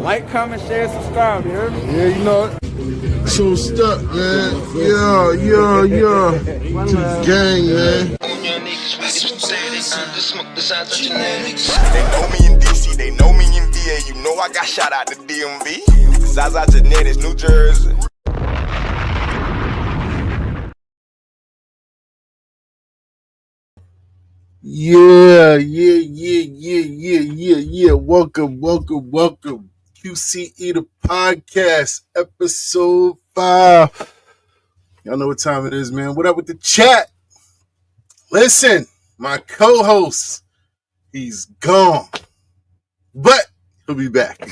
Like, comment, share, subscribe, you heard me? Yeah, you know it. So stuck, man. Yeah. To the gang, man. They know me in DC, they know me in VA. You know I got shot out the DMV. ZaZa Genetics, New Jersey. Yeah. Welcome. QCE The Podcast, episode 5. Y'all know what time it is, man. What up with the chat? Listen, my co-host, he's gone, but he'll be back.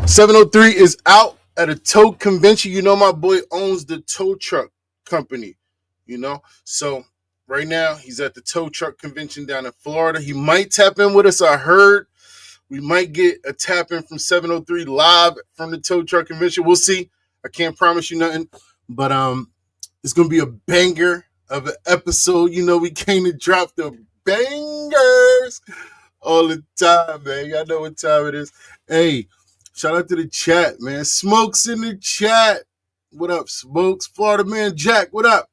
703 is out at a tow convention. You know my boy owns the tow truck company, you know? So right now he's at the tow truck convention down in Florida. He might tap in with us. I heard we might get a tap in from 703 live from the tow truck convention. We'll see. I can't promise you nothing, but it's going to be a banger of an episode. You know, we came to drop the bangers all the time, man. Y'all know what time it is. Hey, shout out to the chat, man. Smokes in the chat. What up, Smokes? Florida man Jack, what up?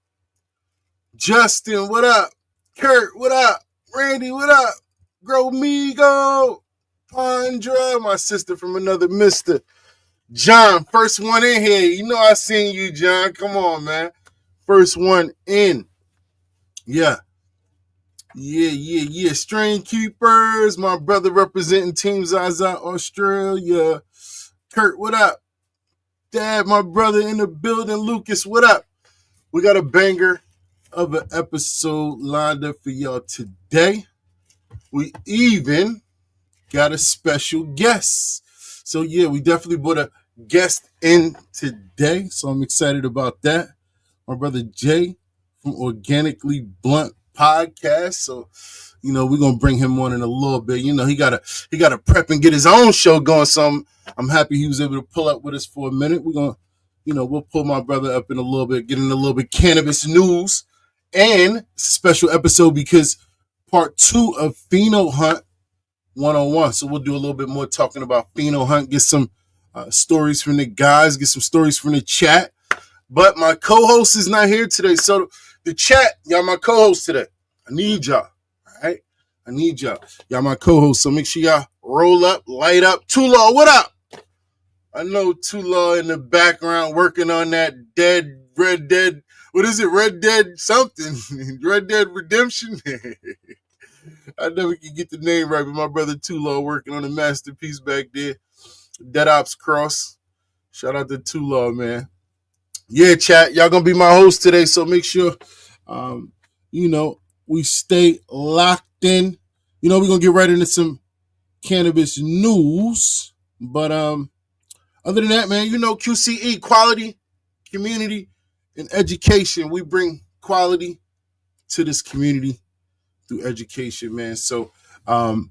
Justin, what up? Kurt, what up? Randy, what up? Gromigo, Pondra, my sister from another mister. John, first one in here. You know I seen you, John. Come on, man. First one in. Yeah. Strain Keepers, my brother representing Team ZaZa Australia. Kurt, what up? Dad, my brother in the building. Lucas, what up? We got a banger of an episode lined up for y'all today. We even got a special guest. So yeah, we definitely brought a guest in today. So I'm excited about that. My brother Jay from Organically Blunt Podcast. So, you know, we're gonna bring him on in a little bit. You know, he gotta prep and get his own show going. So I'm happy he was able to pull up with us for a minute. We're gonna, you know, we'll pull my brother up in a little bit, get in a little bit cannabis news. And it's a special episode because part 2 of Pheno Hunt 101. So we'll do a little bit more talking about Pheno Hunt, get some stories from the guys, get some stories from the chat. But my co-host is not here today. So the chat, y'all my co-host today. I need y'all, all right? I need y'all. Y'all my co-host, so make sure y'all roll up, light up. Tula, what up? I know Tula in the background working on that Red Dead, what is it? Red Dead something. Red Dead Redemption. I never can get the name right, but my brother Tula working on a masterpiece back there. Dead Ops Cross. Shout out to Tula, man. Yeah, chat, y'all gonna be my host today, so make sure, you know, we stay locked in. You know, we're gonna get right into some cannabis news, but other than that, man, you know, QCE, quality, community, and education. We bring quality to this community through education, man. So, in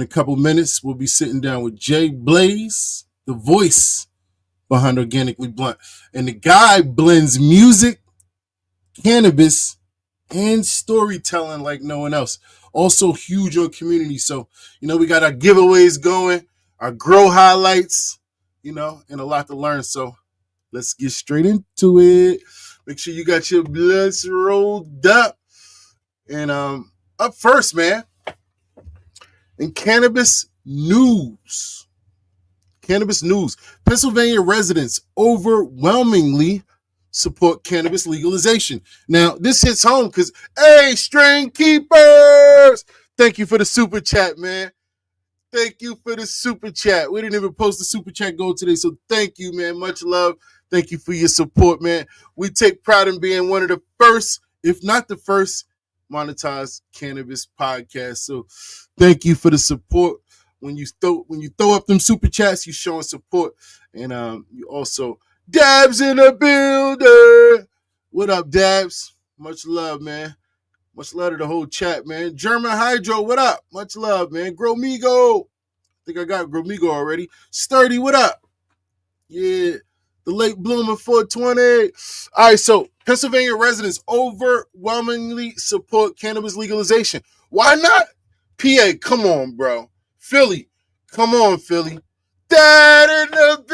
a couple minutes, we'll be sitting down with Jay Blaze, the voice behind Organically Blunt. And the guy blends music, cannabis, and storytelling like no one else. Also huge on community. So, you know, we got our giveaways going, our grow highlights, you know, and a lot to learn. So let's get straight into it. Make sure you got your blunts rolled up. And up first, man, in cannabis news, Pennsylvania residents overwhelmingly support cannabis legalization. Now, this hits home because, hey, Strain Keepers, thank you for the super chat, man. Thank you for the super chat. We didn't even post the super chat goal today, so thank you, man. Much love. Thank you for your support, man. We take pride in being one of the first, if not the first, monetized cannabis podcast. So thank you for the support. When you throw up them super chats, you showing support. And you also Dabs in the building. What up, Dabs? Much love, man. Much love to the whole chat, man. German Hydro, what up? Much love, man. Gromigo. I think I got Gromigo already. Sturdy, what up? Yeah. The late bloomer 420. All right, so Pennsylvania residents overwhelmingly support cannabis legalization. Why not? PA, come on, bro. Philly, come on, Philly. Dad in the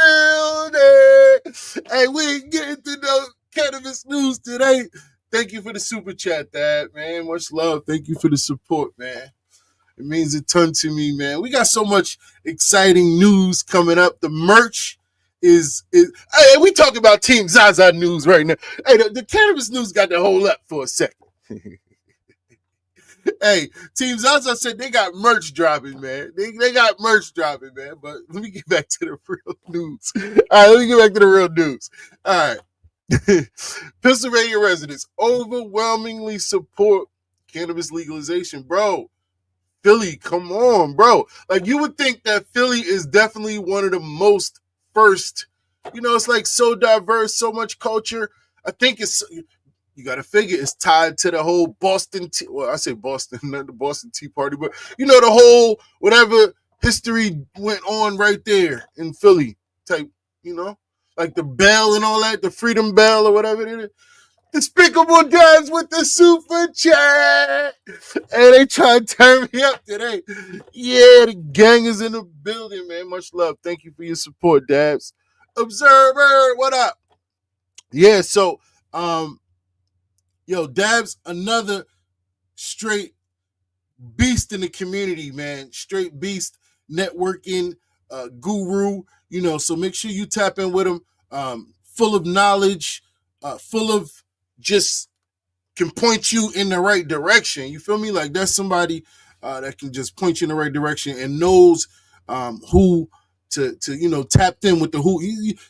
building. Hey, we ain't getting to no cannabis news today. Thank you for the super chat, Dad, man. Much love. Thank you for the support, man. It means a ton to me, man. We got so much exciting news coming up. The merch is hey, we talking about Team ZaZa news right now. Hey, the cannabis news got to hold up for a second. Hey, Team ZaZa said they got merch dropping, man. They got merch dropping, man. But let me get back to the real news. All right. Pennsylvania residents overwhelmingly support cannabis legalization, bro. Philly, come on, bro. Like, you would think that Philly is definitely one of the most first. You know, it's like so diverse, so much culture. I think it's, you got to figure it's tied to the whole Boston, well, I say Boston, not the Boston Tea Party, but, you know, the whole whatever history went on right there in Philly type, you know, like the bell and all that, the Freedom Bell or whatever it is. Despicable Dads with the super chat. Hey, they trying to turn me up today. Yeah, the gang is in the building, man. Much love. Thank you for your support, Dabs. Observer, what up? Yeah, so, Dabs, another straight beast in the community, man. Straight beast, networking, guru, you know, so make sure you tap in with him. Full of knowledge, full of just can point you in the right direction. You feel me? Like, that's somebody that can just point you in the right direction and knows who to you know, tapped in with the who.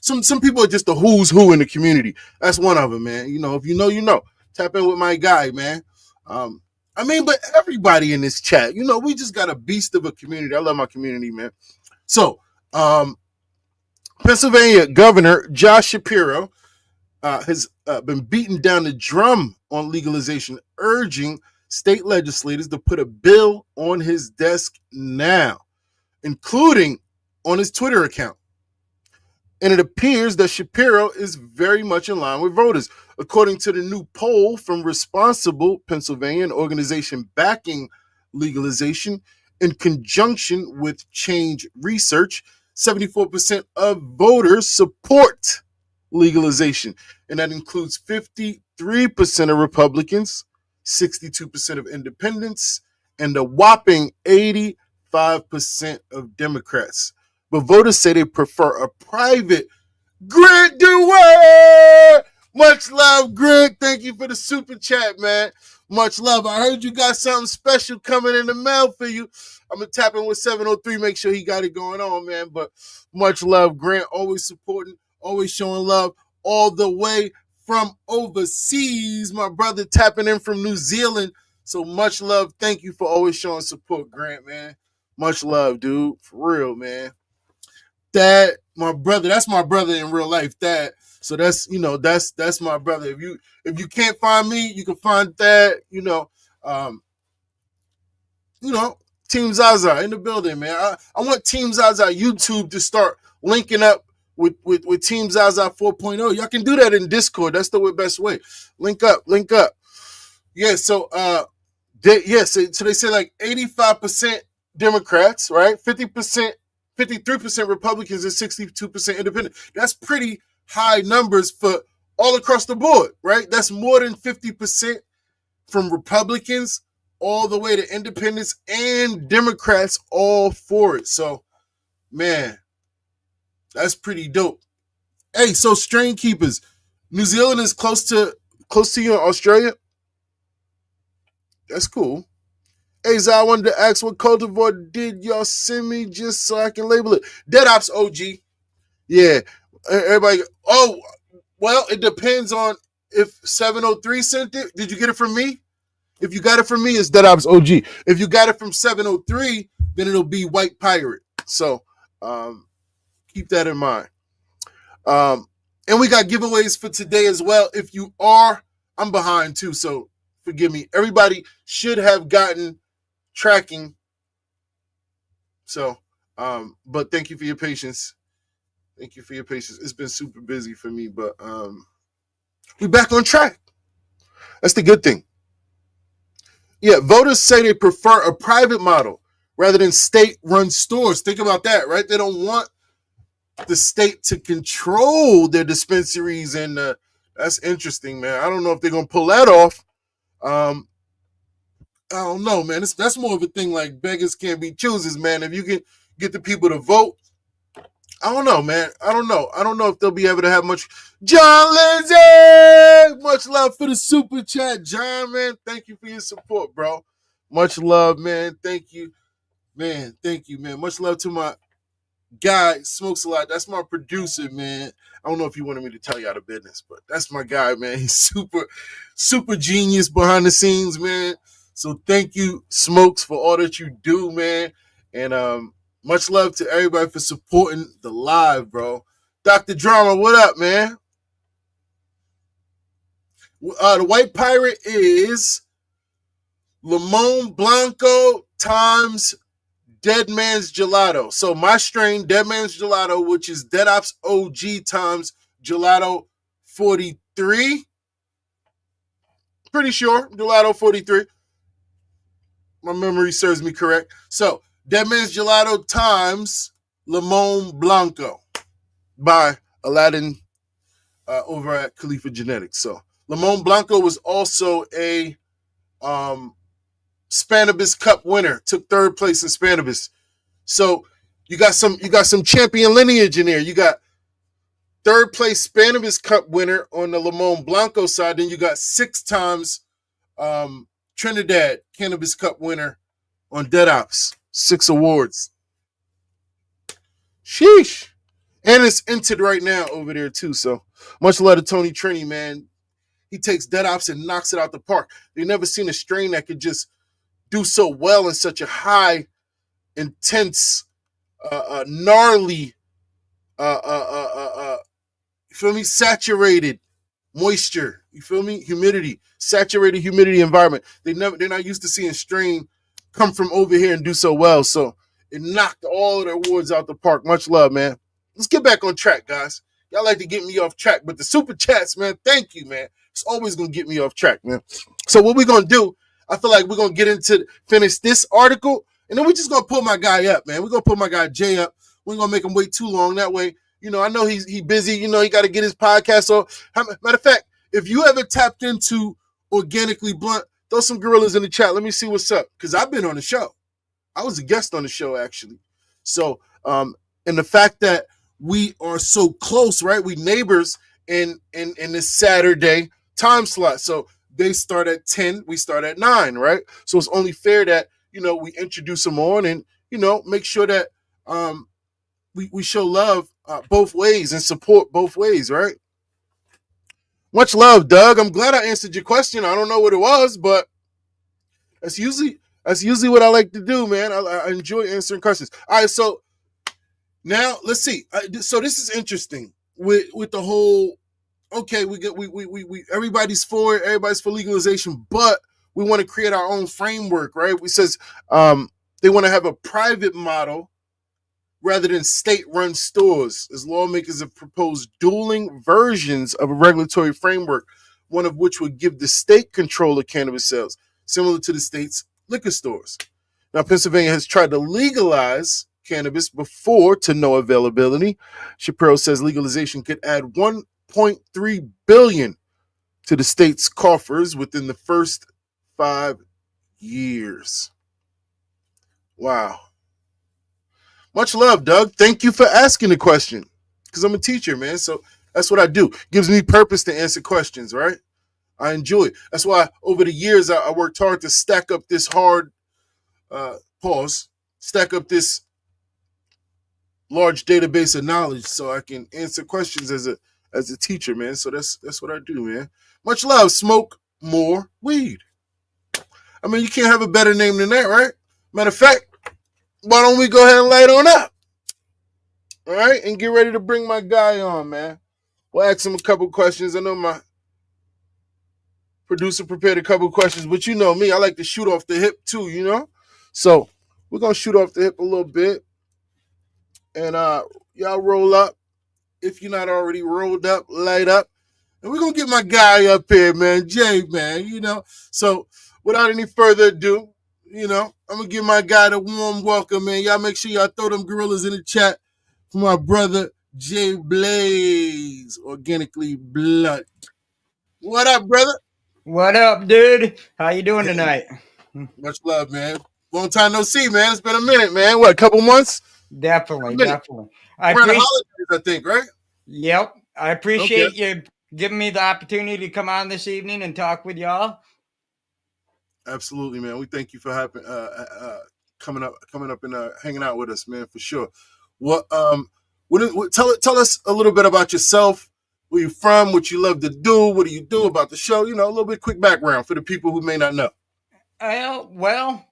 Some people are just the who's who in the community. That's one of them, man. You know, if you know, you know. Tap in with my guy, man. I mean, but everybody in this chat, you know, we just got a beast of a community. I love my community, man. So, Pennsylvania Governor Josh Shapiro has been beating down the drum on legalization, urging state legislators to put a bill on his desk now, including on his Twitter account. And it appears that Shapiro is very much in line with voters. According to the new poll from Responsible Pennsylvania, an organization backing legalization, in conjunction with Change Research, 74% of voters support legalization. And that includes 53% of Republicans, 62% of independents, and a whopping 85% of Democrats. But voters say they prefer a private. Grant Dewey! Much love, Grant. Thank you for the super chat, man. Much love. I heard you got something special coming in the mail for you. I'm going to tap in with 703, make sure he got it going on, man. But much love, Grant. Always supporting, always showing love all the way from overseas. My brother tapping in from New Zealand. So much love. Thank you for always showing support, Grant, man. Much love, dude. For real, man. That, my brother, that's my brother in real life, that. So that's, you know, that's my brother. If you can't find me, you can find that, you know, Team ZaZa in the building, man. I want Team ZaZa YouTube to start linking up with Team ZaZa 4.0. Y'all can do that in Discord. That's the best way. Link up. Yeah, so so they say like 85% Democrats, right? 53% Republicans, and 62% independent. That's pretty high numbers for all across the board, right? That's more than 50% from Republicans all the way to independents and Democrats all for it. So, man, that's pretty dope. Hey, so strain keepers, New Zealand is close to you in Australia. That's cool. Hey, Zai, I wanted to ask what cultivar did y'all send me just so I can label it? Dead Ops OG. Yeah. Everybody, oh, well, it depends on if 703 sent it. Did you get it from me? If you got it from me, it's Dead Ops OG. If you got it from 703, then it'll be White Pirate. So keep that in mind. And we got giveaways for today as well. If you are, I'm behind too, so forgive me. Everybody should have gotten tracking. So, but thank you for your patience. It's been super busy for me, but we're back on track. That's the good thing. Yeah, voters say they prefer a private model rather than state-run stores. Think about that, right? They don't want the state to control their dispensaries, and that's interesting, man. I don't know if they're gonna pull that off. I don't know, man. That's more of a thing like beggars can't be choosers, man. If you can get the people to vote, I don't know, man. I don't know if they'll be able to have much. John Lindsay, much love for the super chat, John, man. Thank you for your support, bro. Much love, man. Thank you, man. Thank you, man. Much love to my guy, Smokes a Lot. That's my producer, man. I don't know if you wanted me to tell y'all the business, but that's my guy, man. He's super genius behind the scenes, man. So thank you, Smokes, for all that you do, man. And much love to everybody for supporting the live, bro. Dr. Drama, what up, man? The white pirate is Limon Blanco times Dead Man's Gelato. So my strain, Dead Man's Gelato, which is Dead Ops OG times Gelato 43. Pretty sure, Gelato 43. My memory serves me correct. So, Dead Man's Gelato times Limon Blanco by Aladdin over at Khalifa Genetics. So, Limon Blanco was also a Spannabis Cup winner. Took third place in Spannabis. So, you got some champion lineage in there. You got third place Spannabis Cup winner on the Limon Blanco side. Then you got 6 times Trinidad Cannabis Cup winner on Dead Ops. 6 awards. Sheesh. And it's entered right now over there too. So much love to Tony Trini, man. He takes Dead Ops and knocks it out the park. You've never seen a strain that could just do so well in such a high, intense, gnarly, you feel me? Saturated moisture, you feel me? Humidity, saturated humidity environment. They're not used to seeing strain come from over here and do so well. So it knocked all of the awards out the park. Much love, man. Let's get back on track, guys. Y'all like to get me off track, but the super chats, man, thank you, man. It's always gonna get me off track, man. So what we're gonna do, I feel like we're gonna get into finish this article, and then we're just gonna pull my guy up, man. We're gonna pull my guy Jay up. We're gonna make him wait too long. That way, you know, I know he's busy. You know, he got to get his podcast. So, matter of fact, if you ever tapped into Organically Blunt, throw some gorillas in the chat. Let me see what's up, because I've been on the show. I was a guest on the show, actually. So, and the fact that we are so close, right? We neighbors in this Saturday time slot. So they start at 10, we start at 9, right? So it's only fair that, you know, we introduce them on and, you know, make sure that we show love both ways and support both ways, right? Much love, Doug. I'm glad I answered your question. I don't know what it was, but that's usually what I like to do, man. I enjoy answering questions. All right, so now let's see. So this is interesting with the whole. Okay, we everybody's for it. Everybody's for legalization, but we want to create our own framework, right? We says they want to have a private model rather than state-run stores, as lawmakers have proposed dueling versions of a regulatory framework, one of which would give the state control of cannabis sales, similar to the state's liquor stores. Now, Pennsylvania has tried to legalize cannabis before to no availability. Shapiro says legalization could add $1.3 billion to the state's coffers within the first 5 years. Wow. Much love, Doug. Thank you for asking the question, because I'm a teacher, man. So that's what I do. Gives me purpose to answer questions, right? I enjoy it. That's why over the years I worked hard to stack up this stack up this large database of knowledge so I can answer questions as a teacher, man. So that's what I do, man. Much love. Smoke more weed. I mean, you can't have a better name than that, right? Matter of fact, why don't we go ahead and light on up? All right, and get ready to bring my guy on, man. We'll ask him a couple questions. I know my producer prepared a couple questions, but you know me, I like to shoot off the hip too, you know? So we're going to shoot off the hip a little bit. And y'all roll up. If you're not already rolled up, light up. And we're going to get my guy up here, man, Jay, man, you know? So without any further ado, you know, I'm going to give my guy the warm welcome, man. Y'all make sure y'all throw them gorillas in the chat for my brother, J Blaze, Organically Blunt. What up, brother? What up, dude? How you doing tonight? Much love, man. Long time no see, man. It's been a minute, man. What, a couple months? Definitely. I Around the appreciate. holidays, I think, right? Yep, I appreciate you giving me the opportunity to come on this evening and talk with y'all. Absolutely, man. We thank you for having coming up and hanging out with us, man, for sure. Tell us a little bit about yourself. Where you from? What you love to do? What do you do about the show? You know, a little bit quick background for the people who may not know. Well,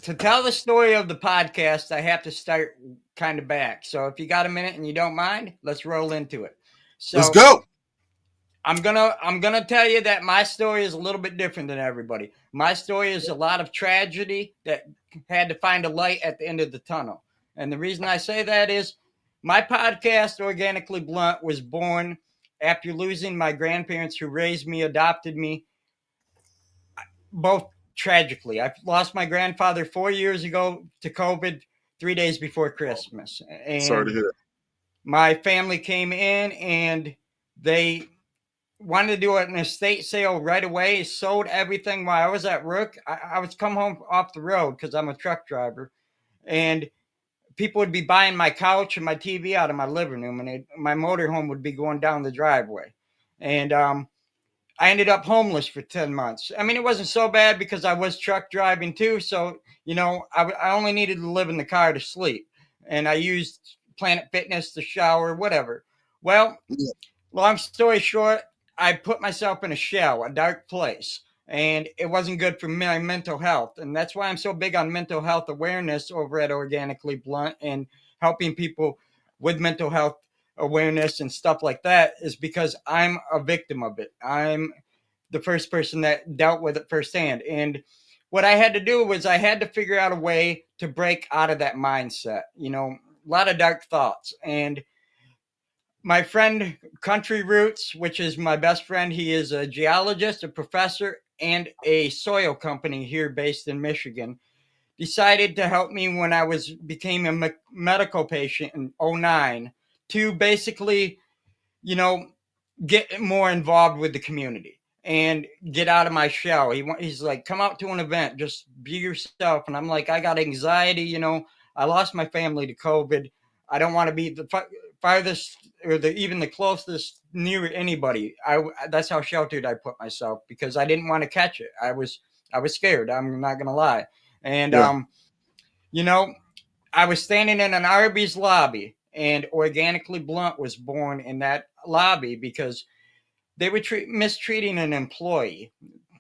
to tell the story of the podcast, I have to start kind of back. So if you got a minute and you don't mind, let's roll into it. So Let's go. I'm gonna tell you that my story is a little bit different than everybody. My story is a lot of tragedy that had to find a light at the end of the tunnel. And the reason I say that is my podcast, Organically Blunt, was born after losing my grandparents who raised me, adopted me, both tragically. I lost my grandfather 4 years ago to COVID 3 days before Christmas. And sorry to hear that. My family came in and they wanted to do an estate sale right away, sold everything while I was at work. I was come home off the road because I'm a truck driver, and people would be buying my couch and my TV out of my living room, and my motorhome would be going down the driveway. And I ended up homeless for 10 months. I mean, it wasn't so bad because I was truck driving too. So, you know, I only needed to live in the car to sleep. And I used Planet Fitness to shower, whatever. Well, long story short, I put myself in a shell, a dark place. And it wasn't good for my mental health. And that's why I'm so big on mental health awareness over at Organically Blunt and helping people with mental health awareness and stuff like that, is because I'm a victim of it. I'm the first person that dealt with it firsthand. And what I had to do was I had to figure out a way to break out of that mindset, you know, a lot of dark thoughts. And my friend Country Roots, which is my best friend, he is a geologist, a professor, and a soil company here based in Michigan, decided to help me when I became a medical patient in 2009 to basically, you know, get more involved with the community and get out of my shell. He's like, come out to an event, just be yourself. And I'm like, I got anxiety, you know, I lost my family to COVID. I don't want to be the farthest or even the closest near anybody. That's how sheltered I put myself because I didn't want to catch it. I was scared. I'm not going to lie. And, you know, I was standing in an Arby's lobby, and Organically Blunt was born in that lobby because they were mistreating an employee,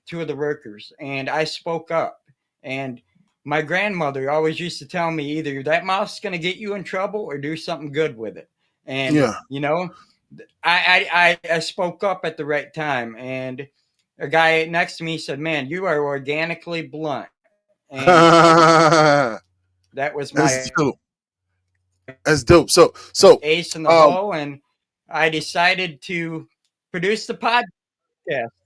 two of the workers, and I spoke up. And my grandmother always used to tell me either that mouth's going to get you in trouble or do something good with it. And, you know, I spoke up at the right time. And a guy next to me said, man, you are organically blunt. And that was my That's dope. So ace in the hole. And I decided to produce the podcast.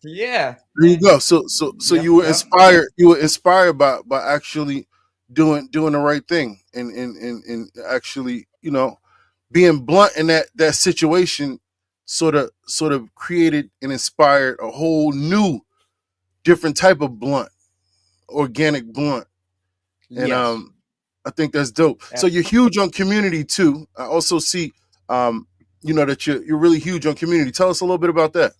Yeah. There you go. So you were inspired. You were inspired by actually doing the right thing and actually, you know, being blunt in that situation sort of created and inspired a whole new different type of blunt, organic blunt. And I think that's dope. So you're huge on community too. I also see you know, that you're really huge on community. Tell us a little bit about that.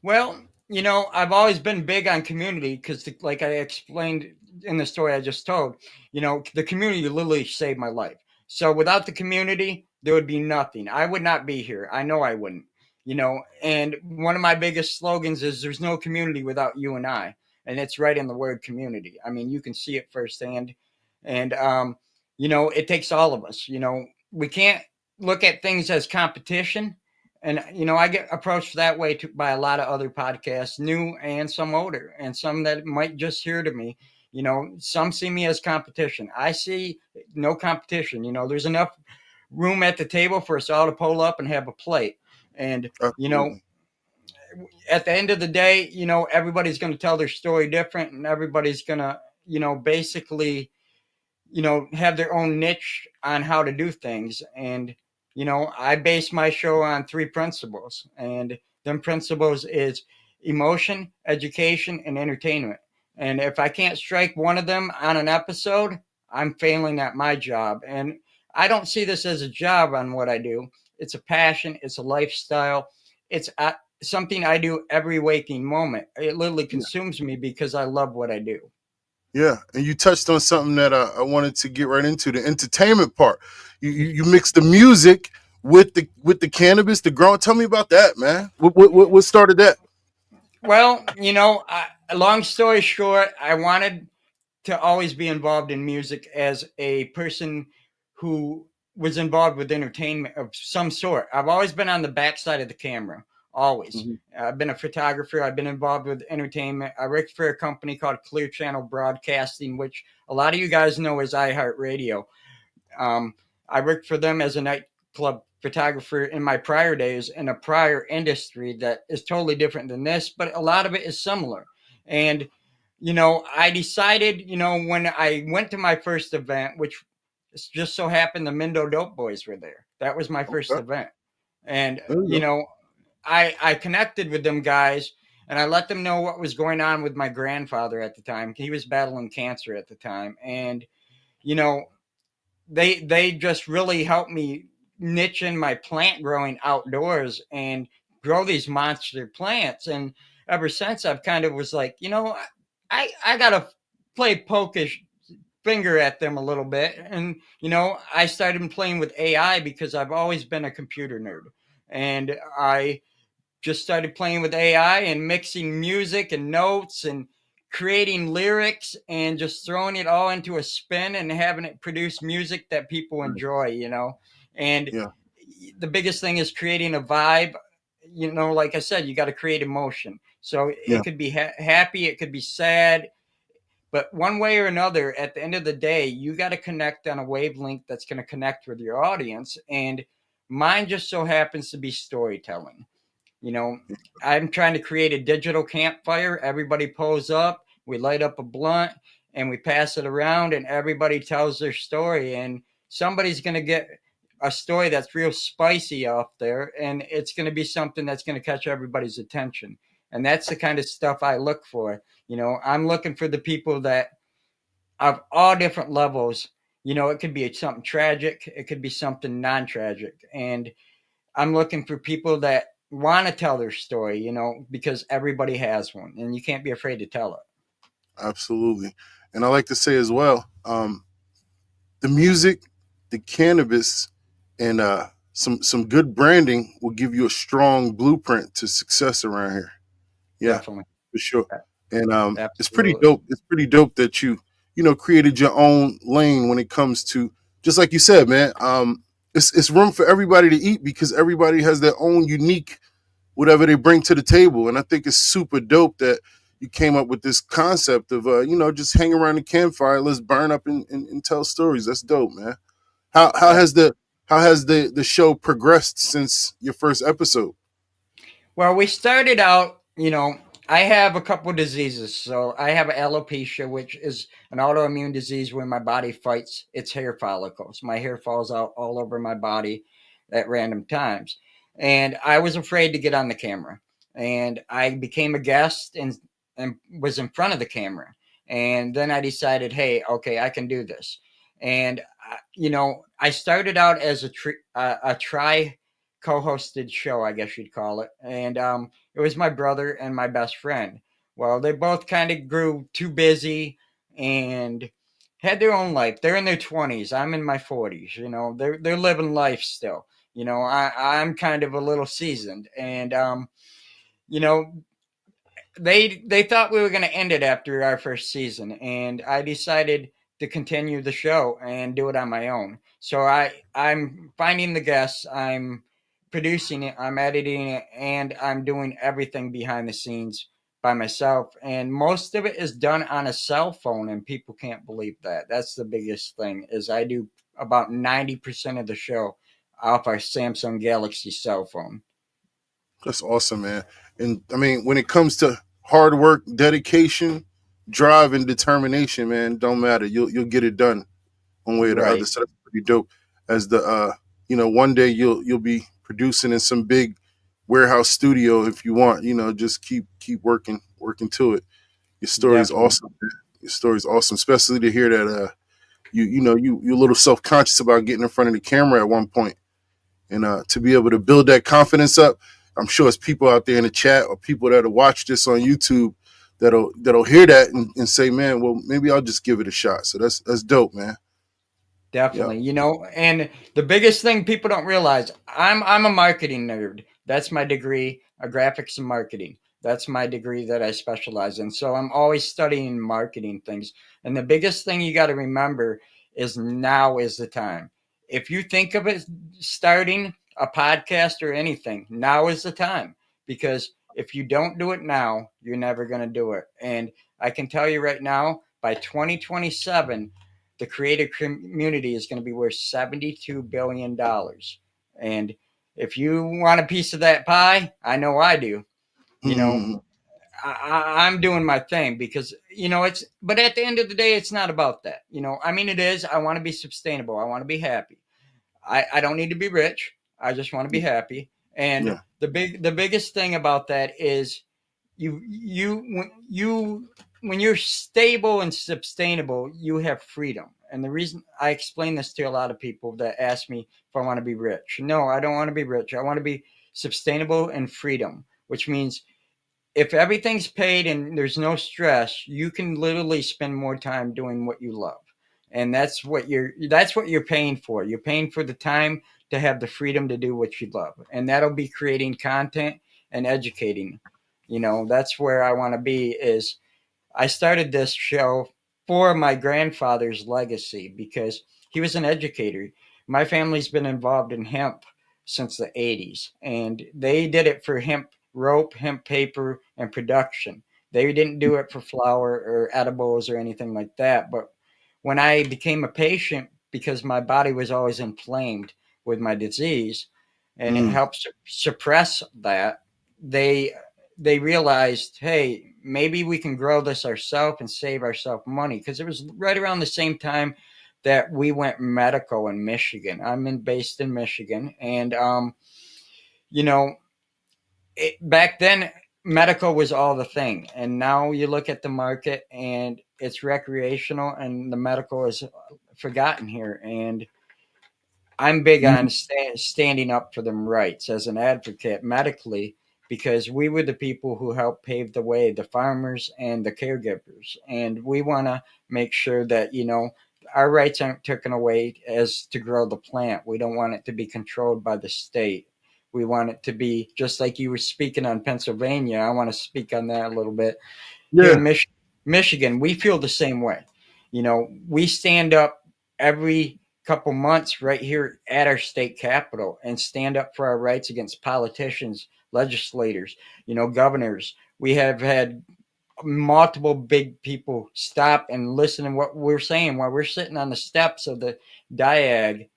Well, you know, I've always been big on community because, like I explained in the story I just told, you know, the community literally saved my life. So without the community, there would be nothing. I would not be here. I know I wouldn't, you know. And one of my biggest slogans is there's no community without you and I. And it's right in the word community. I mean, you can see it firsthand. And, you know, it takes all of us. You know, we can't look at things as competition. And, you know, I get approached that way by a lot of other podcasts, new and some older, and some that might just hear to me. You know, some see me as competition. I see no competition. You know, there's enough room at the table for us all to pull up and have a plate. And, you know, at the end of the day, you know, everybody's going to tell their story different, and everybody's going to, you know, basically, you know, have their own niche on how to do things. And I base my show on 3 principles, and them principles is emotion, education, and entertainment. And if I can't strike one of them on an episode, I'm failing at my job. And I don't see this as a job on what I do. It's a passion, it's a lifestyle, it's something I do every waking moment. It literally consumes me because I love what I do. Yeah, and you touched on something that I wanted to get right into, the entertainment part. You mix the music with the cannabis, the growing. Tell me about that, man. What started that? Well, long story short, I wanted to always be involved in music as a person who was involved with entertainment of some sort. I've always been on the backside of the camera, always. Mm-hmm. I've been a photographer. I've been involved with entertainment. I worked for a company called Clear Channel Broadcasting, which a lot of you guys know as iHeartRadio. I worked for them as a nightclub photographer in my prior days in a prior industry that is totally different than this, but a lot of it is similar. And I decided, when I went to my first event, which just so happened the Mindo Dope Boys were there. That was my first event. And, I connected with them guys and I let them know what was going on with my grandfather at the time. He was battling cancer at the time. And, they just really helped me niche in my plant growing outdoors and grow these monster plants. And ever since I've kind of was like, I gotta play pokish finger at them a little bit. And, I started playing with AI because I've always been a computer nerd. And I just started playing with AI and mixing music and notes and creating lyrics and just throwing it all into a spin and having it produce music that people enjoy, And the biggest thing is creating a vibe. Like I said, you got to create emotion. So it could be happy, it could be sad, but one way or another, at the end of the day, you got to connect on a wavelength that's going to connect with your audience. And mine just so happens to be storytelling. I'm trying to create a digital campfire. Everybody pulls up, we light up a blunt, and we pass it around, and everybody tells their story. And somebody's going to get a story that's real spicy off there, and it's going to be something that's going to catch everybody's attention. And that's the kind of stuff I look for. I'm looking for the people that of all different levels. It could be something tragic, it could be something non-tragic. And I'm looking for people that want to tell their story, because everybody has one and you can't be afraid to tell it. Absolutely. And I like to say as well, the music, the cannabis, and some good branding will give you a strong blueprint to success around here. Yeah, Definitely. for sure. And it's pretty Absolutely. dope. It's pretty dope that you created your own lane when it comes to, just like you said, man. It's room for everybody to eat because everybody has their own unique whatever they bring to the table. And I think it's super dope that you came up with this concept of just hang around the campfire, let's burn up and tell stories. That's dope, man. How has the show progressed since your first episode? Well, we started out, I have a couple of diseases. So I have alopecia, which is an autoimmune disease where my body fights its hair follicles. My hair falls out all over my body at random times. And I was afraid to get on the camera. And I became a guest and was in front of the camera. And then I decided, hey, okay, I can do this. And, I started out as a try co-hosted show, I guess you'd call it. And it was my brother and my best friend. Well, they both kind of grew too busy and had their own life. They're in their 20s. I'm in my 40s. They're living life still. I'm kind of a little seasoned, and they thought we were going to end it after our first season, and I decided to continue the show and do it on my own. So I'm finding the guests, I'm producing it, I'm editing it, and I'm doing everything behind the scenes by myself. And most of it is done on a cell phone, and people can't believe that. That's the biggest thing, is I do about 90% of the show off our Samsung Galaxy cell phone. That's awesome, man. And I mean, when it comes to hard work, dedication, drive, and determination, man, don't matter. You'll get it done one way or the Right. other. So that's pretty dope. As the one day you'll be producing in some big warehouse studio if you want. Just keep working to it. Your story's Definitely. awesome. Man. Your story's awesome, especially to hear that you're a little self-conscious about getting in front of the camera at one point, and to be able to build that confidence up. I'm sure it's people out there in the chat or people that'll watch this on YouTube that'll hear that and say, man, well, maybe I'll just give it a shot. So that's dope, man. Definitely. And the biggest thing people don't realize, I'm a marketing nerd. That's my degree, graphics and marketing. That's my degree that I specialize in. So I'm always studying marketing things. And the biggest thing you got to remember is now is the time. If you think of it starting a podcast or anything, now is the time. Because if you don't do it now, you're never going to do it. And I can tell you right now, by 2027, the creative community is going to be worth $72 billion. And if you want a piece of that pie, I know I do. I'm doing my thing because, but at the end of the day, it's not about that. It is. I want to be sustainable. I want to be happy. I don't need to be rich. I just want to be happy. And the biggest thing about that is when you're stable and sustainable, you have freedom. And the reason I explain this to a lot of people that ask me if I want to be rich. No, I don't want to be rich. I want to be sustainable and freedom, which means if everything's paid and there's no stress, you can literally spend more time doing what you love. And that's what you're paying for. You're paying for the time to have the freedom to do what you love. And that'll be creating content and educating. That's where I want to be. Is I started this show for my grandfather's legacy because he was an educator. My family's been involved in hemp since the 80s, and they did it for hemp rope, hemp paper, and production. They didn't do it for flour or edibles or anything like that. But when I became a patient, because my body was always inflamed with my disease, and it helps suppress that, they realized, hey, maybe we can grow this ourselves and save ourselves money. Because it was right around the same time that we went medical in Michigan. I'm based in Michigan. And, back then, medical was all the thing. And now you look at the market and it's recreational and the medical is forgotten here. And I'm big on standing up for them rights as an advocate medically, because we were the people who helped pave the way, the farmers and the caregivers. And we want to make sure that, our rights aren't taken away as to grow the plant. We don't want it to be controlled by the state. We want it to be just like you were speaking on Pennsylvania. I want to speak on that a little bit. Here in Michigan, we feel the same way. We stand up every couple months right here at our state capitol and stand up for our rights against politicians, legislators, governors. We have had multiple big people stop and listen to what we're saying while we're sitting on the steps of the diag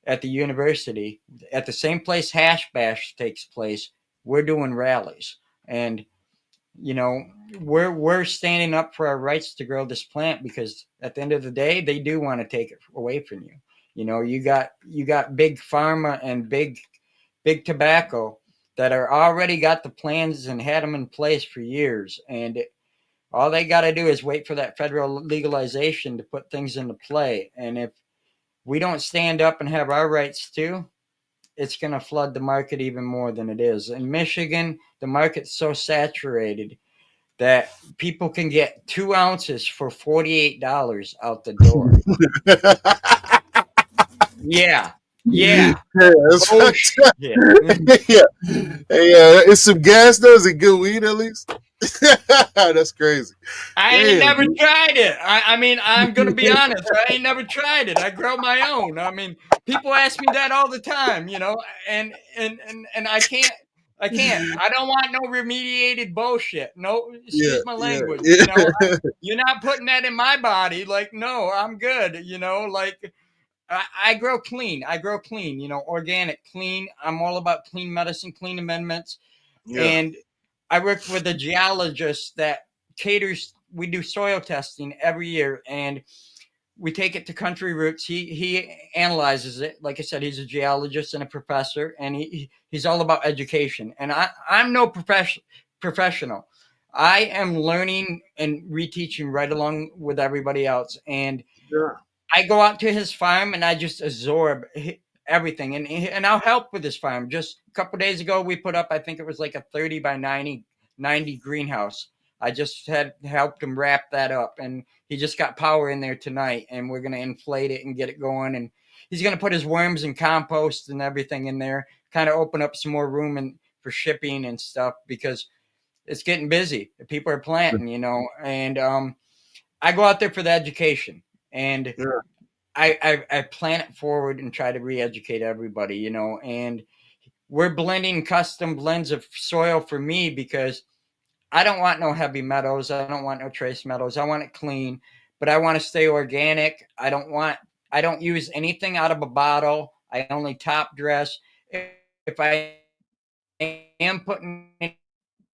at the university. At the same place Hash Bash takes place, we're doing rallies. And we're standing up for our rights to grow this plant, because at the end of the day, they do want to take it away from you. You got big pharma and big tobacco that are already got the plans and had them in place for years. And all they got to do is wait for that federal legalization to put things into play. And if we don't stand up and have our rights too, it's going to flood the market even more than it is. In Michigan, the market's so saturated that people can get 2 ounces for $48 out the door. Yeah. That's Oh, shit. yeah. It's some gas though. Is it good weed at least? That's crazy. I ain't never tried it. I'm going to be honest. I ain't never tried it. I grow my own. People ask me that all the time, and I can't. I don't want no remediated bullshit. No, excuse my language. You're not putting that in my body. Like, no, I'm good. I grow clean. Organic, clean. I'm all about clean medicine, clean amendments. Yeah. And I work with a geologist that caters. We do soil testing every year, and we take it to Country Roots. He analyzes it. Like I said, he's a geologist and a professor, and he's all about education. And I'm no professional. I am learning and reteaching right along with everybody else. And I go out to his farm and I just absorb everything. And I'll help with his farm. Just a couple days ago, we put up, I think it was like a 30 by 90 greenhouse. I just had helped him wrap that up, and he just got power in there tonight, and we're going to inflate it and get it going. And he's going to put his worms and compost and everything in there, kind of open up some more room for shipping and stuff, because it's getting busy. People are planting, and I go out there for the education, and I plan it forward and try to re-educate everybody, and we're blending custom blends of soil for me, because I don't want no heavy metals. I don't want no trace metals. I want it clean, but I want to stay organic. I don't use anything out of a bottle. I only top dress. If I am putting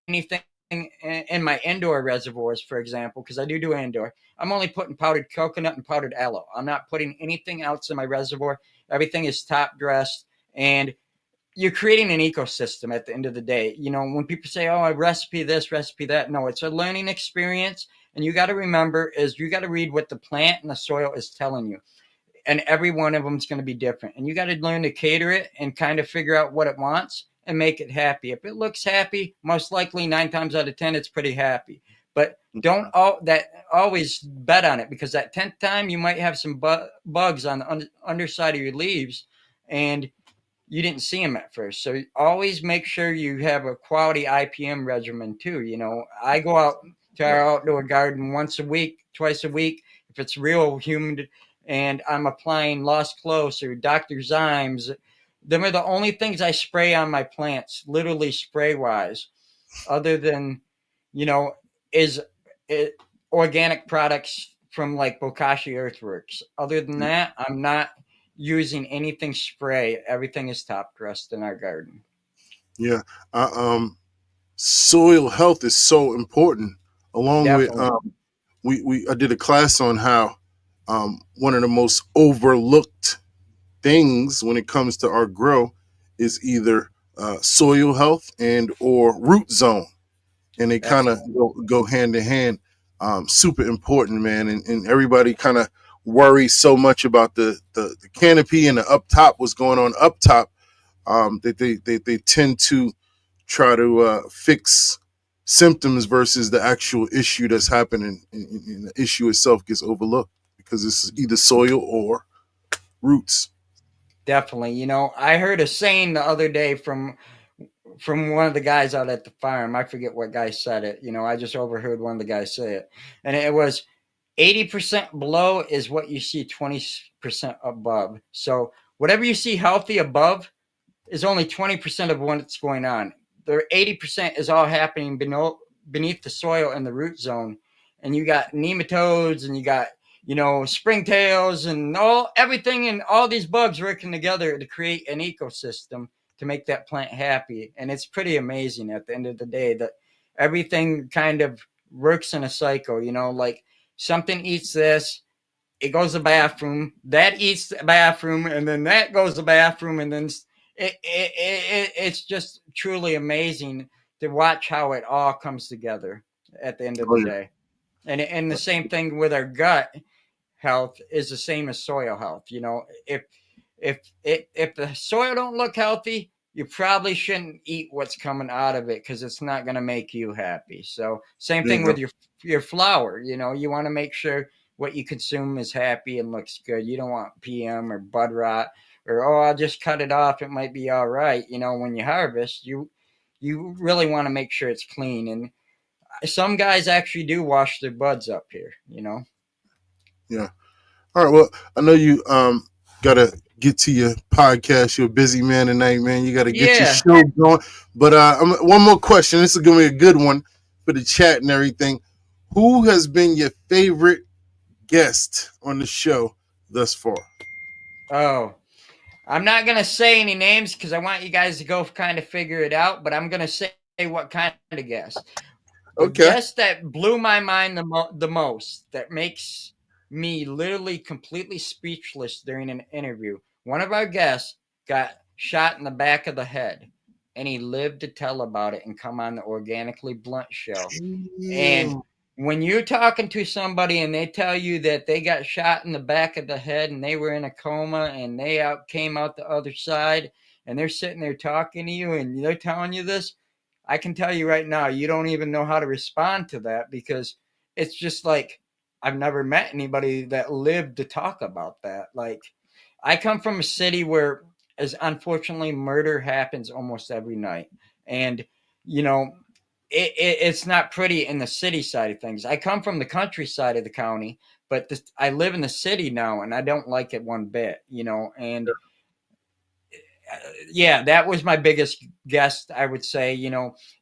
anything in my indoor reservoirs, for example, because I do indoor, I'm only putting powdered coconut and powdered aloe. I'm not putting anything else in my reservoir. Everything is top dressed, and you're creating an ecosystem at the end of the day. When people say, oh, I recipe this, recipe that, no, it's a learning experience. And you got to remember is you got to read what the plant and the soil is telling you. And every one of them is going to be different. And you got to learn to cater it and kind of figure out what it wants and make it happy. If it looks happy, most likely 9 times out of 10, it's pretty happy. But don't always bet on it, because that 10th time you might have some bugs on the underside of your leaves, and you didn't see them at first. So always make sure you have a quality IPM regimen too. I go out to our outdoor garden once a week, twice a week, if it's real humid, and I'm applying Lost Close or Dr. Zymes. Them are the only things I spray on my plants, literally spray wise, other than, is it organic products from like Bokashi Earthworks. Other than that, I'm not using anything spray. Everything is top dressed in our garden. Yeah. Soil health is so important, along Definitely. with I did a class on how one of the most overlooked things when it comes to our grow is either soil health and or root zone, and they kind of go hand in hand. Super important, man, and everybody kind of worries so much about the canopy and the up top, what's going on up top, that they tend to try to fix symptoms versus the actual issue that's happening, and the issue itself gets overlooked because it's either soil or roots. Definitely. I heard a saying the other day from one of the guys out at the farm. I forget what guy said it. I just overheard one of the guys say it. And it was 80% below is what you see 20% above. So whatever you see healthy above is only 20% of what's going on. The 80% is all happening beneath the soil in the root zone. And you got nematodes, and you got springtails, and everything, and all these bugs working together to create an ecosystem to make that plant happy. And it's pretty amazing at the end of the day that everything kind of works in a cycle, like something eats this, it goes to the bathroom, that eats the bathroom, and then that goes to the bathroom, and then it's just truly amazing to watch how it all comes together at the end of the day. And the same thing with our gut health is the same as soil health. If the soil don't look healthy, you probably shouldn't eat what's coming out of it, because it's not going to make you happy. So same thing with your flour. You want to make sure what you consume is happy and looks good. You don't want PM or bud rot, or I'll just cut it off, it might be all right. When you harvest, you really want to make sure it's clean. And some guys actually do wash their buds up here. Yeah. All right. Well, I know you gotta get to your podcast. You're a busy man tonight, man. You gotta get your show going. But one more question. This is gonna be a good one for the chat and everything. Who has been your favorite guest on the show thus far? Oh, I'm not gonna say any names because I want you guys to go kind of figure it out. But I'm gonna say what kind of guest. The guest that blew my mind the most, that makes me literally completely speechless during an interview. One of our guests got shot in the back of the head, and he lived to tell about it and come on the Organically Blunt show. And when you're talking to somebody and they tell you that they got shot in the back of the head and they were in a coma and they came out the other side, and they're sitting there talking to you and they're telling you this, I can tell you right now, you don't even know how to respond to that, because it's just like, I've never met anybody that lived to talk about that. Like, I come from a city where, as unfortunately, murder happens almost every night. And, you know, it's not pretty in the city side of things. I come from the countryside of the county, but I live in the city now, and I don't like it one bit, and yeah, that was my biggest guest, I would say.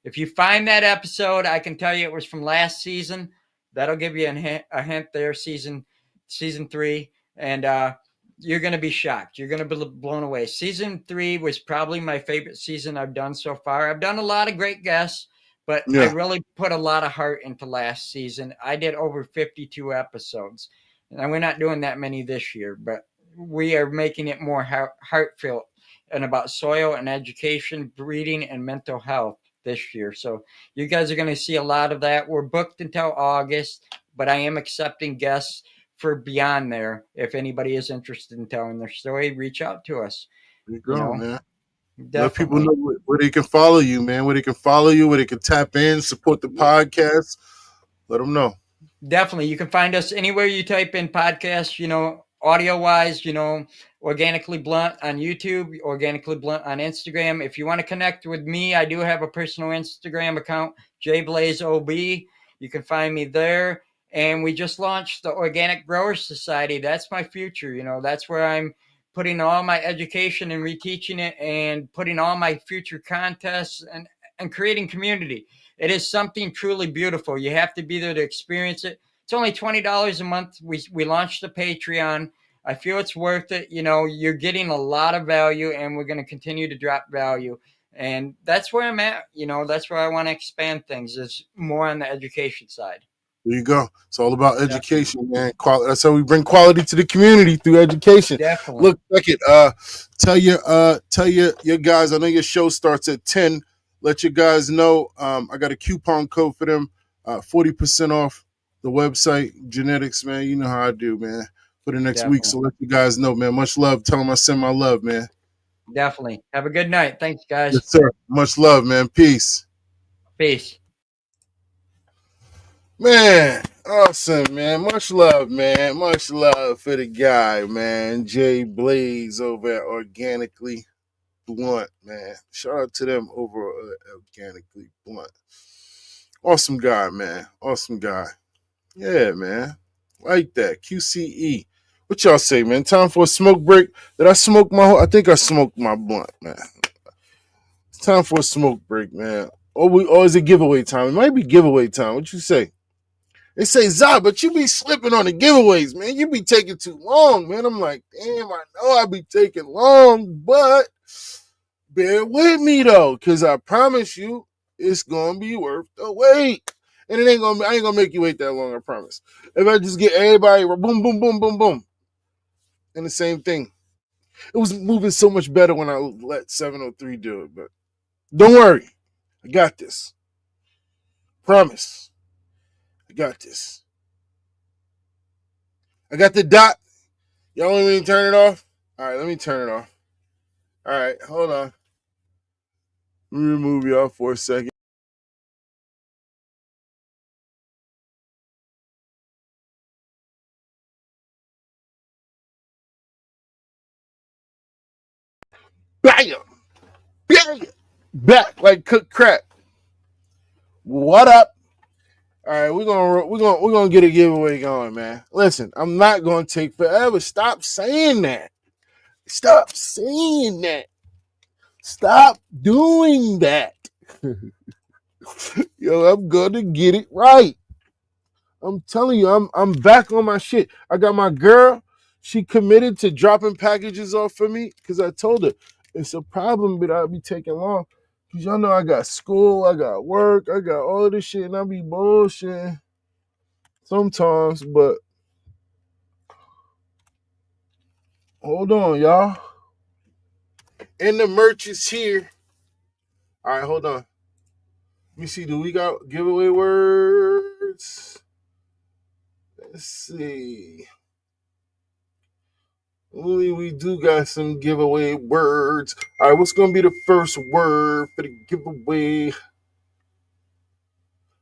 If you find that episode, I can tell you it was from last season. That'll give you a hint there, season 3. And you're going to be shocked. You're going to be blown away. Season 3 was probably my favorite season I've done so far. I've done a lot of great guests, but I really put a lot of heart into last season. I did over 52 episodes, and we're not doing that many this year, but we are making it more heartfelt and about soil and education, breeding, and mental health this year. So you guys are going to see a lot of that. We're booked until August, but I am accepting guests for beyond there. If anybody is interested in telling their story, reach out to us. There you go, man. Definitely. Let people know where they can follow you, man. Where they can follow you, where they can tap in, support the podcast. Let them know. Definitely. You can find us anywhere you type in podcast, audio wise, Organically Blunt on YouTube, Organically Blunt on Instagram. If you want to connect with me, I do have a personal Instagram account, JBlazeOB. You can find me there. And we just launched the Organic Growers Society. That's my future. That's where I'm putting all my education and reteaching it, and putting all my future contests and creating community. It is something truly beautiful. You have to be there to experience it. It's only $20 a month. We launched the Patreon. I feel it's worth it. You're getting a lot of value, and we're going to continue to drop value. And that's where I'm at. That's where I want to expand things, is more on the education side. There you go. It's all about education, man. That's how we bring quality to the community, through education. Definitely. Look, tell your guys. I know your show starts at 10. Let your guys know. I got a coupon code for them. 40% off the website. Genetics, man. You know how I do, man. For the next week. So let you guys know, man. Much love. Tell them I send my love, man. Definitely. Have a good night. Thanks, guys. Yes, sir. Much love, man. Peace. Peace. Man, awesome, man. Much love, man. Much love for the guy, man. Jay Blaze over at Organically Blunt, man. Shout out to them over at Organically Blunt. Awesome guy, man. Awesome guy. Yeah, man. Like that. QCE. What y'all say, man? Time for a smoke break. Did I smoke I think I smoked my blunt, man. It's time for a smoke break, man. Or is it giveaway time? It might be giveaway time. What you say? They say, ZaZa, but you be slipping on the giveaways, man. You be taking too long, man. I'm like, damn, I know I be taking long, but bear with me, though, because I promise you it's going to be worth the wait. And I ain't going to make you wait that long, I promise. If I just get everybody, boom, boom, boom, boom, boom, and the same thing. It was moving so much better when I let 703 do it, but don't worry. I got this. Promise. I got this. I got the dot. Y'all want me to turn it off? All right, let me turn it off. All right, hold on. Let me remove y'all for a second. Bam! Bam! Back like cooked crap. What up? All right, we're gonna get a giveaway going, man. Listen, I'm not gonna take forever. Stop saying that. Stop saying that. Stop doing that. Yo, I'm gonna get it right. I'm telling you, I'm back on my shit. I got my girl. She committed to dropping packages off for me because I told her it's a problem, but I'll be taking long. Because y'all know I got school, I got work, I got all of this shit, and I be bullshitting sometimes, but Hold on, y'all. And the merch is here. All right, hold on. Let me see. Do we got giveaway words? Let's see. We do got some giveaway words. All right, what's going to be the first word for the giveaway?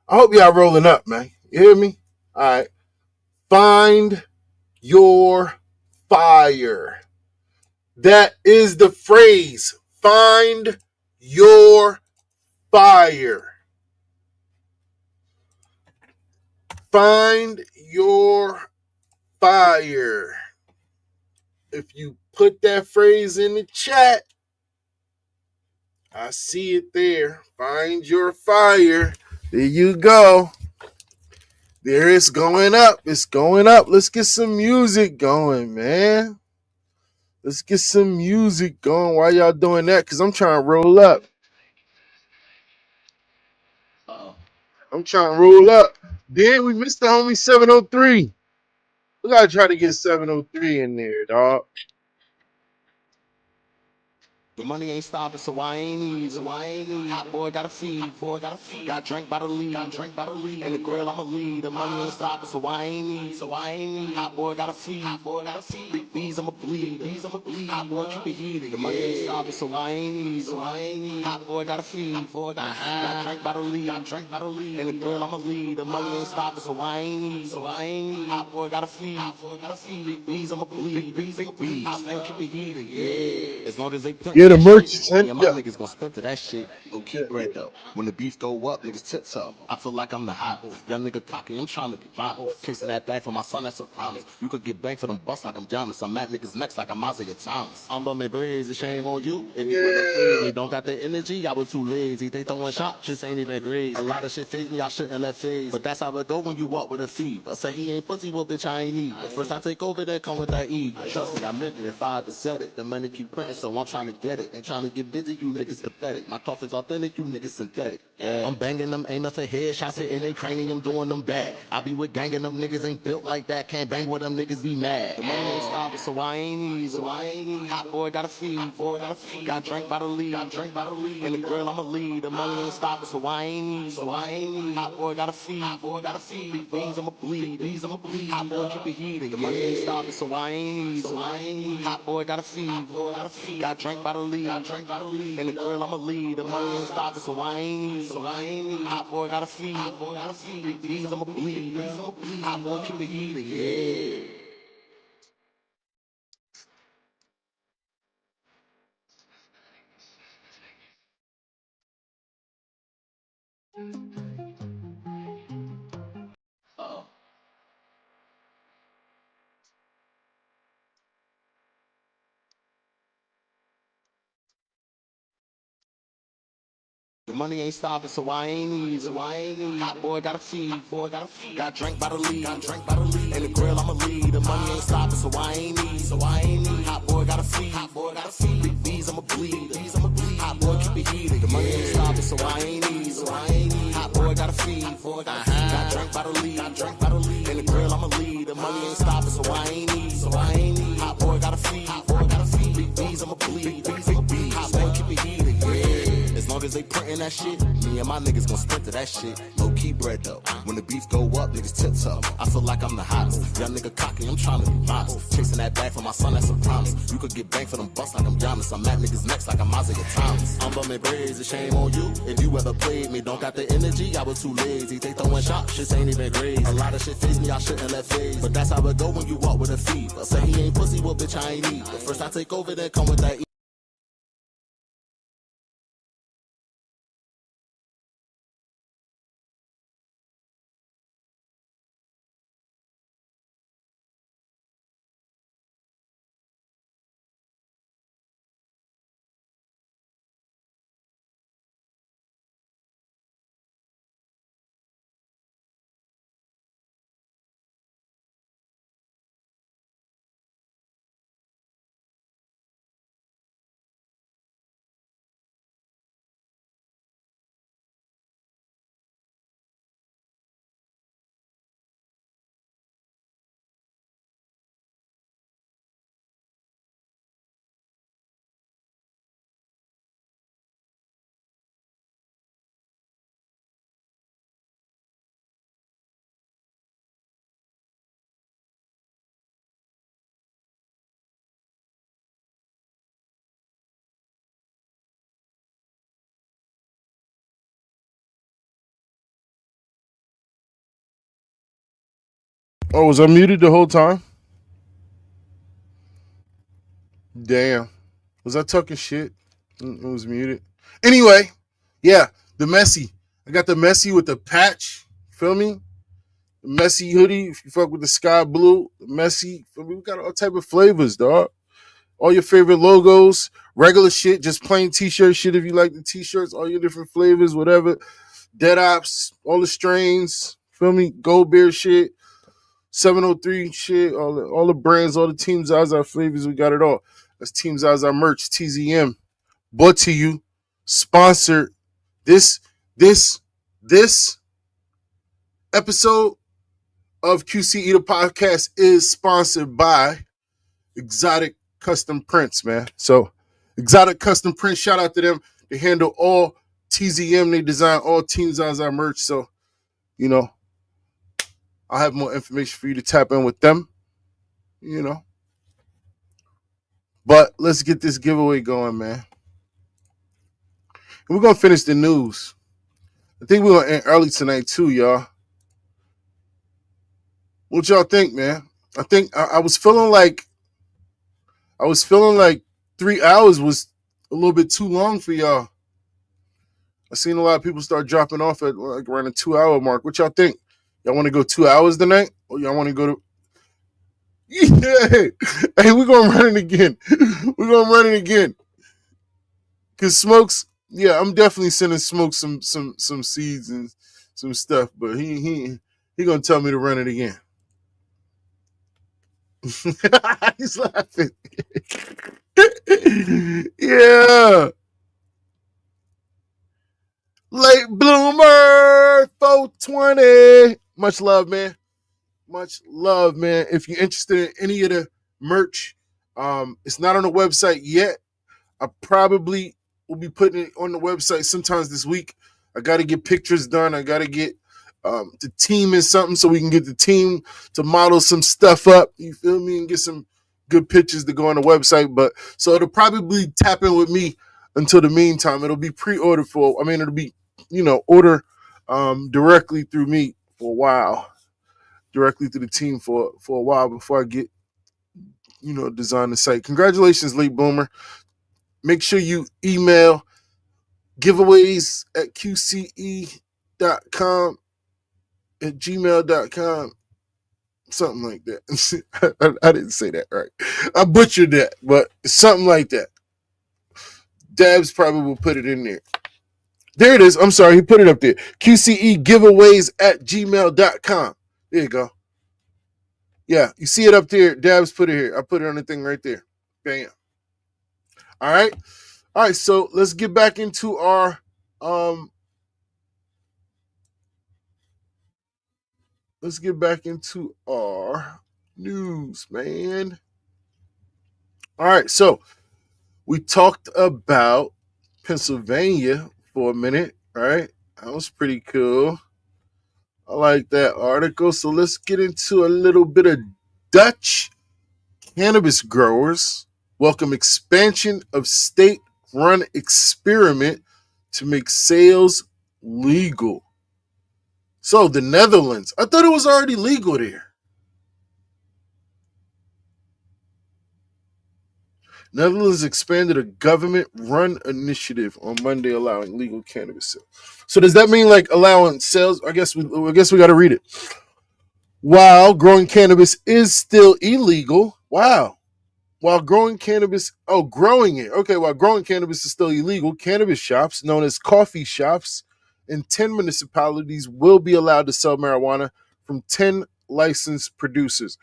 I hope y'all rolling up, man. You hear me? All right. Find your fire. That is the phrase. Find your fire. Find your fire. If you put that phrase in the chat, I see it there. Find your fire. There you go. There it's going up. It's going up. Let's get some music going, man. Let's get some music going. Why y'all doing that? Because I'm trying to roll up. Then we missed the homie 703. We got to try to get 703 in there, dog. The money ain't stopping, so I ain't easy. Hot boy gotta feed, Got drank by the lead, And the girl I'ma lead. The money ain't stopping, so I ain't easy. Hot boy gotta feed, Big B's I'ma bleed, Hot boy keep it heated. The money ain't stopping, so I ain't easy. Hot boy gotta feed, Got drank by the lead, And the girl I'ma lead. The money ain't stopping, so I ain't easy. Hot boy gotta feed, Big B's I'ma bleed, Big B's. Hot boy keep it heated, yeah. As long as they put Yeah, the merch is me sent. and my Yeah. niggas gon' split to that shit. Low key bread though. When the beef go up, niggas tits up. I feel like I'm the hot. Young nigga cocky, I'm trying to be violent. Chasing that bag for my son, that's a promise. You could get banged for them busts like I'm Giannis. I'm at niggas next like I'm Isaiah Thomas. I'm bumming braids, it's shame on you. If you really don't got the energy, I was too lazy. They throwing shots, just ain't even crazy. A lot of shit fake me, I shouldn't let phase. But that's how it go when you walk with a thief. I say he ain't pussy, well bitch I ain't need. But first I take over, then come with that E. Trust me, I meant it if I had to sell it. The money keep printing, so I'm trying to get it. Ain't trying to get busy, you niggas pathetic. My talk is authentic, you niggas synthetic. Yeah. I'm banging them, ain't nothing headshots hitting they cranium, doing them bad. I be with gangin' them niggas ain't built like that. Can't bang with them niggas, be mad. The money ain't stopping, so I ain't easy. Hot boy gotta feed, Got drank by the lead, And the girl I'ma lead. The money ain't stopping, so I ain't easy. Hot boy gotta feed, Big B's I'ma bleed, Hot boy keep it heated. The money ain't stopping, so I ain't easy. Hot boy gotta feed, Got drank by the lead, And the girl I'ma lead. The money ain't stopping, so I ain't easy. Hot boy gotta feed, Big B's I'ma bleed, Hot boy keep it heated, yeah. The money ain't stopping, so I ain't easy. Hot boy gotta feed, Got drank by the lead, And the girl I'ma lead. The money ain't stopping, so I ain't easy. Hot boy gotta feed, Big B's I'ma bleed, Hot boy keep it heated. The money ain't stopping, so I ain't easy. Hot boy gotta feed, Got drank by the lead, And the girl I'ma lead. The money ain't stopping, so I ain't easy. Hot boy gotta feed, Big B's I'ma bleed, Hot boy keep it heated, yeah. As long as they printin' that shit, me and my niggas gon' sprint to that shit. Low key bread though. When the beef go up, niggas tits up. I feel like I'm the hottest. Young nigga cocky, I'm tryna be modest. Chasing that bag for my son, that's a promise. You could get banged for them busts like I'm Giannis. I'm at niggas next like I'm Isaiah Thomas. I'm bumming braids, it's shame on you. If you ever played me, don't got the energy, I was too lazy. They throwing shots, shit ain't even crazy. A lot of shit face me, I shouldn't let phase. But that's how it go when you walk with a thief. I say he ain't pussy, well bitch I ain't eat. But first I take over, then come with that E. Oh, was I muted the whole time? Damn. Was I talking shit? It was muted. Anyway, yeah, the messy. I got the messy with the patch. Feel me? The messy hoodie. If you fuck with the sky blue, the messy. Feel me? We got all type of flavors, dog. All your favorite logos, regular shit, just plain t-shirt shit if you like the t-shirts, all your different flavors, whatever. Dead Ops, all the strains. Feel me? Gold Bear shit. 703 shit, all the brands, all the Team ZaZa flavors, we got it all. That's Team ZaZa merch, TZM. Brought to you, sponsored. This episode of QCE The Podcast is sponsored by Exotic Custom Prints, man. So, Exotic Custom Prints, shout out to them. They handle all TZM. They design all Team ZaZa merch. So, you know, I'll have more information for you to tap in with them, you know. But let's get this giveaway going, man. And we're going to finish the news. I think we're going to end early tonight, too, y'all. What y'all think, man? I think I was feeling like 3 hours was a little bit too long for y'all. I seen a lot of people start dropping off at like around the 2 hour mark. What y'all think? Y'all want to go 2 hours tonight? Or y'all want to go to... Yeah. Hey, we're going to run it again. We're going to run it again. Because Smokes... Yeah, I'm definitely sending Smoke some seeds and some stuff. But he going to tell me to run it again. He's laughing. Yeah. Late bloomer 420. Much love, man. Much love, man. If you're interested in any of the merch, it's not on the website yet. I probably will be putting it on the website sometimes this week. I got to get pictures done. I got to get the team in something so we can get the team to model some stuff up. You feel me? And get some good pictures to go on the website. But so it'll probably tap in with me until the meantime. It'll be pre-ordered it'll be, order directly through me for a while. Directly through the team for a while before I get, design the site. Congratulations, late bloomer. Make sure you email giveaways at QCE.com, at gmail.com, something like that. I didn't say that right. I butchered that, but something like that. Dabs probably will put it in there. There it is. I'm sorry, he put it up there. QCE giveaways at gmail.com. There you go. Yeah, you see it up there. Dabs put it here. I put it on the thing right there. Bam. All right, so let's get back into our news, man. All right, so we talked about Pennsylvania for a minute, right? That was pretty cool. I like that article. So let's get into a little bit of Dutch cannabis growers welcome expansion of state-run experiment to make sales legal. So the Netherlands, I thought it was already legal there. Netherlands expanded a government-run initiative on Monday allowing legal cannabis sales. So does that mean like allowing sales? I guess we got to read it. While growing cannabis is still illegal. Wow. While growing cannabis, growing it. Okay, while growing cannabis is still illegal, cannabis shops, known as coffee shops, in 10 municipalities will be allowed to sell marijuana from 10 licensed producers.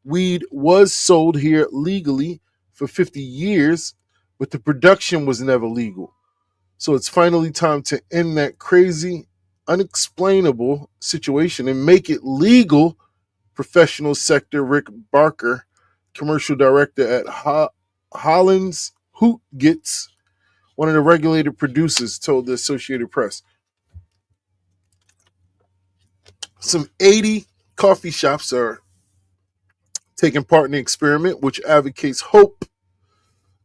Weed was sold here legally for 50 years, but the production was never legal. So it's finally time to end that crazy, unexplainable situation and make it legal. Professional sector Rick Barker, commercial director at Hollands Hootgits, one of the regulated producers, told the Associated Press. Some 80 coffee shops are taking part in the experiment, which advocates hope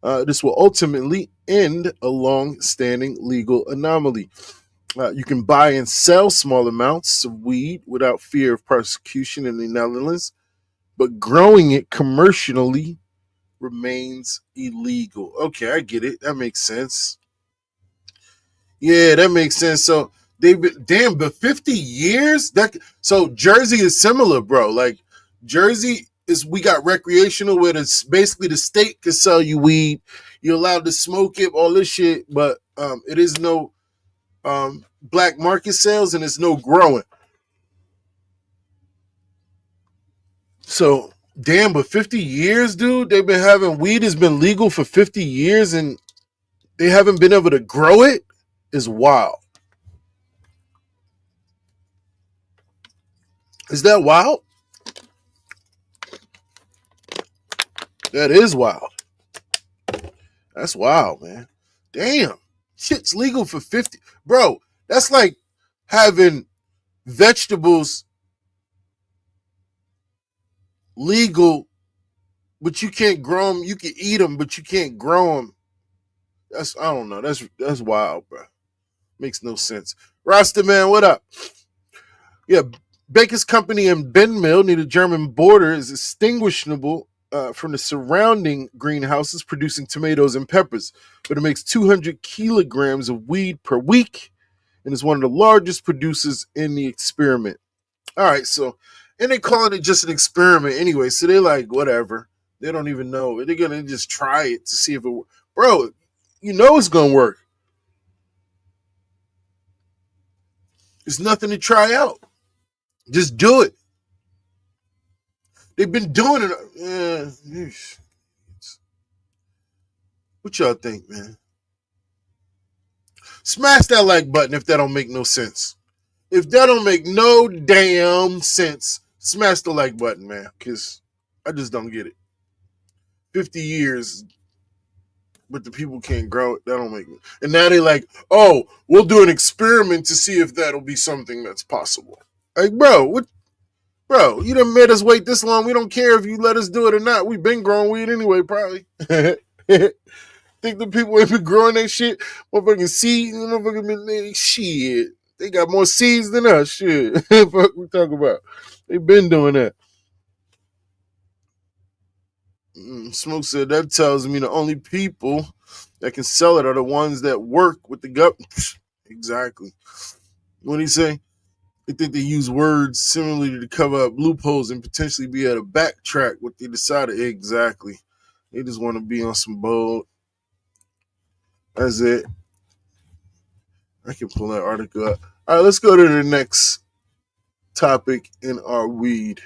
this will ultimately end a long-standing legal anomaly. You can buy and sell small amounts of weed without fear of prosecution in the Netherlands, but growing it commercially remains illegal. Okay, I get it. That makes sense. Yeah, that makes sense. So they've been damn, but 50 years? So Jersey is similar, bro. Like Jersey is we got recreational where it's basically the state can sell you weed. You're allowed to smoke it, all this shit, but it is no black market sales and it's no growing. So damn, but 50 years, dude, they've been having weed has been legal for 50 years and they haven't been able to grow it is wild. Is that wild? That is wild. That's wild, man. Damn. Shit's legal for 50. Bro, that's like having vegetables legal, but you can't grow them. You can eat them, but you can't grow them. I don't know. That's wild, bro. Makes no sense. Rasta man, what up? Yeah, Baker's Company in Ben Mill near the German border is distinguishable from the surrounding greenhouses producing tomatoes and peppers, but it makes 200 kilograms of weed per week and is one of the largest producers in the experiment. All right, so, and they're calling it just an experiment anyway, so they're like, whatever. They don't even know. They're going to just try it to see if it works. Bro, you know it's going to work. There's nothing to try out. Just do it. They've been doing it. What y'all think, man? Smash that like button if that don't make no sense. If that don't make no damn sense, smash the like button, man, because I just don't get it. 50 years, but the people can't grow it. That don't make it. And now they like, oh, we'll do an experiment to see if that'll be something that's possible. Like, bro, what? Bro, you done made us wait this long. We don't care if you let us do it or not. We've been growing weed anyway, probably. Think the people ain't been growing that shit? Motherfucking seeds, motherfucking shit. They got more seeds than us. Shit. Fuck we talk about. They been doing that. Smoke said that tells me the only people that can sell it are the ones that work with the government. Exactly. What did he say? They think they use words similarly to cover up loopholes and potentially be able to backtrack what they decided. Exactly. They just want to be on some bold. That's it. I can pull that article up. All right, let's go to the next topic in our weed.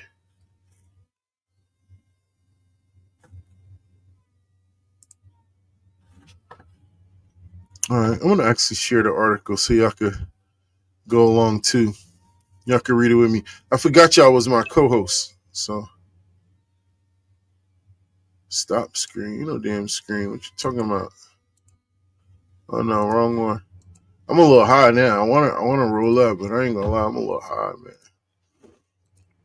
All right, I'm going to actually share the article so y'all could go along too. Y'all can read it with me. I forgot y'all was my co-host. So stop screen. You know damn screen. What you talking about? Oh no, wrong one. I'm a little high now. I wanna roll up, but I ain't gonna lie, I'm a little high, man.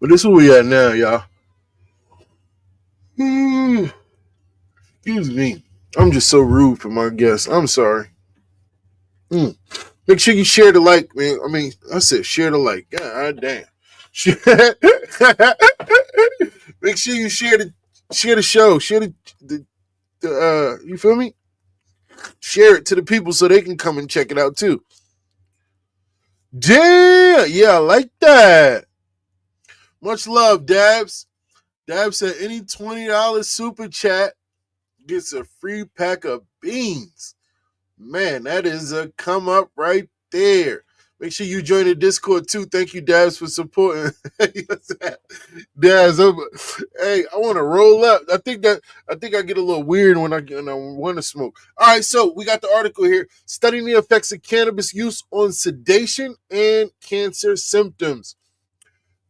But this is where we at now, y'all. Excuse me. I'm just so rude for my guests. I'm sorry. Make sure you share the like, man. I mean, I said share the like. God damn. Make sure you share the show. Share the you feel me? Share it to the people so they can come and check it out too. Damn, yeah, I like that. Much love, Dabs. Dabs said any $20 super chat gets a free pack of beans. Man, that is a come up right there. Make sure you join the Discord too. Thank you, Dabs, for supporting. Dabs, hey, I want to roll up. I think I get a little weird when I want to smoke. All right, so we got the article here. Studying the effects of cannabis use on sedation and cancer symptoms.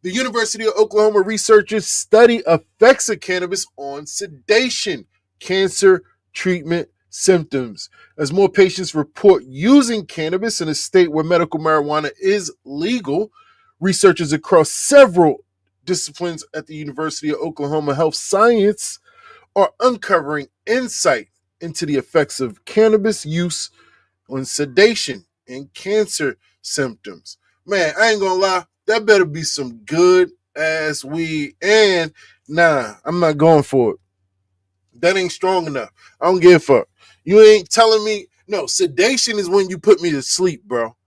The University of Oklahoma researchers study effects of cannabis on sedation, cancer treatment symptoms. As more patients report using cannabis in a state where medical marijuana is legal, researchers across several disciplines at the University of Oklahoma Health Science are uncovering insight into the effects of cannabis use on sedation and cancer symptoms. Man, I ain't gonna lie, that better be some good ass weed. And nah, I'm not going for it. That ain't strong enough. I don't give a fuck. You ain't telling me. No, sedation is when you put me to sleep, bro.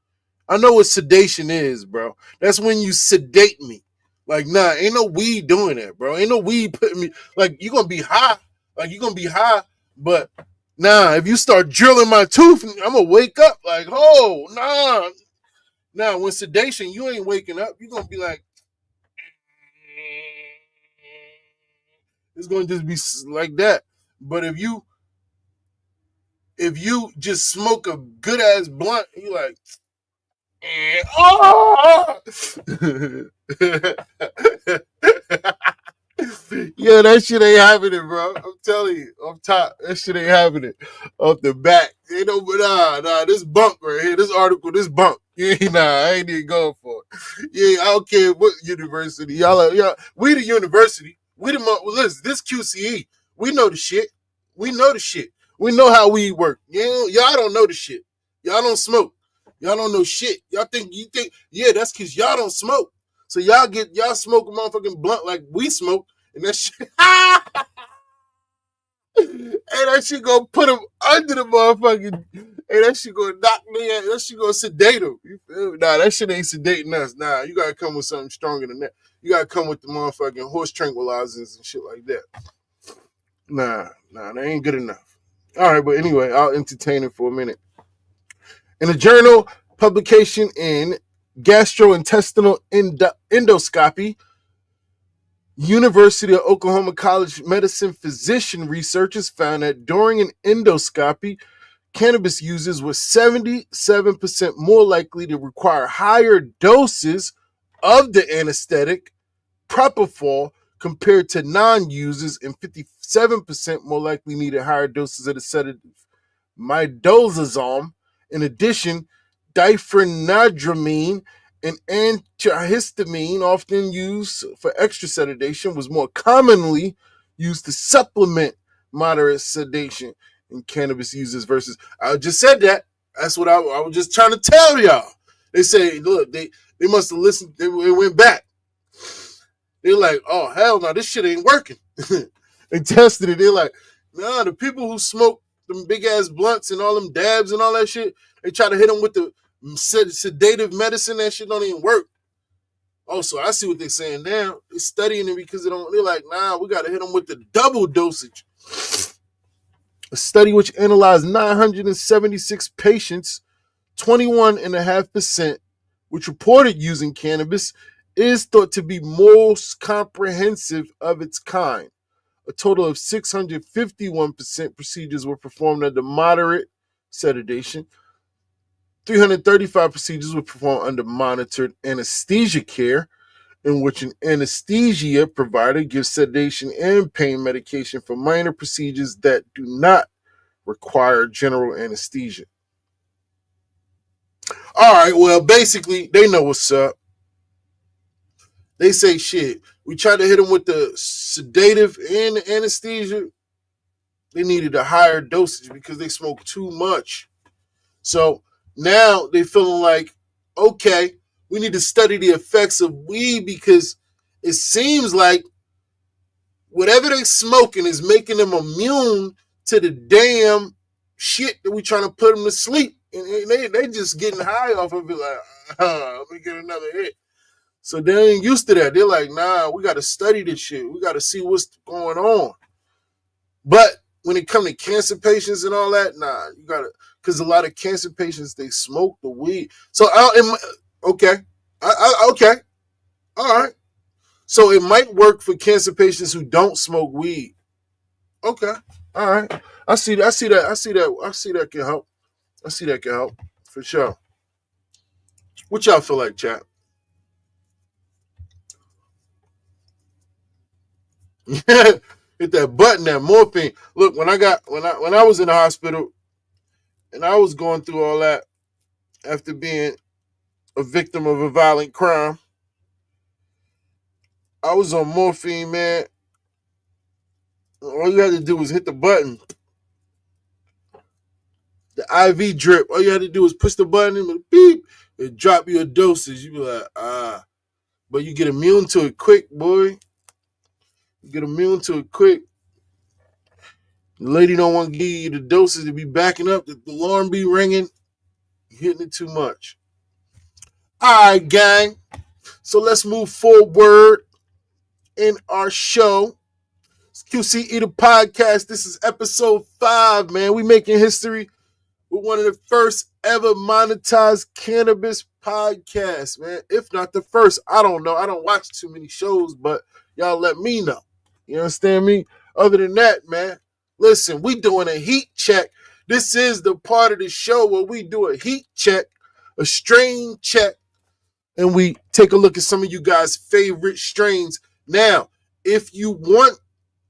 I know what sedation is, bro. That's when you sedate me. Like, nah, ain't no weed doing that, bro. Ain't no weed putting me. Like, you gonna be high. Like, you gonna be high. But, nah, if you start drilling my tooth, I'm gonna wake up. Like, oh, nah. Nah, when sedation, you ain't waking up. You gonna be like, it's gonna just be like that. But if you just smoke a good ass blunt, you like, oh! Yeah, that shit ain't happening, bro. I'm telling you, up top, that shit ain't happening. Off the back, ain't no, nah, this bunk right here, this article, this bunk. Yeah, nah, I ain't even going for it. Yeah, I don't care what university y'all. We the university. We the listen. This QCE, we know the shit. We know the shit. We know how we work. Y'all don't know the shit. Y'all don't smoke. Y'all don't know shit. You think, yeah, that's because y'all don't smoke. So y'all smoke a motherfucking blunt like we smoke, and that shit, and that shit gonna put him under the motherfucking, and that shit gonna knock me out, that shit gonna sedate him. You feel me? Nah, that shit ain't sedating us. Nah, you gotta come with something stronger than that. You gotta come with the motherfucking horse tranquilizers and shit like that. Nah, that ain't good enough. All right, but anyway, I'll entertain it for a minute. In a journal publication in Gastrointestinal Endoscopy, University of Oklahoma College Medicine physician researchers found that during an endoscopy, cannabis users were 77% more likely to require higher doses of the anesthetic propofol compared to non-users, and 57% more likely needed higher doses of the sedative midazolam. In addition, diphenhydramine, an antihistamine often used for extra sedation, was more commonly used to supplement moderate sedation in cannabis users versus. I just said that. That's what I was just trying to tell y'all. They say, look, they must have listened. They went back. They're like, oh, hell no, this shit ain't working. They tested it. They're like, nah, the people who smoke them big ass blunts and all them dabs and all that shit, they try to hit them with the sedative medicine. That shit don't even work. Oh, so I see what they're saying now. They're studying it because they're like, nah, we got to hit them with the double dosage. A study which analyzed 976 patients, 21.5%, which reported using cannabis, is thought to be most comprehensive of its kind. A total of 651% procedures were performed under moderate sedation. 335 procedures were performed under monitored anesthesia care, in which an anesthesia provider gives sedation and pain medication for minor procedures that do not require general anesthesia. All right, well, basically, they know what's up. They say, shit, we tried to hit them with the sedative and the anesthesia. They needed a higher dosage because they smoked too much. So now they feeling like, okay, we need to study the effects of weed because it seems like whatever they smoking is making them immune to the damn shit that we trying to put them to sleep. And they just getting high off of it like, let me get another hit. So they ain't used to that. They're like, nah, we got to study this shit. We got to see what's going on. But when it comes to cancer patients and all that, nah, you got to, because a lot of cancer patients, they smoke the weed. So, okay. Okay. All right. So it might work for cancer patients who don't smoke weed. Okay. All right. I see that can help. I see that can help for sure. What y'all feel like, chat? Hit that button, that morphine. Look, when I was in the hospital and I was going through all that after being a victim of a violent crime, I was on morphine, man. All you had to do was hit the button. The IV drip. All you had to do was push the button and beep, it drop you a dosage. You be like, but you get immune to it quick, boy. You get immune to it quick. The lady don't want to give you the doses to be backing up. The alarm be ringing. You're hitting it too much. All right, gang. So let's move forward in our show. It's QCE The Podcast. This is episode 5, man. We making history with one of the first ever monetized cannabis podcasts, man. If not the first, I don't know. I don't watch too many shows, but y'all let me know. You understand me? Other than that, man, listen, we doing a heat check. This is the part of the show where we do a heat check, a strain check, and we take a look at some of you guys' favorite strains. Now, if you want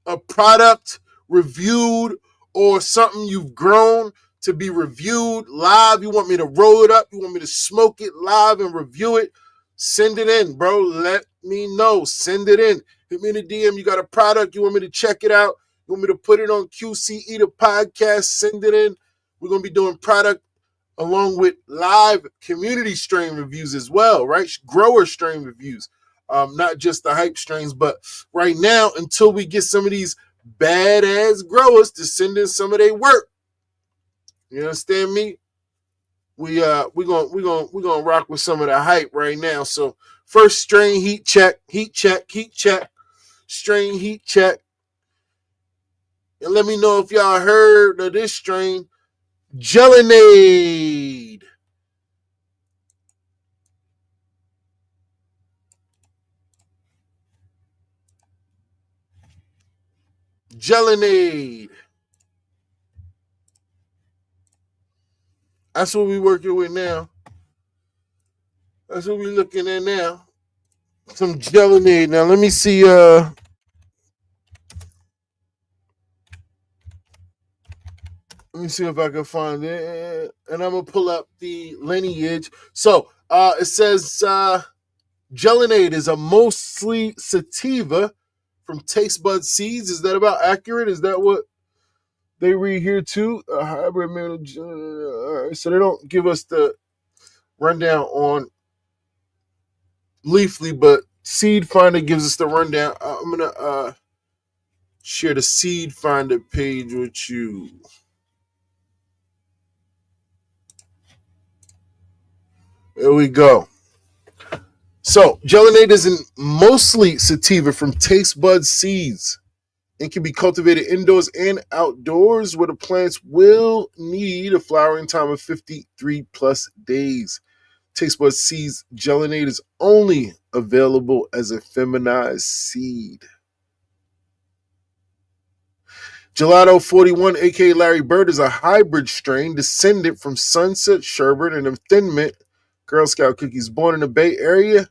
a product reviewed or something you've grown to be reviewed live, you want me to roll it up, you want me to smoke it live and review it, send it in, bro. Let me know. Send it in. Hit me in the DM. You got a product, you want me to check it out, you want me to put it on QCE The Podcast, send it in. We're going to be doing product along with live community strain reviews as well, right? Grower strain reviews. Not just the hype strains, but right now, until we get some of these badass growers to send in some of their work, you understand me? We're gonna rock with some of the hype right now. So first strain heat check, strain heat check, and let me know if y'all heard of this strain, Gelinade. Gelinade. That's what we're working with now. That's what we're looking at now. Some Gelinade. Now let me see. Let me see if I can find it. And I'm gonna pull up the lineage. So it says Gelinade is a mostly sativa from Taste Bud Seeds. Is that about accurate? Is that what they read here too? Hybrid. So they don't give us the rundown on Leafly, but Seed Finder gives us the rundown. I'm gonna share the Seed Finder page with you. There we go. So Gelinade is mostly sativa from Taste Bud Seeds and can be cultivated indoors and outdoors, where the plants will need a flowering time of 53 plus days. Taste Bud Seeds Gelinade is only available as a feminized seed. Gelato 41, aka Larry Bird, is a hybrid strain descendant from Sunset Sherbet and Thin Mint Girl Scout cookies. Born in the Bay Area,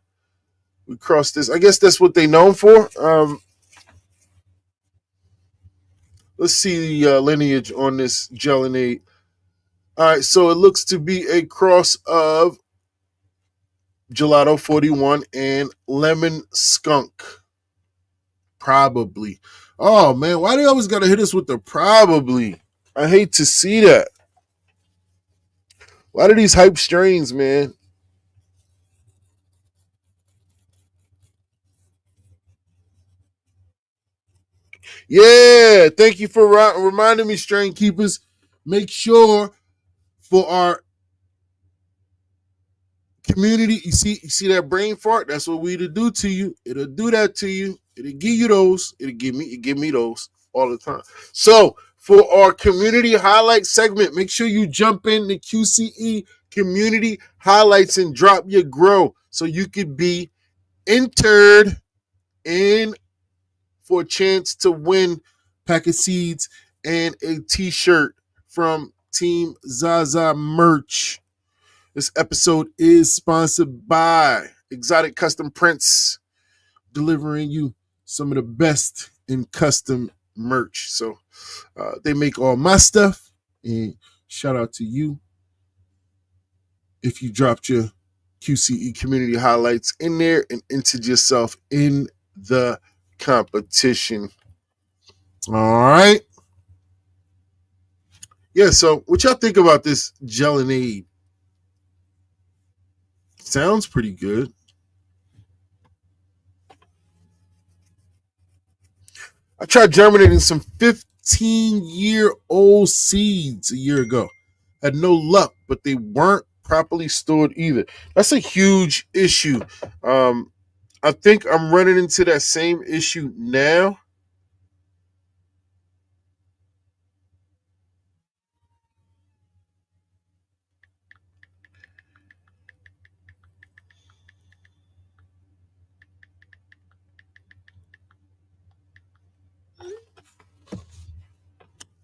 we crossed this. I guess that's what they're known for. Let's see the lineage on this Gelinade. All right, so it looks to be a cross of Gelato 41 and Lemon Skunk. Probably. Oh, man, why do they always got to hit us with the probably? I hate to see that. Why do these hype strains, man? Yeah, thank you for reminding me, strain keepers. Make sure for our community, you see that brain fart? That's what we'll do to you. It'll do that to you. It'll give you those. It'll give me those all the time. So for our community highlight segment, make sure you jump in the QCE community highlights and drop your grow so you could be entered in for a chance to win pack of seeds and a t-shirt from Team ZaZa merch. This episode is sponsored by Exotic Custom Prints, delivering you some of the best in custom merch. So they make all my stuff, and shout out to you if you dropped your QCE community highlights in there and entered yourself in the competition. All right. Yeah, so what y'all think about this gelinade? Sounds pretty good. I tried germinating some 15-year-old seeds a year ago. Had no luck, but they weren't properly stored either. That's a huge issue. I think I'm running into that same issue now.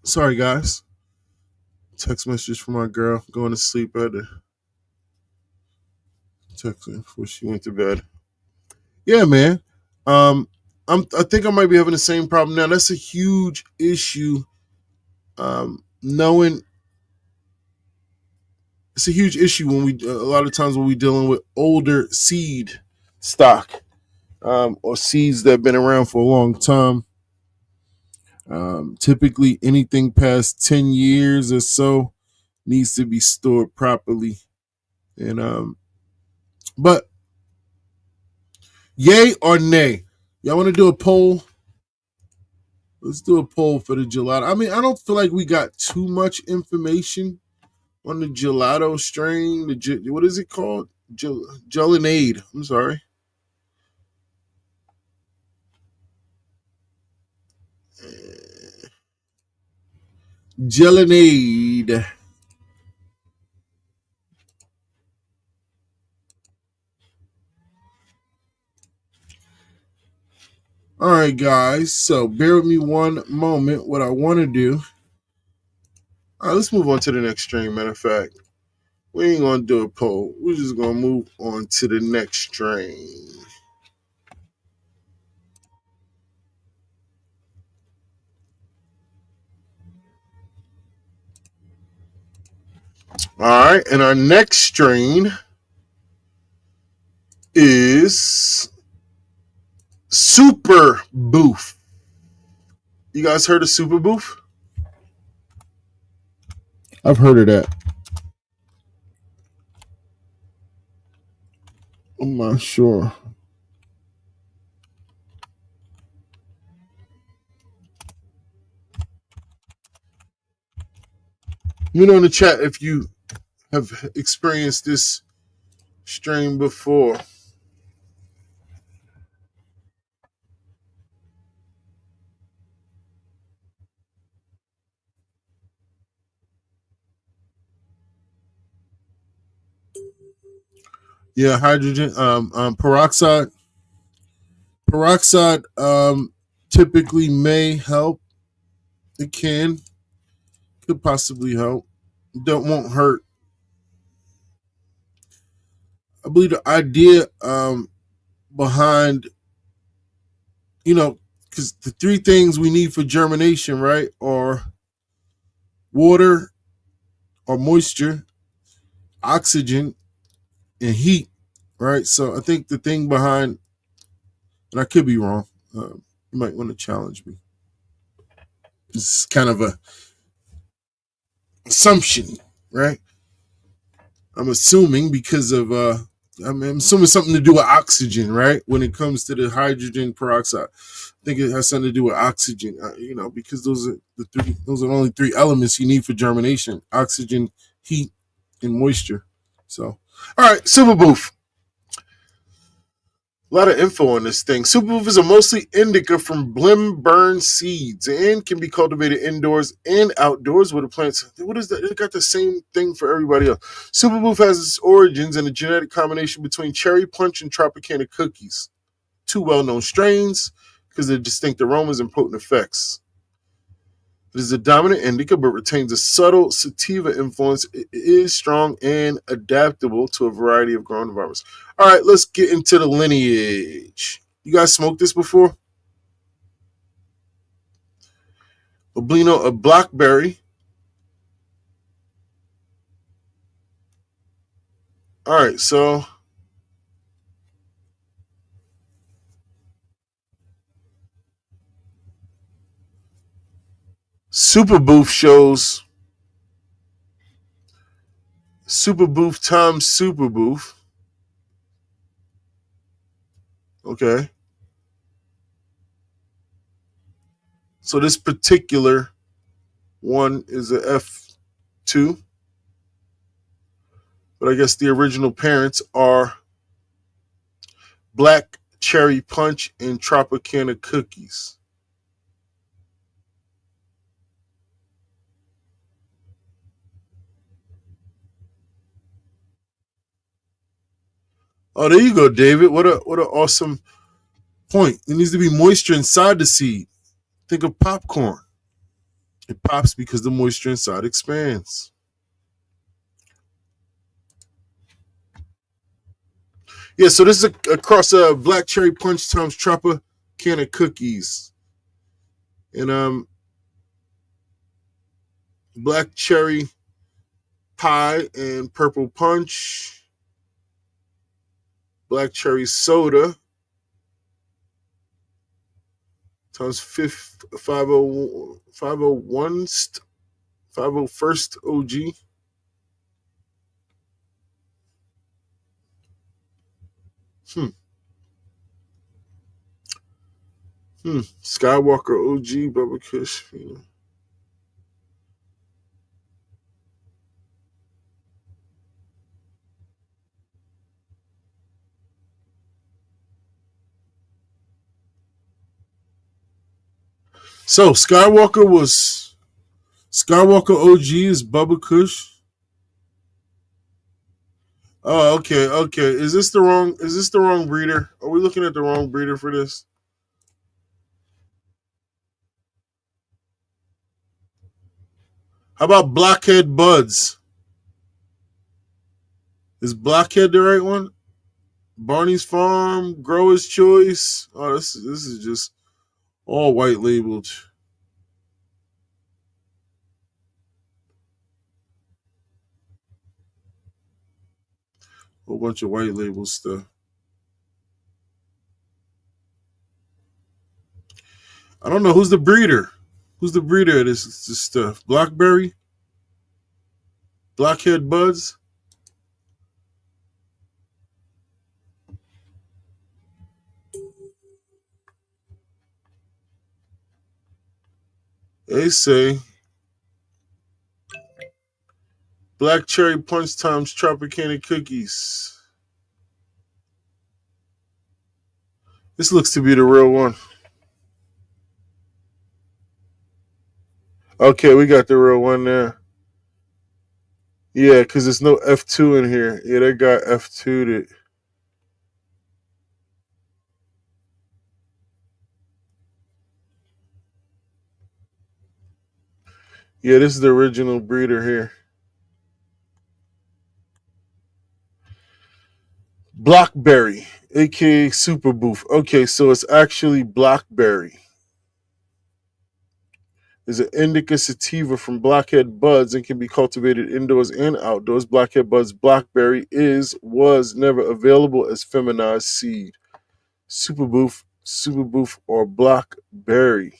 Sorry, guys. Text message from my girl going to sleep. I had to text her before she went to bed. Yeah, man. I think I might be having the same problem now. That's a huge issue. Knowing it's a huge issue when a lot of times when we're dealing with older seed stock, or seeds that have been around for a long time. Typically, anything past 10 years or so needs to be stored properly. And but yay or nay? Y'all want to do a poll? Let's do a poll for the gelato. I mean, I don't feel like we got too much information on the gelato strain. What is it called? Gelinade. I'm sorry. Gelinade. All right, guys. So bear with me one moment. What I want to do. All right, let's move on to the next strain. Matter of fact, we ain't going to do a poll. We're just going to move on to the next strain. All right, and our next strain is Super Boof. You guys heard of Super Boof? I've heard of that. I'm not sure. You know in the chat if you have experienced this strain before. Yeah, hydrogen, peroxide. Peroxide typically may help. It could possibly help. Won't hurt. I believe the idea behind, because the three things we need for germination, right, are water or moisture, oxygen, and heat, right? So I think the thing behind, and I could be wrong, you might want to challenge me. This is kind of a assumption, right? I'm assuming because of I'm assuming something to do with oxygen, right? When it comes to the hydrogen peroxide, I think it has something to do with oxygen. Because those are the only three elements you need for germination: oxygen, heat, and moisture. So, all right, Super Boof. A lot of info on this thing. Super Boof is a mostly indica from blim-burn seeds and can be cultivated indoors and outdoors with the plants. What is that? It got the same thing for everybody else. Super Boof has its origins in a genetic combination between Cherry Punch and Tropicana cookies. Two well-known strains because of their distinct aromas and potent effects. It is a dominant indica but retains a subtle sativa influence. It is strong and adaptable to a variety of growing environments. All right, let's get into the lineage. You guys smoked this before? Oblino, a blackberry. All right, so Super Boof shows Super Booth times Super Booth. Okay. So this particular one is a F2. But I guess the original parents are Black Cherry Punch and Tropicana Cookies. Oh, there you go, David. What an awesome point. There needs to be moisture inside the seed. Think of popcorn. It pops because the moisture inside expands. Yeah, so this is across Black Cherry Punch times Tropicana Cookies. And Black Cherry Pie and Purple Punch. Black Cherry Soda times 501st OG. Skywalker OG, Bubba Kush. Pheno. So Skywalker OG is Bubba Kush. Oh, okay. Is this the wrong breeder? Are we looking at the wrong breeder for this? How about Blockhead Buds? Is Blockhead the right one? Barney's Farm, Grower's Choice. Oh, this is just all white labeled. Whole bunch of white label stuff. I don't know who's the breeder. Who's the breeder of this stuff? Blackberry? Blockhead Buds? They say Black Cherry Punch times Tropicana Cookies. This looks to be the real one. Okay, we got the real one there. Yeah, because there's no F2 in here. Yeah, they got F2'd it. Yeah, this is the original breeder here. Blockberry, aka Super Booth. Okay, so it's actually Blockberry. Is an indica sativa from Blackhead Buds and can be cultivated indoors and outdoors. Blackhead Buds Blackberry was never available as feminized seed. Super Booth, or Blackberry.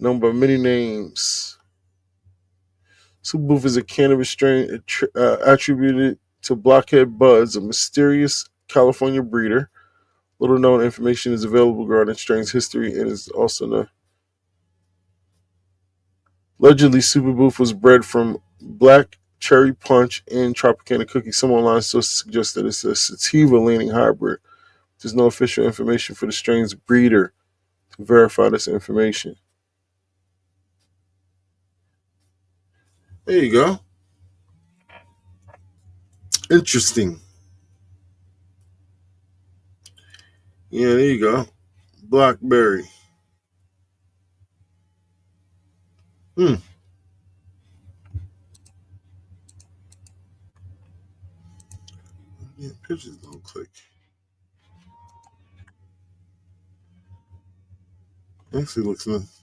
Known by many names. Super Booth is a cannabis strain attributed to Blackhead Buds, a mysterious California breeder. Little known information is available regarding strain's history and is also known. Allegedly, Super Booth was bred from Black Cherry Punch and Tropicana Cookie. Some online sources suggest that it's a sativa-leaning hybrid. There's no official information for the strain's breeder to verify this information. There you go. Interesting. Yeah, there you go. Blackberry. Yeah, pictures don't click. Actually looks nice.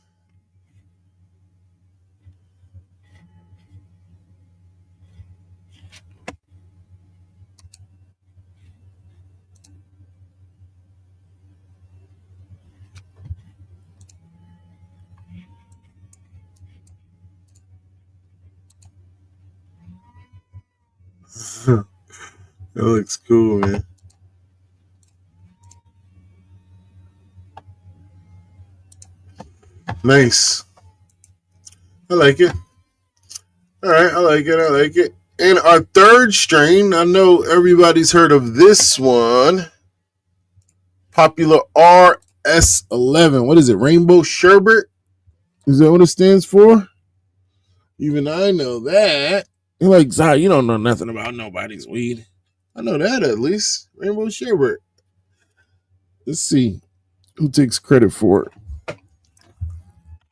That looks cool, man. Nice. I like it. All right, I like it. I like it. And our third strain, I know everybody's heard of this one. Popular RS11. What is it? Rainbow Sherbet? Is that what it stands for? Even I know that. You're like, ZaZa, you don't know nothing about nobody's weed. I know that at least. Rainbow Sherbet. Let's see who takes credit for it.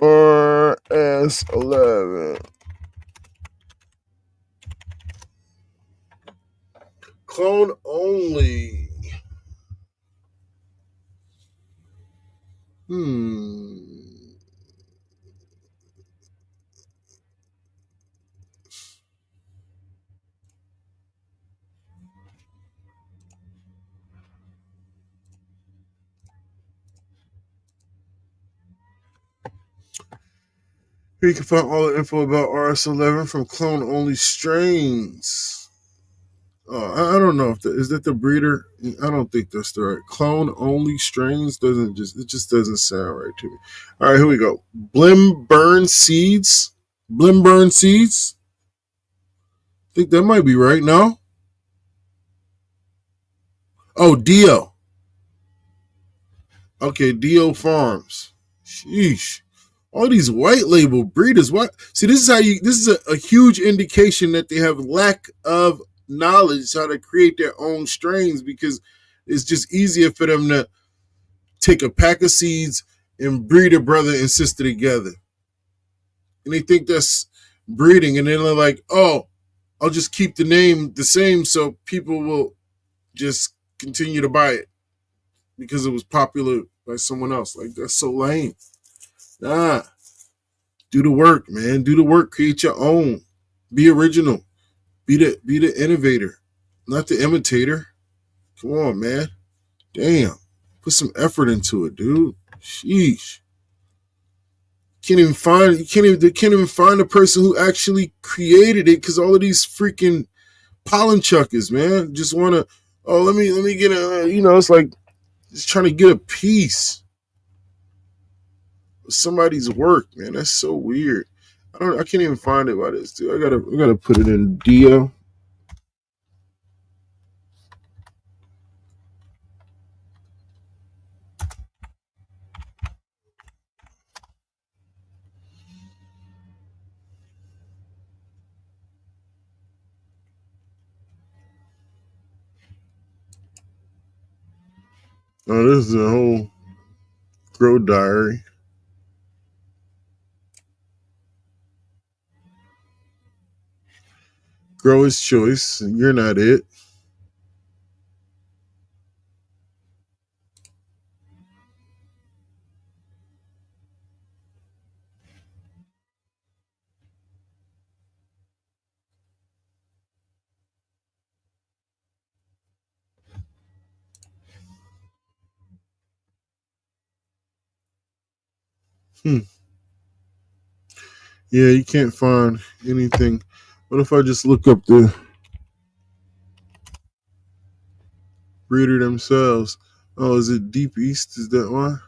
RS11. Clone only. Here you can find all the info about RS11 from clone only strains. I don't know if is that the breeder. I don't think that's the right clone only strains. It just doesn't sound right to me. All right, here we go. Blimburn seeds. I think that might be right. No. Oh, Dio. Okay, Dio Farms. Sheesh. All these white label breeders. What? See, this is a huge indication that they have lack of knowledge how to create their own strains, because it's just easier for them to take a pack of seeds and breed a brother and sister together. And they think that's breeding, and then they're like, oh, I'll just keep the name the same so people will just continue to buy it because it was popular by someone else. Like, that's so lame. Nah. Do the work, man. Do the work. Create your own. Be original. Be the innovator, not the imitator. Come on, man. Damn. Put some effort into it, dude. Sheesh. They can't even find the person who actually created it, because all of these freaking pollen chuckers, man, just want to, let me get a, it's like just trying to get a piece of somebody's work, man. That's so weird. I can't even find it by this, dude. I gotta put it in Dio. Oh, this is a whole grow diary. Grower's choice. You're not it. Yeah, you can't find anything. What if I just look up the breeder themselves? Oh, is it Deep East? Is that why?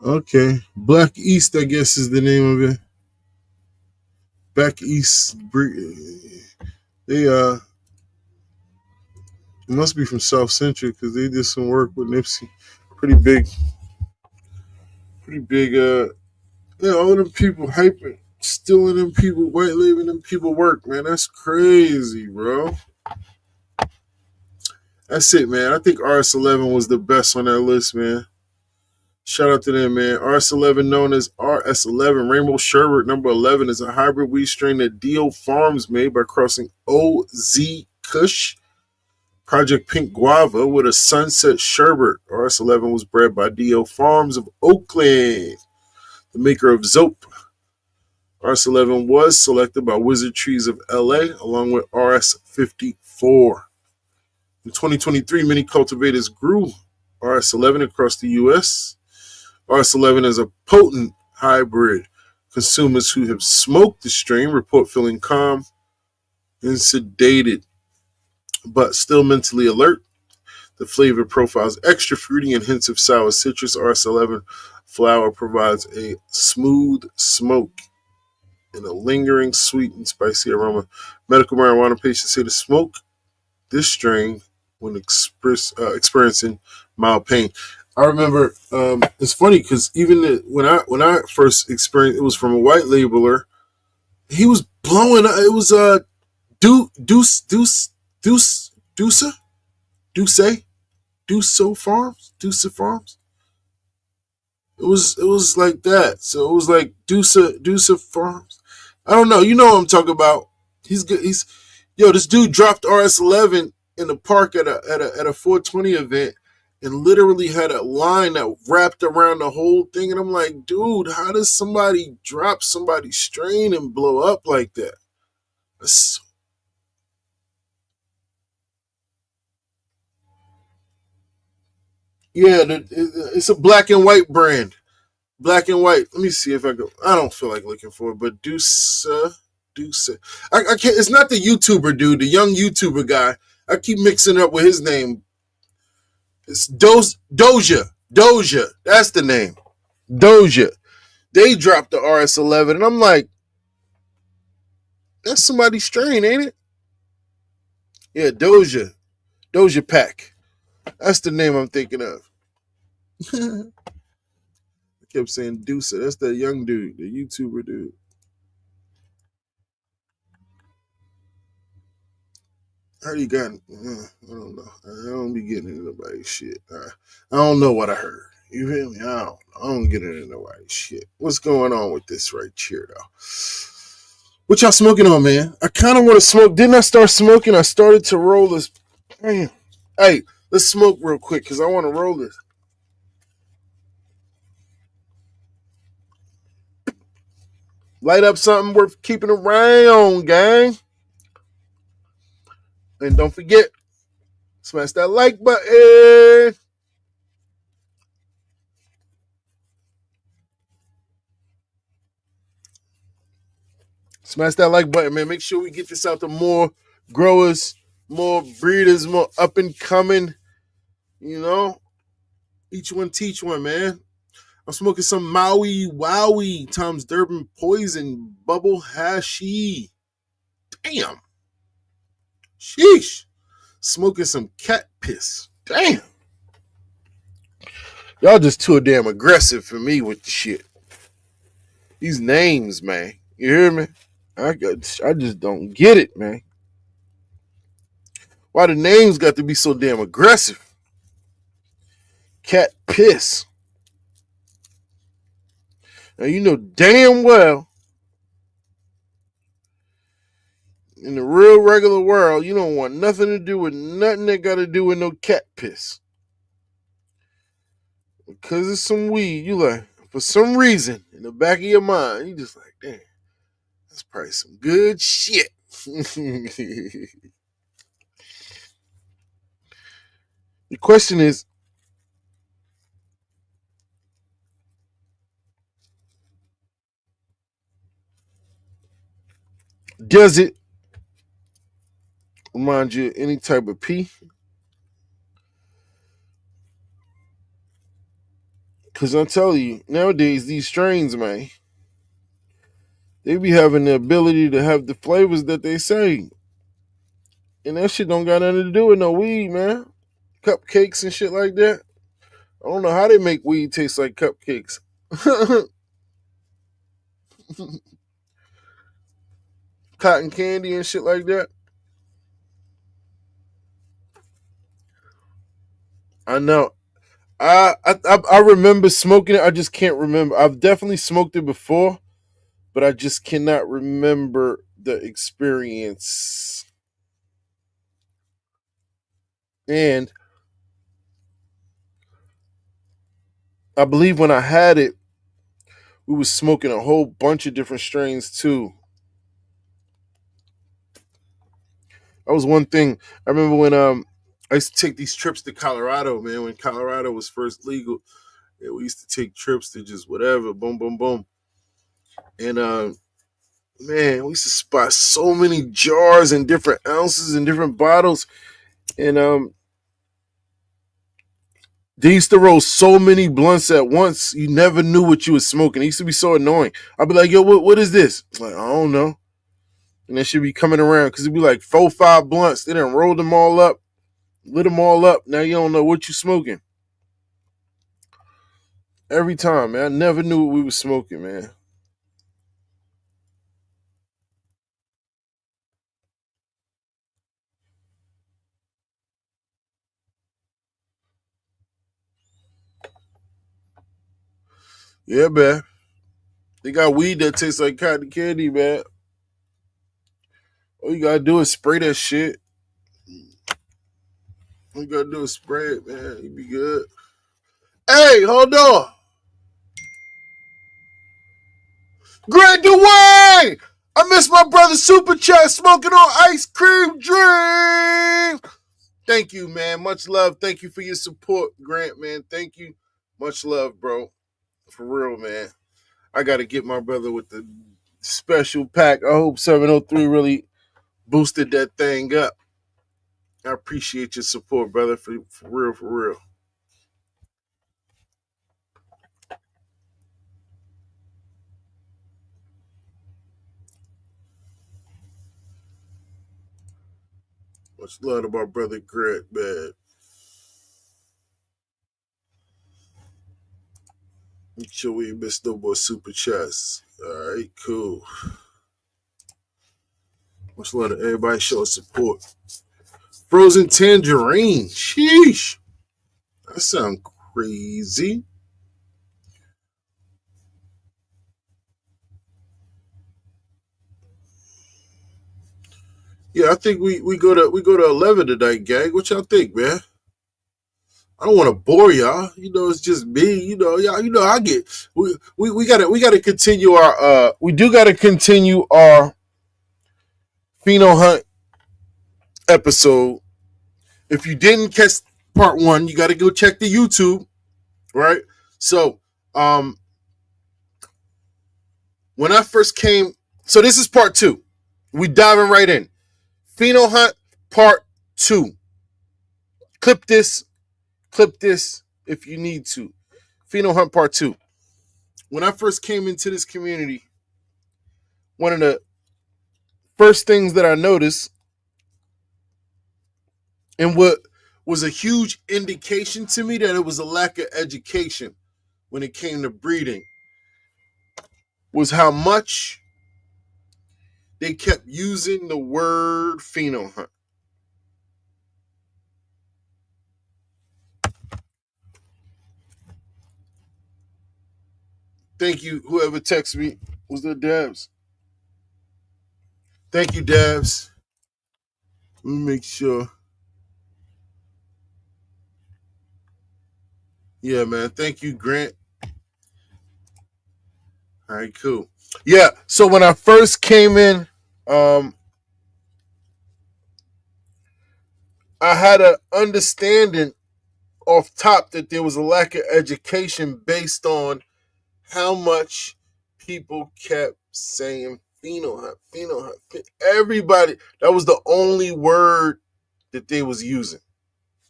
Okay. Black East, I guess, is the name of it. Back East. They it must be from South Central, because they did some work with Nipsey. Pretty big. All of them people hyping, stealing them people, white labeling them people work, man. That's crazy, bro. That's it, man. I think RS11 was the best on that list, man. Shout out to them, man. RS11, known as RS11, Rainbow Sherbet number 11, is a hybrid weed strain that Dio Farms made by crossing OZ Kush, Project Pink Guava with a Sunset Sherbet. RS11 was bred by Dio Farms of Oakland. the maker of Zope. RS11 was selected by Wizard Trees of LA along with RS54. In 2023, many cultivators grew RS11 across the U.S. RS11 is a potent hybrid. Consumers who have smoked the strain report feeling calm and sedated, but still mentally alert. The flavor profile is extra fruity and hints of sour citrus. RS11 flower provides a smooth smoke and a lingering sweet and spicy aroma. Medical marijuana patients say to smoke this strain when experiencing mild pain. I remember it's funny because even when I first experienced, it was from a white labeler. He was blowing. It was Duso Farms. It was like that. So it was like Dusa Farms. I don't know. You know what I'm talking about. He's good. This dude dropped RS11 in the park at a 420 event and literally had a line that wrapped around the whole thing. And I'm like, dude, how does somebody drop somebody's strain and blow up like that? It's a black and white brand. Black and white. Let me see if I go. I don't feel like looking for it, but Deuce. I can't. It's not the YouTuber dude, the young YouTuber guy. I keep mixing it up with his name. It's Doja. That's the name. Doja. They dropped the RS11, and I'm like, that's somebody's strain, ain't it? Yeah, Doja Pack. That's the name I'm thinking of. I kept saying Deuce. That's the young dude, the YouTuber dude. I heard he got. I don't know. I don't be getting into nobody's shit. I don't know what I heard. You feel me? I don't get into nobody's shit. What's going on with this right here, though? What y'all smoking on, man? I kind of want to smoke. Didn't I start smoking? I started to roll this. Damn. Hey, let's smoke real quick because I want to roll this. Light up something worth keeping around, gang. And don't forget, smash that like button. Smash that like button, man. Make sure we get this out to more growers, more breeders, more up and coming. You know, each one teach one, man. I'm smoking some Maui Wowie Tom's Durban Poison Bubble Hashi. Damn. Sheesh. Smoking some cat piss. Damn. Y'all just too damn aggressive for me with the shit. These names, man. You hear me? I just don't get it, man. Why the names got to be so damn aggressive? Cat piss. Now you know damn well in the real regular world, you don't want nothing to do with nothing that got to do with no cat piss. Because it's some weed, you like, for some reason, in the back of your mind, you just like, damn, that's probably some good shit. The question is, does it remind you of any type of pee? Because I'm telling you, nowadays, these strains, man, they be having the ability to have the flavors that they say. And that shit don't got nothing to do with no weed, man. Cupcakes and shit like that. I don't know how they make weed taste like cupcakes. Cotton candy and shit like that. I know. I remember smoking it. I just can't remember. I've definitely smoked it before, but I just cannot remember the experience. And I believe when I had it we was smoking a whole bunch of different strains too. That was one thing. I remember when I used to take these trips to Colorado, man, when Colorado was first legal. Yeah, we used to take trips to just whatever, boom, boom, boom. And man, we used to spot so many jars and different ounces and different bottles. And they used to roll so many blunts at once, you never knew what you was smoking. It used to be so annoying. I'd be like, yo, what is this? Like, I don't know. And that should be coming around because it'd be like 4, 5 blunts. They done rolled them all up, lit them all up. Now you don't know what you smoking. Every time, man. I never knew what we was smoking, man. Yeah, man. They got weed that tastes like cotton candy, man. All you gotta do is spray that shit. All you gotta do is spray it, man. You be good. Hey, hold on. Grant Dwayne! I miss my brother Super Chat smoking on ice cream dream. Thank you, man. Much love. Thank you for your support, Grant, man. Thank you. Much love, bro. For real, man. I got to get my brother with the special pack. I hope 703 really boosted that thing up. I appreciate your support, brother. For real, for real. Much love to my brother Grant, man. Make sure we ain't miss no more super chats. All right, cool. Much love to everybody showing support. Frozen tangerine. Sheesh. That sounds crazy. Yeah, I think we go to 11 tonight, gang. What y'all think, man? I don't want to bore y'all. You know, it's just me. You know, y'all. You know, I get. We gotta continue our. We do gotta continue our Pheno hunt episode. If you didn't catch part 1, you got to go check the YouTube. Right. So, when I first came, so this is part 2. We diving right in. Pheno hunt part 2. Clip this if you need to. Pheno hunt part 2. When I first came into this community, one of the first things that I noticed, and what was a huge indication to me that it was a lack of education when it came to breeding, was how much they kept using the word pheno hunt. Thank you, whoever texted me. Was the Dabs? Thank you, Dabs. Let me make sure. Yeah, man. Thank you, Grant. All right, cool. Yeah, so when I first came in, I had an understanding off top that there was a lack of education based on how much people kept saying pheno hunt, pheno hunt. Everybody, that was the only word that they was using.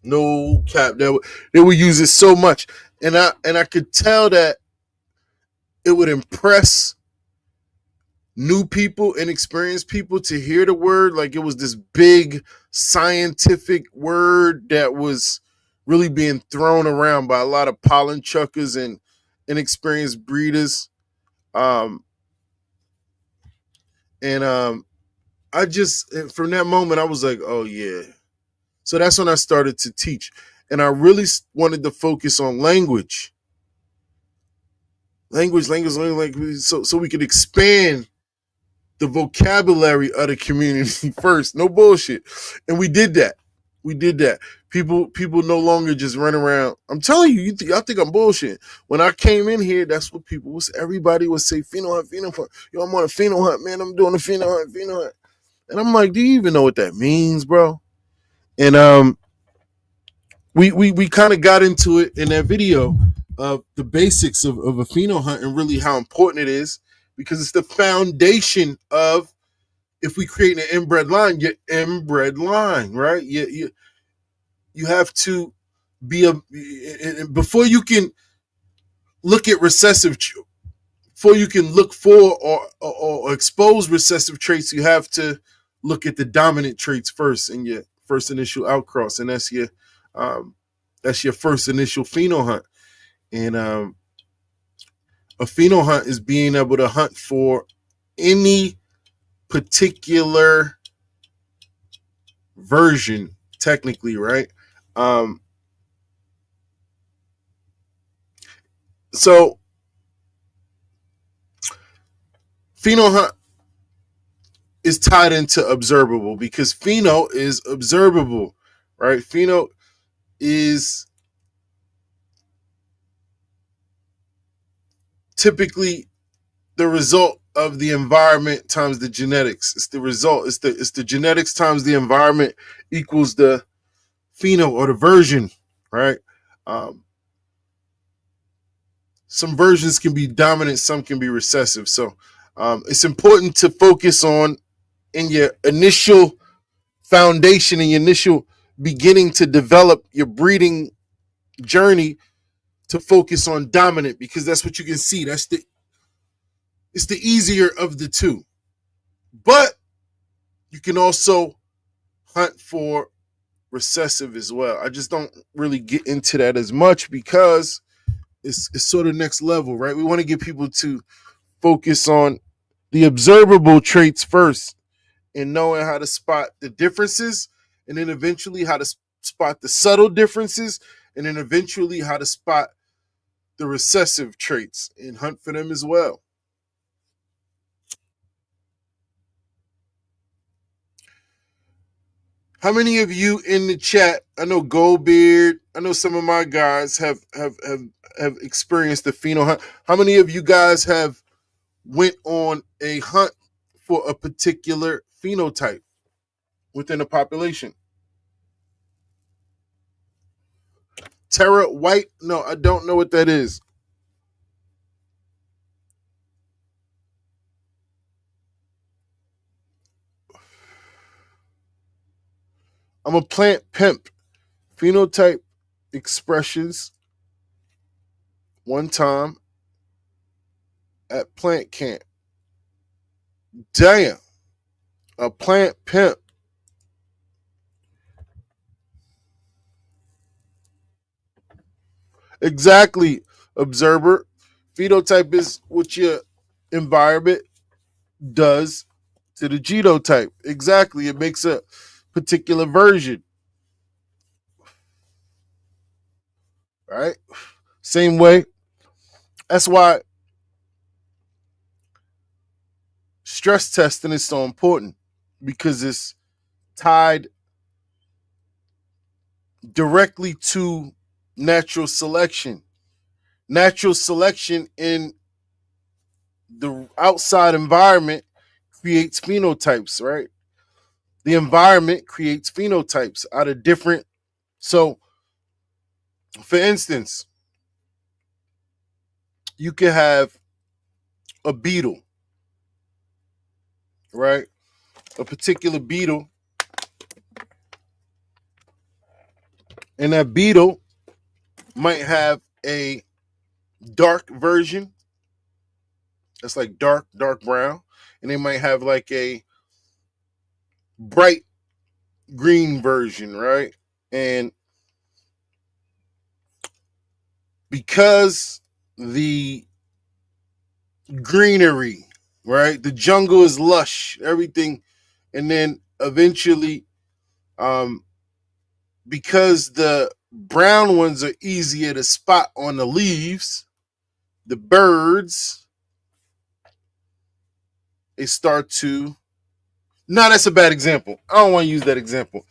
No cap. They would use it so much. And I could tell that it would impress new people, inexperienced people to hear the word. Like it was this big scientific word that was really being thrown around by a lot of pollen chuckers and inexperienced breeders. I just, from that moment, I was like, oh yeah. So that's when I started to teach. And I really wanted to focus on language. Language, so we could expand the vocabulary of the community first. No bullshit. And we did that. People no longer just run around. I'm telling you, y'all think I'm bullshit. When I came in here, that's what people was. Everybody would say, Pheno hunt. Yo, I'm on a Pheno hunt, man. I'm doing a Pheno hunt. And I'm like, do you even know what that means, bro? And we kind of got into it in that video of the basics of a Pheno hunt and really how important it is, because it's the foundation of, if we create an inbred line, your inbred line, right? You have to be before you can look at recessive, before you can look for or expose recessive traits, you have to look at the dominant traits first in your first initial outcross, and that's your first initial Pheno hunt. And a Pheno hunt is being able to hunt for any particular version, technically, right? So Pheno hunt is tied into observable, because Pheno is observable, right? Pheno is typically the result of the environment times the genetics. It's the result. It's the genetics times the environment equals the Pheno, or the version, right? Some versions can be dominant, some can be recessive. So it's important to focus on, in your initial foundation, in your initial beginning to develop your breeding journey, to focus on dominant, because that's what you can see. It's the easier of the two. But you can also hunt for recessive as well. I just don't really get into that as much, because it's sort of next level, right? We want to get people to focus on the observable traits first, and knowing how to spot the differences, and then eventually how to spot the subtle differences, and then eventually how to spot the recessive traits and hunt for them as well. How many of you in the chat, I know Goldbeard, I know some of my guys have experienced the Pheno hunt. How many of you guys have went on a hunt for a particular phenotype within a population? Terra White? No, I don't know what that is. I'm a plant pimp. Phenotype expressions one time at plant camp. Damn. A plant pimp. Exactly, observer. Phenotype is what your environment does to the genotype. Exactly. It makes a particular version. Right? Same way. That's why stress testing is so important, because it's tied directly to natural selection. Natural selection in the outside environment creates phenotypes, right? The environment creates phenotypes out of different. So, for instance, you can have a beetle, right? A particular beetle, and that beetle might have a dark version that's like dark brown, and they might have like a bright green version, right? And because the greenery, right, the jungle is lush, everything, and then eventually because the brown ones are easier to spot on the leaves, the birds, they start to. Now, that's a bad example. I don't want to use that example.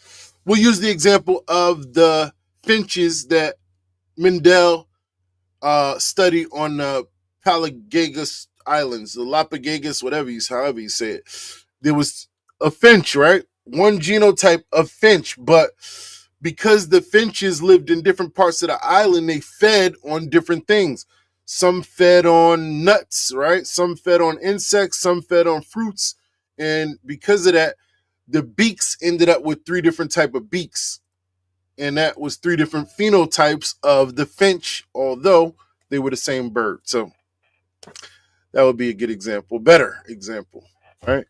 we'll use the example of the finches that Mendel studied on the Galapagos Islands, the Galapagos, however you say it. There was a finch, right? One genotype of finch, but because the finches lived in different parts of the island, they fed on different things. Some fed on nuts, right? Some fed on insects, some fed on fruits. And because of that, the beaks ended up with 3 different type of beaks. And that was 3 different phenotypes of the finch, although they were the same bird. So that would be a good example, better example, right?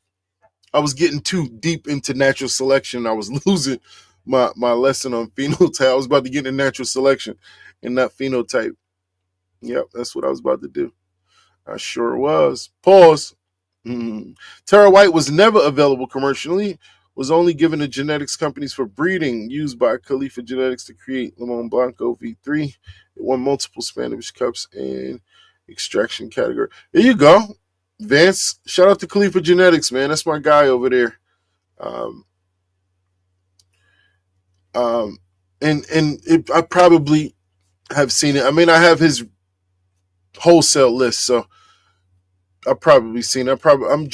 I was getting too deep into natural selection. I was losing my lesson on phenotype. I was about to get into natural selection and not phenotype. Yep, that's what I was about to do. I sure was. Pause. Tara White was never available commercially, was only given to genetics companies for breeding, used by Khalifa Genetics to create Limon Blanco V3. It won multiple Spanish Cups in extraction category. There you go. Vance, shout out to Khalifa Genetics, man. That's my guy over there. I probably have seen it. I mean, I have his wholesale list, so I've probably seen it. I'm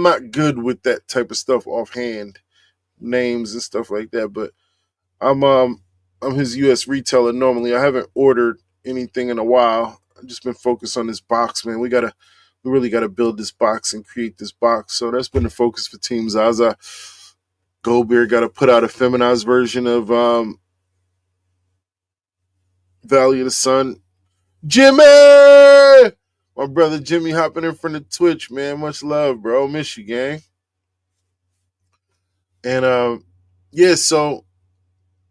not good with that type of stuff offhand, names and stuff like that, but I'm his US retailer normally. I haven't ordered anything in a while. I've just been focused on this box, man. We really gotta build this box and create this box. So that's been the focus for Team ZaZa. Goldbeard got to put out a feminized version of Valley of the Sun. Jimmy! My brother Jimmy hopping in front of Twitch, man. Much love, bro. Miss you, gang. And yeah, so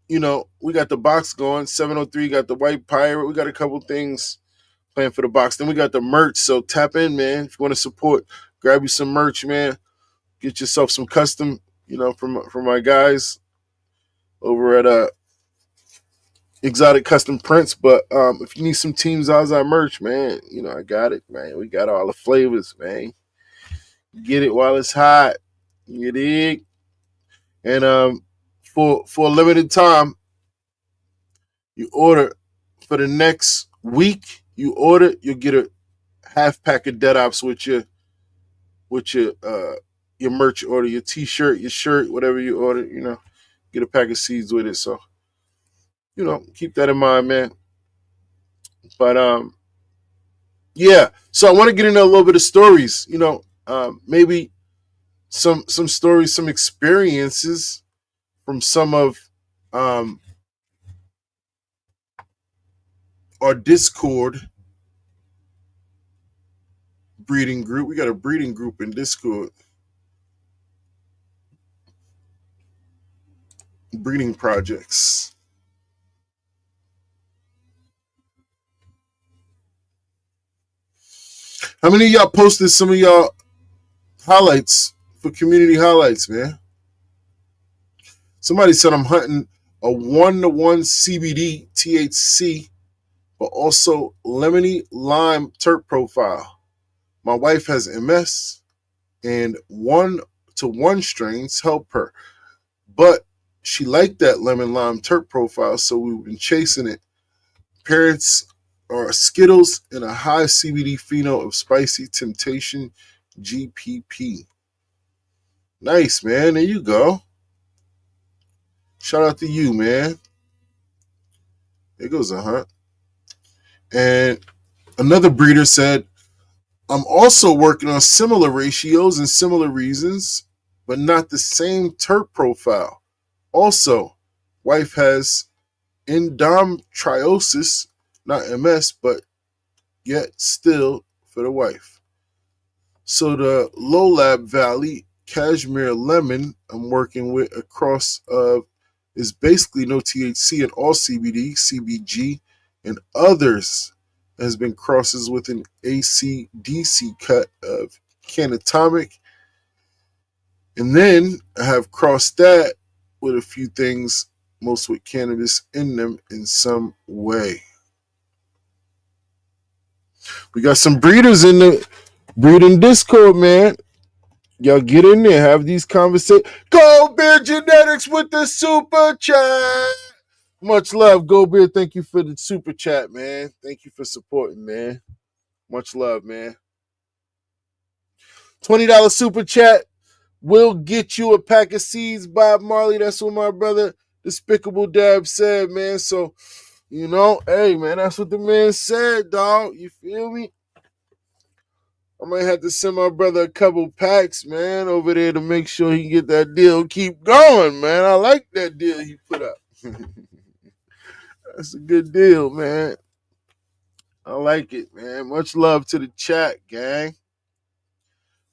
we got the box going. 703 got the White Pirate. We got a couple things planned for the box. Then we got the merch. So tap in, man. If you want to support, grab you some merch, man. Get yourself some custom, from my guys over at Exotic Custom Prints. But if you need some Team ZaZa merch, man, I got it, man. We got all the flavors, man. Get it while it's hot. You dig? And for a limited time, you order for the next week. You'll get a half pack of Dead Ops with your merch order, your t-shirt, your shirt, whatever you order. Get a pack of seeds with it. So keep that in mind, man. But yeah. So I want to get into a little bit of stories. Maybe some stories, some experiences from some of our Discord breeding group. We got a breeding group in Discord. Breeding projects. How many of y'all posted some of y'all highlights for community highlights, man? Somebody said I'm hunting a 1-to-1 CBD THC, but also lemony lime terp profile. My wife has MS, and 1-to-1 strains help her, but she liked that lemon lime terp profile, so we've been chasing it. Parents are Skittles and a high CBD pheno of Spicy Temptation GPP. Nice, man. There you go. Shout out to you, man. There goes a hunt. And another breeder said, I'm also working on similar ratios and similar reasons, but not the same terp profile. Also, wife has endometriosis, not MS, but yet still for the wife. So the Low Lab Valley Cashmere Lemon I'm working with across is basically no THC and all CBD, CBG, and others has been crosses with an ACDC cut of Canatomic. And then I have crossed that with a few things, most with cannabis in them in some way. We got some breeders in the breeding Discord, man. Y'all get in there, have these conversations. Go Beer Genetics with the super chat. Much love, Go Beer. Thank you for the super chat, man. Thank you for supporting, man. Much love, man. $20 super chat will get you a pack of seeds, Bob Marley. That's what my brother Despicable Dab said, man. So, hey, man, that's what the man said, dog. You feel me? I might have to send my brother a couple packs, man, over there to make sure he get that deal keep going, man. I like that deal he put up. That's a good deal, man. I like it, man. Much love to the chat, gang.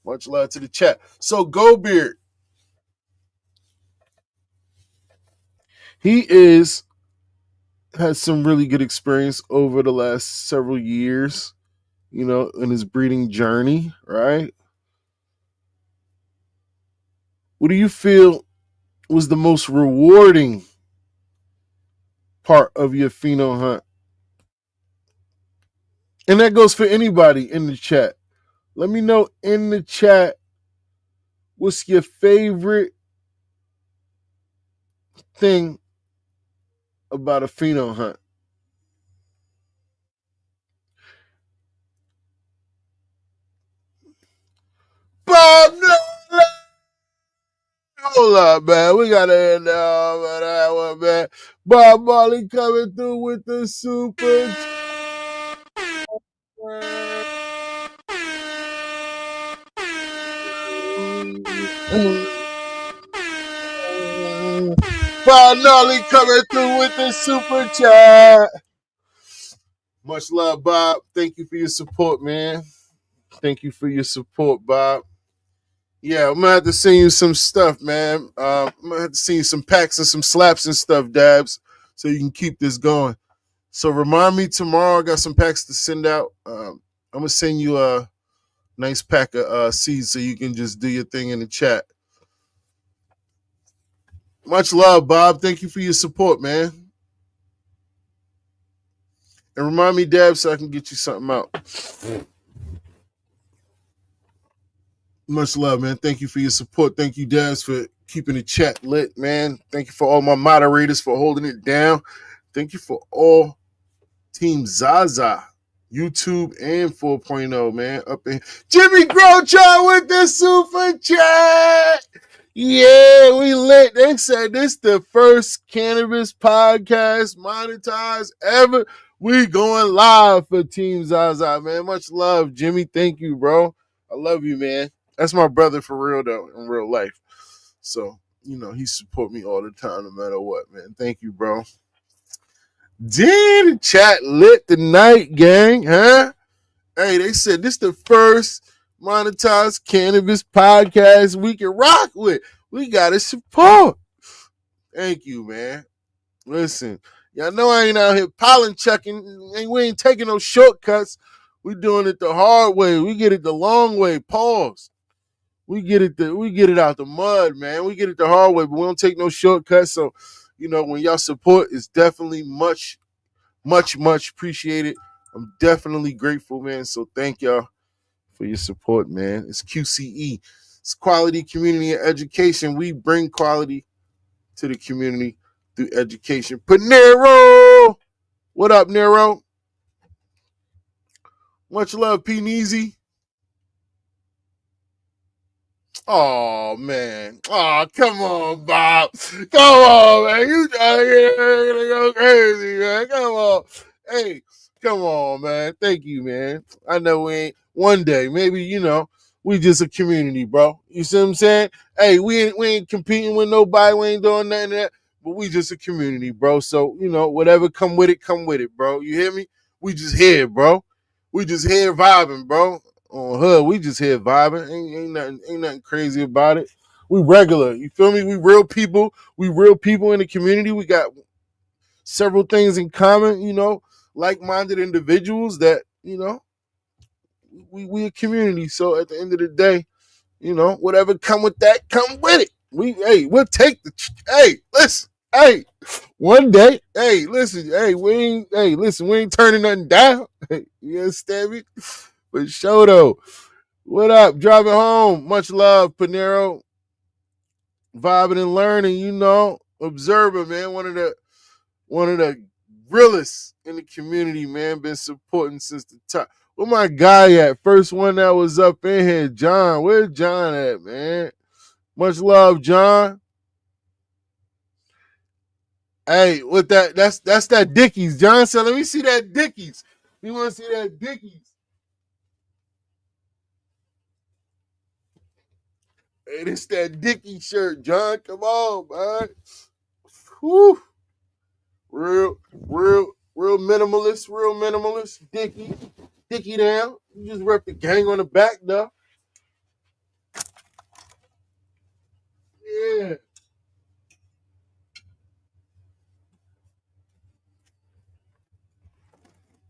Much love to the chat. So, Go Beard. He has some really good experience over the last several years, in his breeding journey, right? What do you feel was the most rewarding part of your pheno hunt? And that goes for anybody in the chat. Let me know in the chat what's your favorite thing about a pheno hunt. Bob, no! Hold up, man. We got to end that one, man. Bob Marley coming through with the super. Bob Marley coming through with the super chat. Much love, Bob. Thank you for your support, man. Thank you for your support, Bob. Yeah, I'm gonna have to send you some stuff, man. I'm gonna have to send you some packs and some slaps and stuff, Dabs, so you can keep this going. So remind me tomorrow. I got some packs to send out. I'm gonna send you a nice pack of seeds so you can just do your thing in the chat. Much love, Bob. Thank you for your support, man. And remind me, Dabs, so I can get you something out. Much love, man. Thank you for your support. Thank you, Dabs, for keeping the chat lit, man. Thank you for all my moderators for holding it down. Thank you for all Team ZaZa, YouTube and 4.0, man. Up in Jimmy Grochon with the super chat. Yeah, we lit. They said this the first cannabis podcast monetized ever. We going live for Team ZaZa, man. Much love, Jimmy. Thank you, bro. I love you, man. That's my brother for real, though, in real life. So, he support me all the time, no matter what, man. Thank you, bro. Damn, the chat lit tonight, gang, huh? Hey, they said this the first monetized cannabis podcast we can rock with. We got to support. Thank you, man. Listen, y'all know I ain't out here pollen checking. We ain't taking no shortcuts. We doing it the hard way. We get it the long way. Pause. We get it out the mud, man. We get it the hard way, but we don't take no shortcuts. So, when y'all support, it's definitely much, much, much appreciated. I'm definitely grateful, man. So thank y'all for your support, man. It's QCE. It's quality community and education. We bring quality to the community through education. Panero! What up, Nero? Much love, P. Neezy. Oh, man. Oh, come on, Bob. Come on, man. You out here gonna go crazy, man. Come on. Hey, come on, man. Thank you, man. I know we ain't one day. Maybe, we just a community, bro. You see what I'm saying? Hey, we ain't competing with nobody. We ain't doing nothing of that. But we just a community, bro. So, whatever come with it, bro. You hear me? We just here, bro. We just here vibing, bro. On hood, we just here vibing. Ain't nothing crazy about it. We regular. You feel me? We real people. We real people in the community. We got several things in common, like-minded individuals that, we a community. So at the end of the day, whatever come with that, come with it. We'll take listen. Hey, one day, listen, we ain't turning nothing down. You understand me? For sure, though. What up? Driving home. Much love, Panero. Vibing and learning, Observer, man. One of the realest in the community, man. Been supporting since the top. Where my guy at? First one that was up in here, John. Where's John at, man? Much love, John. Hey, with that's that Dickies. John said, let me see that Dickies. You want to see that Dickies? Hey, this that Dickie shirt, John. Come on, man. Whew. Real minimalist. Dickie down. You just rep the gang on the back, though. Yeah.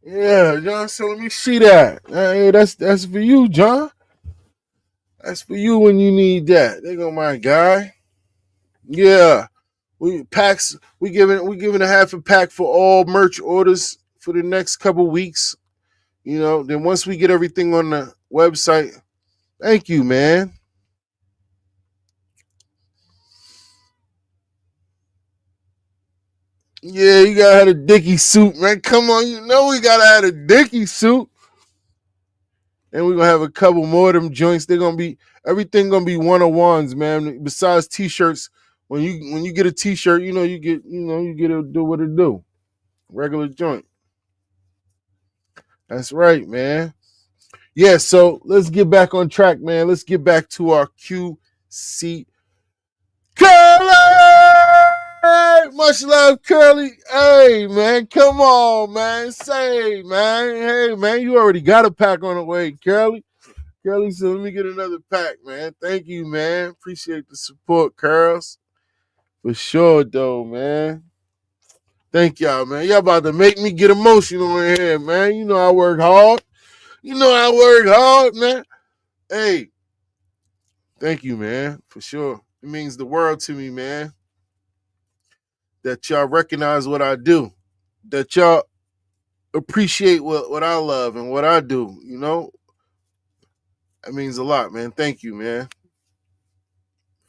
Yeah, John, so let me see that. Hey, that's for you, John. That's for you when you need that. There go my guy. Yeah. We giving a half a pack for all merch orders for the next couple weeks. Then once we get everything on the website, thank you, man. Yeah, you gotta have a Dickie suit, man. Come on, we gotta have a Dickie suit. And we're gonna have a couple more of them joints. Everything gonna be one-on-ones, man. Besides t-shirts, when you get a t-shirt, you get to do what it do. Regular joint. That's right, man. Yeah, so let's get back on track, man. Let's get back to our QC. Curly! Much love, Curly. Hey, man, come on, man. Say, man. Hey, man, you already got a pack on the way, Curly. Curly said, let me get another pack, man. Thank you, man. Appreciate the support, Curls. For sure, though, man. Thank y'all, man. Y'all about to make me get emotional in here, man. I work hard. Man. Hey, thank you, man. For sure. It means the world to me, man. That y'all recognize what I do. That y'all appreciate what I love and what I do, That means a lot, man. Thank you, man.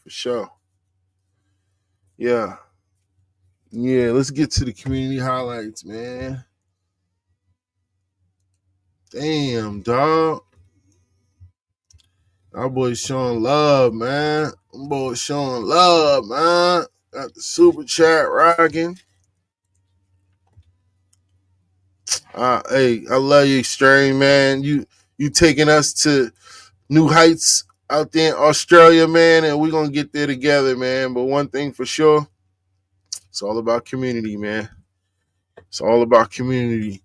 For sure. Yeah. Yeah, let's get to the community highlights, man. Damn, dog. Our boy showing love, man. Got the super chat rocking. Hey, I love you, Strain, man. You taking us to new heights out there in Australia, man, and we're gonna get there together, man. But one thing for sure, it's all about community, man. It's all about community.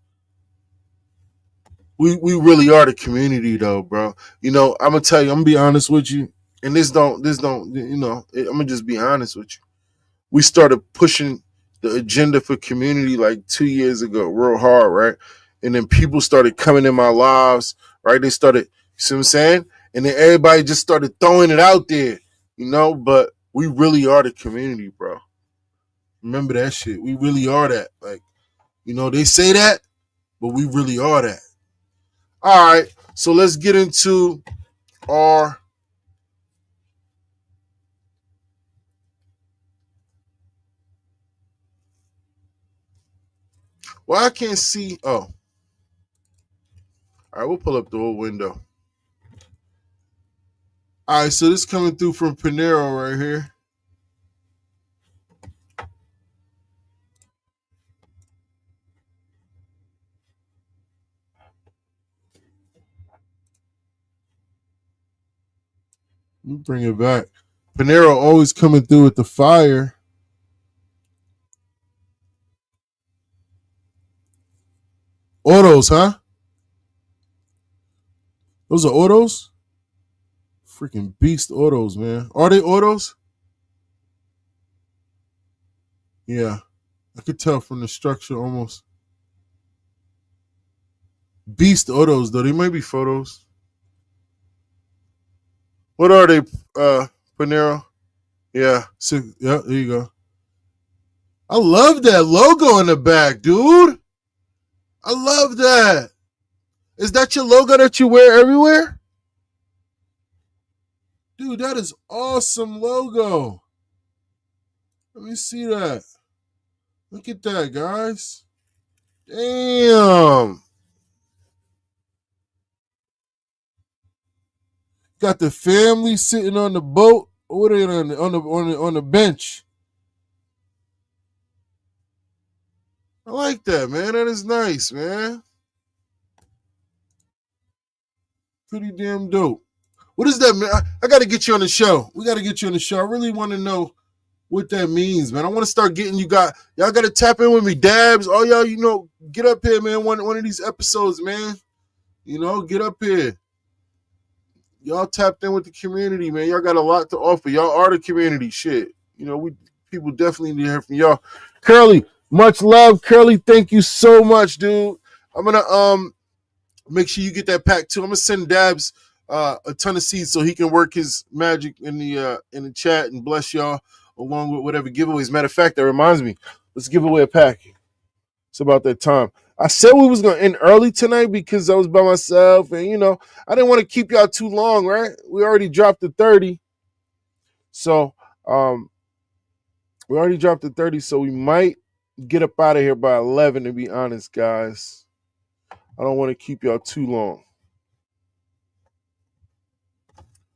We really are the community, though, bro. I'm gonna tell you, I'm gonna be honest with you, and this don't, I'm gonna just be honest with you. We started pushing the agenda for community like 2 years ago, real hard, right? And then people started coming in my lives, right? They started, you see what I'm saying? And then everybody just started throwing it out there, but we really are the community, bro. Remember that shit. We really are that. Like, they say that, but we really are that. All right, so let's get into our I can't see. Oh. All right, we'll pull up the whole window. All right, so this coming through from Panero right here. Let me bring it back. Panero always coming through with the fire. Autos, huh? Those are autos? Freaking beast autos, man. Are they autos? Yeah. I could tell from the structure almost. Beast autos, though. They might be photos. What are they, Panero? Yeah. Yeah, there you go. I love that logo in the back, dude. I love that. Is that your logo that you wear everywhere? Dude, that is awesome logo. Let me see that. Look at that, guys. Damn. Got the family sitting on the boat. What are they on the bench? I like that, man. That is nice, man. Pretty damn dope. What is that, man? I got to get you on the show. We got to get you on the show. I really want to know what that means, man. I want to start getting y'all got to tap in with me, Dabs. All y'all, get up here, man. One of these episodes, man. Get up here. Y'all tapped in with the community, man. Y'all got a lot to offer. Y'all are the community. Shit. We people definitely need to hear from y'all. Curly, much love. Curly, thank you so much, dude. I'm gonna make sure you get that pack too. I'm gonna send Dabs a ton of seeds so he can work his magic in the chat and bless y'all along with whatever giveaways. Matter of fact, that reminds me. Let's give away a pack. It's about that time. I said we was gonna end early tonight because I was by myself, and I didn't want to keep y'all too long, right? We already dropped the 30, so so we might get up out of here by 11. To be honest, guys, I don't want to keep y'all too long.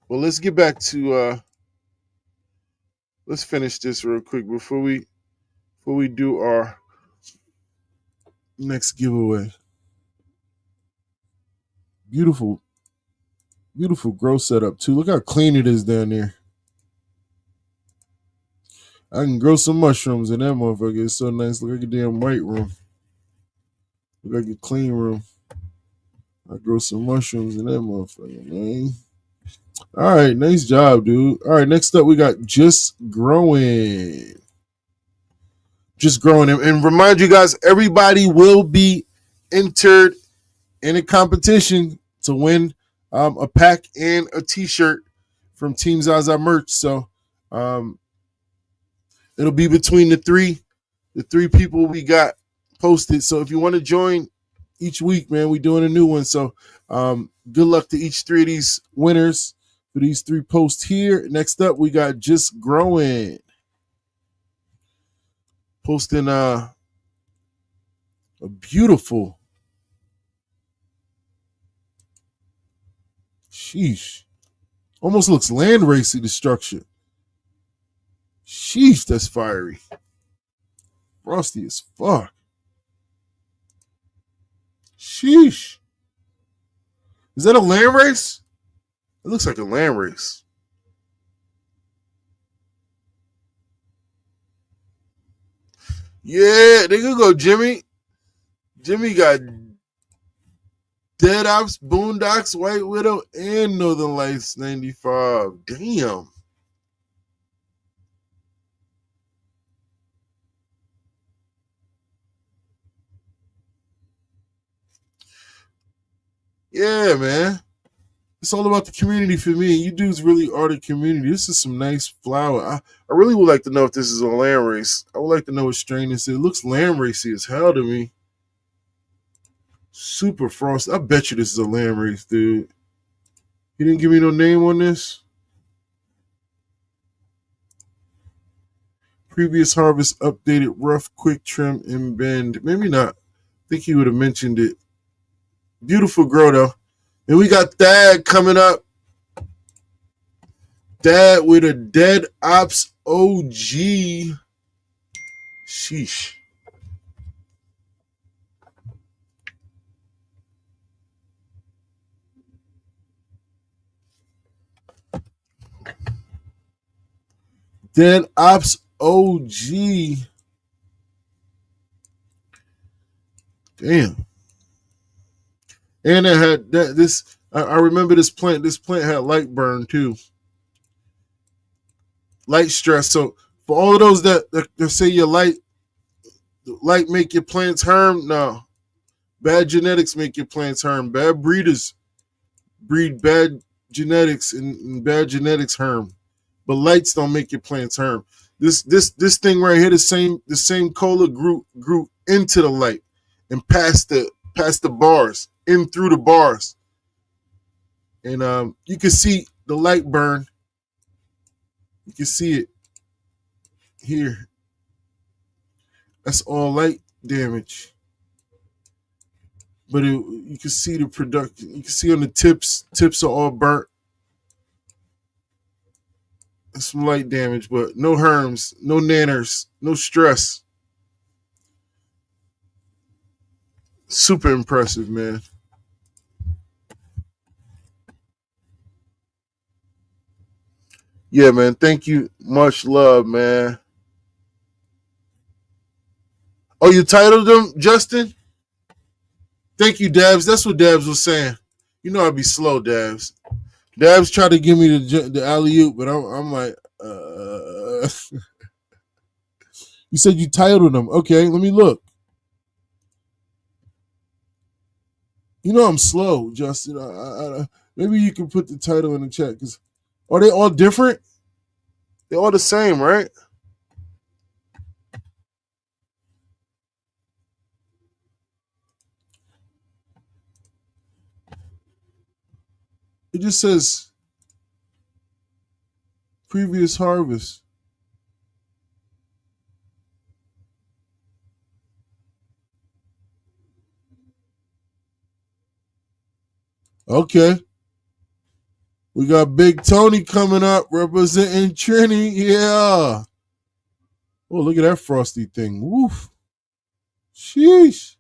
Well, let's get back to let's finish this real quick before we do our next giveaway. Beautiful grow setup too. Look how clean it is down there. I can grow some mushrooms in that motherfucker. It's so nice. Look like a damn white room. Look like a clean room. I grow some mushrooms in that motherfucker, man. All right, nice job, dude. All right, next up we got Just Growing. Just Growing. And remind you guys, everybody will be entered in a competition to win a pack and a t-shirt from Team ZaZa merch. So it'll be between the three people we got posted. So if you want to join each week, man, we're doing a new one. So good luck to each three of these winners for these 3 posts here. Next up, we got Just Growing. Posting a beautiful, sheesh, almost looks land racy, the structure. Sheesh, that's fiery. Frosty as fuck. Sheesh. Is that a land race? It looks like a land race. Yeah, they could go Jimmy. Jimmy got Dead Ops, Boondocks, White Widow, and Northern Lights 95. Damn. Yeah, man. It's all about the community for me. You dudes really are the community. This is some nice flower. I really would like to know if this is a land race. I would like to know what strain this is. It looks land racy as hell to me. Super frost. I bet you this is a land race, dude. He didn't give me no name on this. Previous harvest updated, rough, quick trim, and bend. Maybe not. I think he would have mentioned it. Beautiful grow, though. And we got Thad coming up. Thad with a Dead Ops OG. Sheesh. Dead Ops OG. Damn. And it had this. I remember this plant. This plant had light burn too. Light stress. So for all of those that say your light make your plants harm, no. Bad genetics make your plants harm. Bad breeders breed bad genetics and bad genetics harm. But lights don't make your plants harm. This thing right here, the same cola grew into the light and past the bars, in through the bars. And you can see the light burn You can see it here. That's all light damage. But you can see the production. You can see on the tips are all burnt. That's some light damage, but no herms, no nanners, no stress. Super impressive, man. Yeah, man. Thank you. Much love, man. Oh, you titled them, Justin? Thank you, Dabs. That's what Dabs was saying. You know I'd be slow, Dabs. Dabs tried to give me the alley-oop, but I'm like, You said you titled them. Okay, let me look. You know I'm slow, Justin. Maybe you can put the title in the chat. Cause are they all different? They're all the same, right? It just says previous harvest. Okay. We got Big Tony coming up representing Trini. Yeah. Oh, look at that frosty thing. Woof. Sheesh.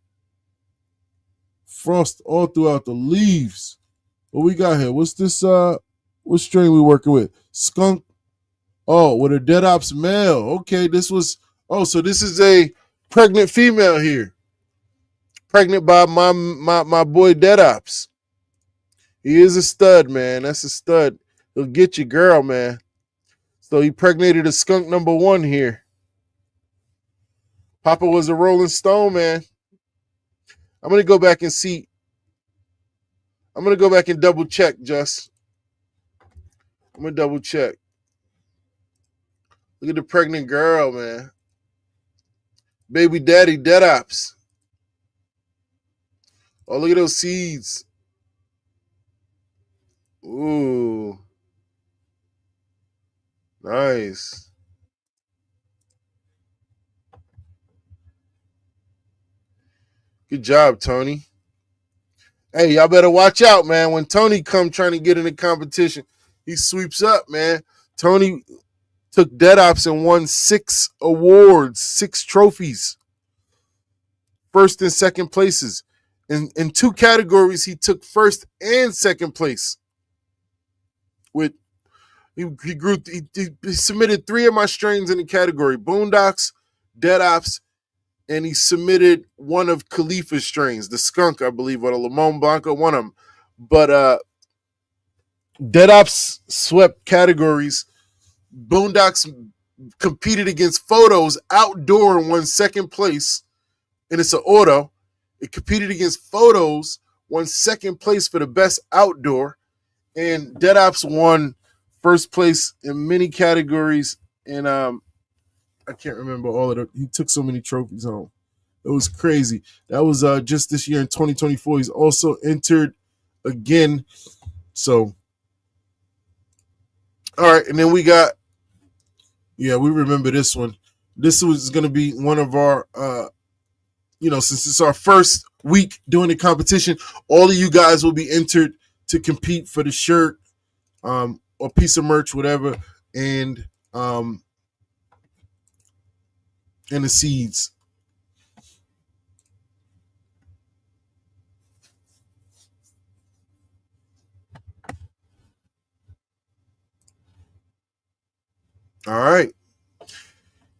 Frost all throughout the leaves. What we got here? What's this? What strain we working with? Skunk. Oh, with a dead ops male. Okay, this was. Oh, so this is a pregnant female here. Pregnant by my boy Dead Ops. He is a stud, man. That's a stud. He'll get you, girl, man. So he pregnated a skunk number 1 here. Papa was a Rolling Stone, man. I'm gonna go back and see. I'm gonna go back and double check, Just. I'm gonna double check. Look at the pregnant girl, man. Baby daddy, Dead Ops. Oh, look at those seeds. Ooh. Nice. Good job, Tony. Hey, y'all better watch out, man. When Tony come trying to get in the competition, he sweeps up, man. Tony took Dead Ops and won 6 awards, 6 trophies. First and second places. In 2 categories, he took first and second place. With he submitted 3 of my strains in the category: Boondocks, Dead Ops, and he submitted one of Khalifa's strains, the skunk, I believe, or the Limon Blanco, one of them. But Dead Ops swept categories. Boondocks competed against Photos outdoor and won second place, and it's an auto. It competed against Photos, won second place for the best outdoor, and Dead Ops won first place in many categories. And I can't remember all of it. He took so many trophies home. It was crazy. That was just this year in 2024. He's also entered again. So, all right. And then we got, we remember this one. This was going to be one of our, since it's our first week doing the competition, all of you guys will be entered to compete for the shirt or piece of merch, whatever, and the seeds. All right.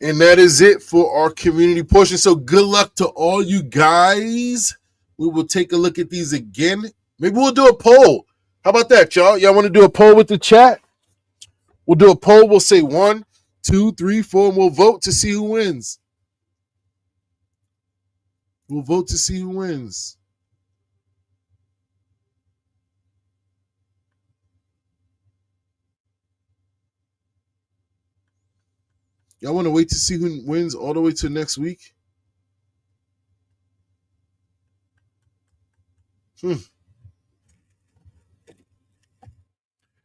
And that is it for our community portion. So good luck to all you guys. We will take a look at these again. Maybe we'll do a poll. How about that, y'all? Y'all want to do a poll with the chat? We'll do a poll. We'll say 1, 2, 3, 4, and we'll vote to see who wins. We'll vote to see who wins. Y'all want to wait to see who wins all the way to next week?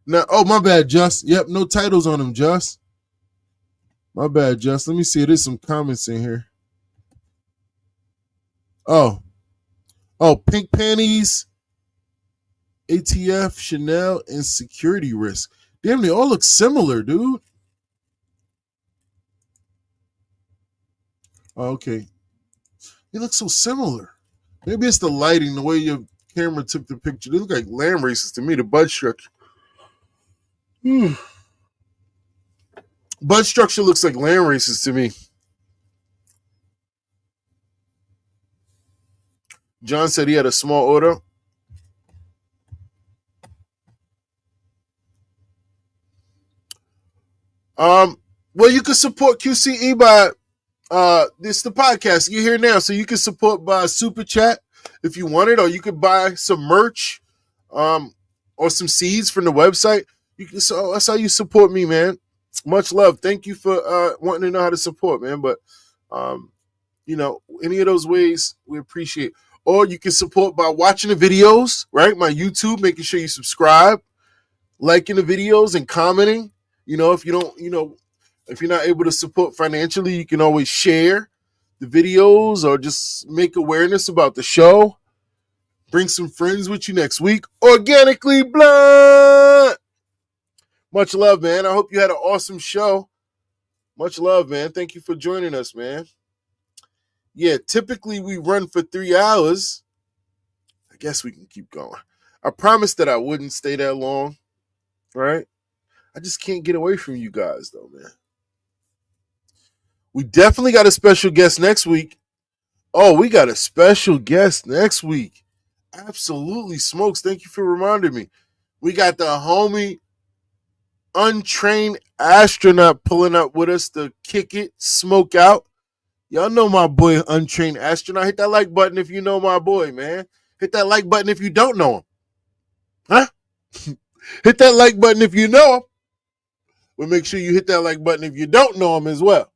Now, oh, my bad, Just. Yep, no titles on them, Just. My bad, Just. Let me see. There's some comments in here. Oh, pink panties, ATF, Chanel, and security risk. Damn, they all look similar, dude. Oh, okay. They look so similar. Maybe it's the lighting, the way your camera took the picture. They look like lamb races to me, the bud structure. Bud structure looks like lamb races to me. John said he had a small order. Well, you can support QCE by this is the podcast. You're here now, so you can support by super chat if you want it, or you could buy some merch, or some seeds from the website. You can, so that's how you support me, man. Much love. Thank you for wanting to know how to support, man. But any of those ways we appreciate. Or you can support by watching the videos, right? My YouTube, making sure you subscribe, liking the videos, and commenting. If you don't, if you're not able to support financially, you can always share the videos or just make awareness about the show. Bring some friends with you next week. Organically Blunt. Much love, man. I hope you had an awesome show. Much love, man. Thank you for joining us, man. Yeah, typically we run for 3 hours. I guess we can keep going. I promised that I wouldn't stay that long, right? I just can't get away from you guys, though, man. We definitely got a special guest next week. Oh, we got a special guest next week. Absolutely smokes. Thank you for reminding me. We got the homie untrained astronaut pulling up with us to kick it, smoke out. Y'all know my boy untrained astronaut. Hit that like button if you know my boy, man. Hit that like button if you don't know him. Huh? Hit that like button if you know him. But make sure you hit that like button if you don't know him as well.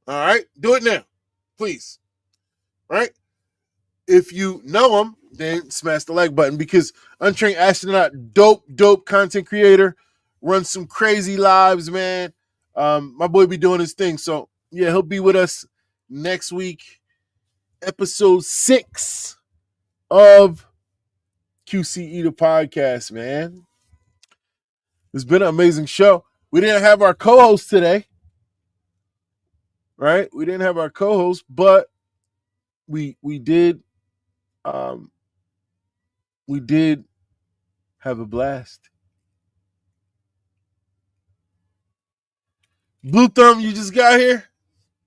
All right? Do it now. Please. All right? If you know him, then smash the like button, because Untrained Astronaut, dope content creator, runs some crazy lives, man. My boy be doing his thing. So, yeah, he'll be with us next week. Episode 6 of QCE The Podcast, man. It's been an amazing show. We didn't have our co-host today, right? We didn't have our co-host, but we did have a blast. Blue Thumb, you just got here?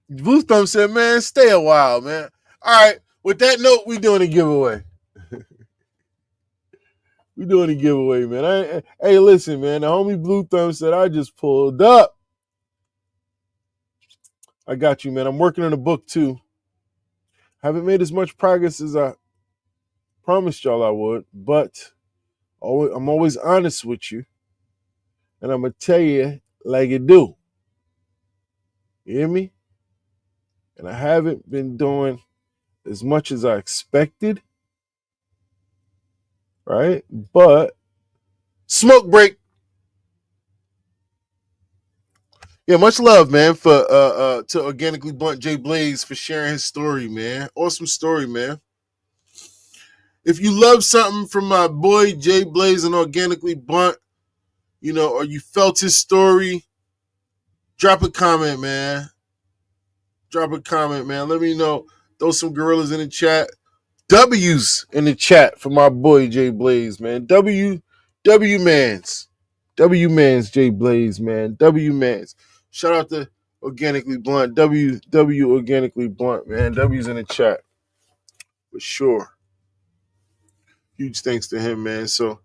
Blue Thumb said, man, stay a while, man. All right, with that note, we doing a giveaway. We doing a giveaway, man. Hey, listen, man. The homie Blue Thumb said, I just pulled up. I got you, man. I'm working on a book, too. Haven't made as much progress as I promised y'all I would, but I'm always honest with you, and I'm going to tell you like it do. You hear me? And I haven't been doing as much as I expected, right? But smoke break. Yeah, much love, man, for to Organically Blunt Jay Blaze for sharing his story, man. Awesome story, man. If you love something from my boy Jay Blaze and Organically Blunt, or you felt his story, drop a comment, man. Drop a comment, man. Let me know. Throw some gorillas in the chat. W's in the chat for my boy Jay Blaze, man. W Mans. W Mans Jay Blaze, man. W Mans. Shout out to Organically Blunt. W Organically Blunt, man. W's in the chat. For sure. Huge thanks to him, man. So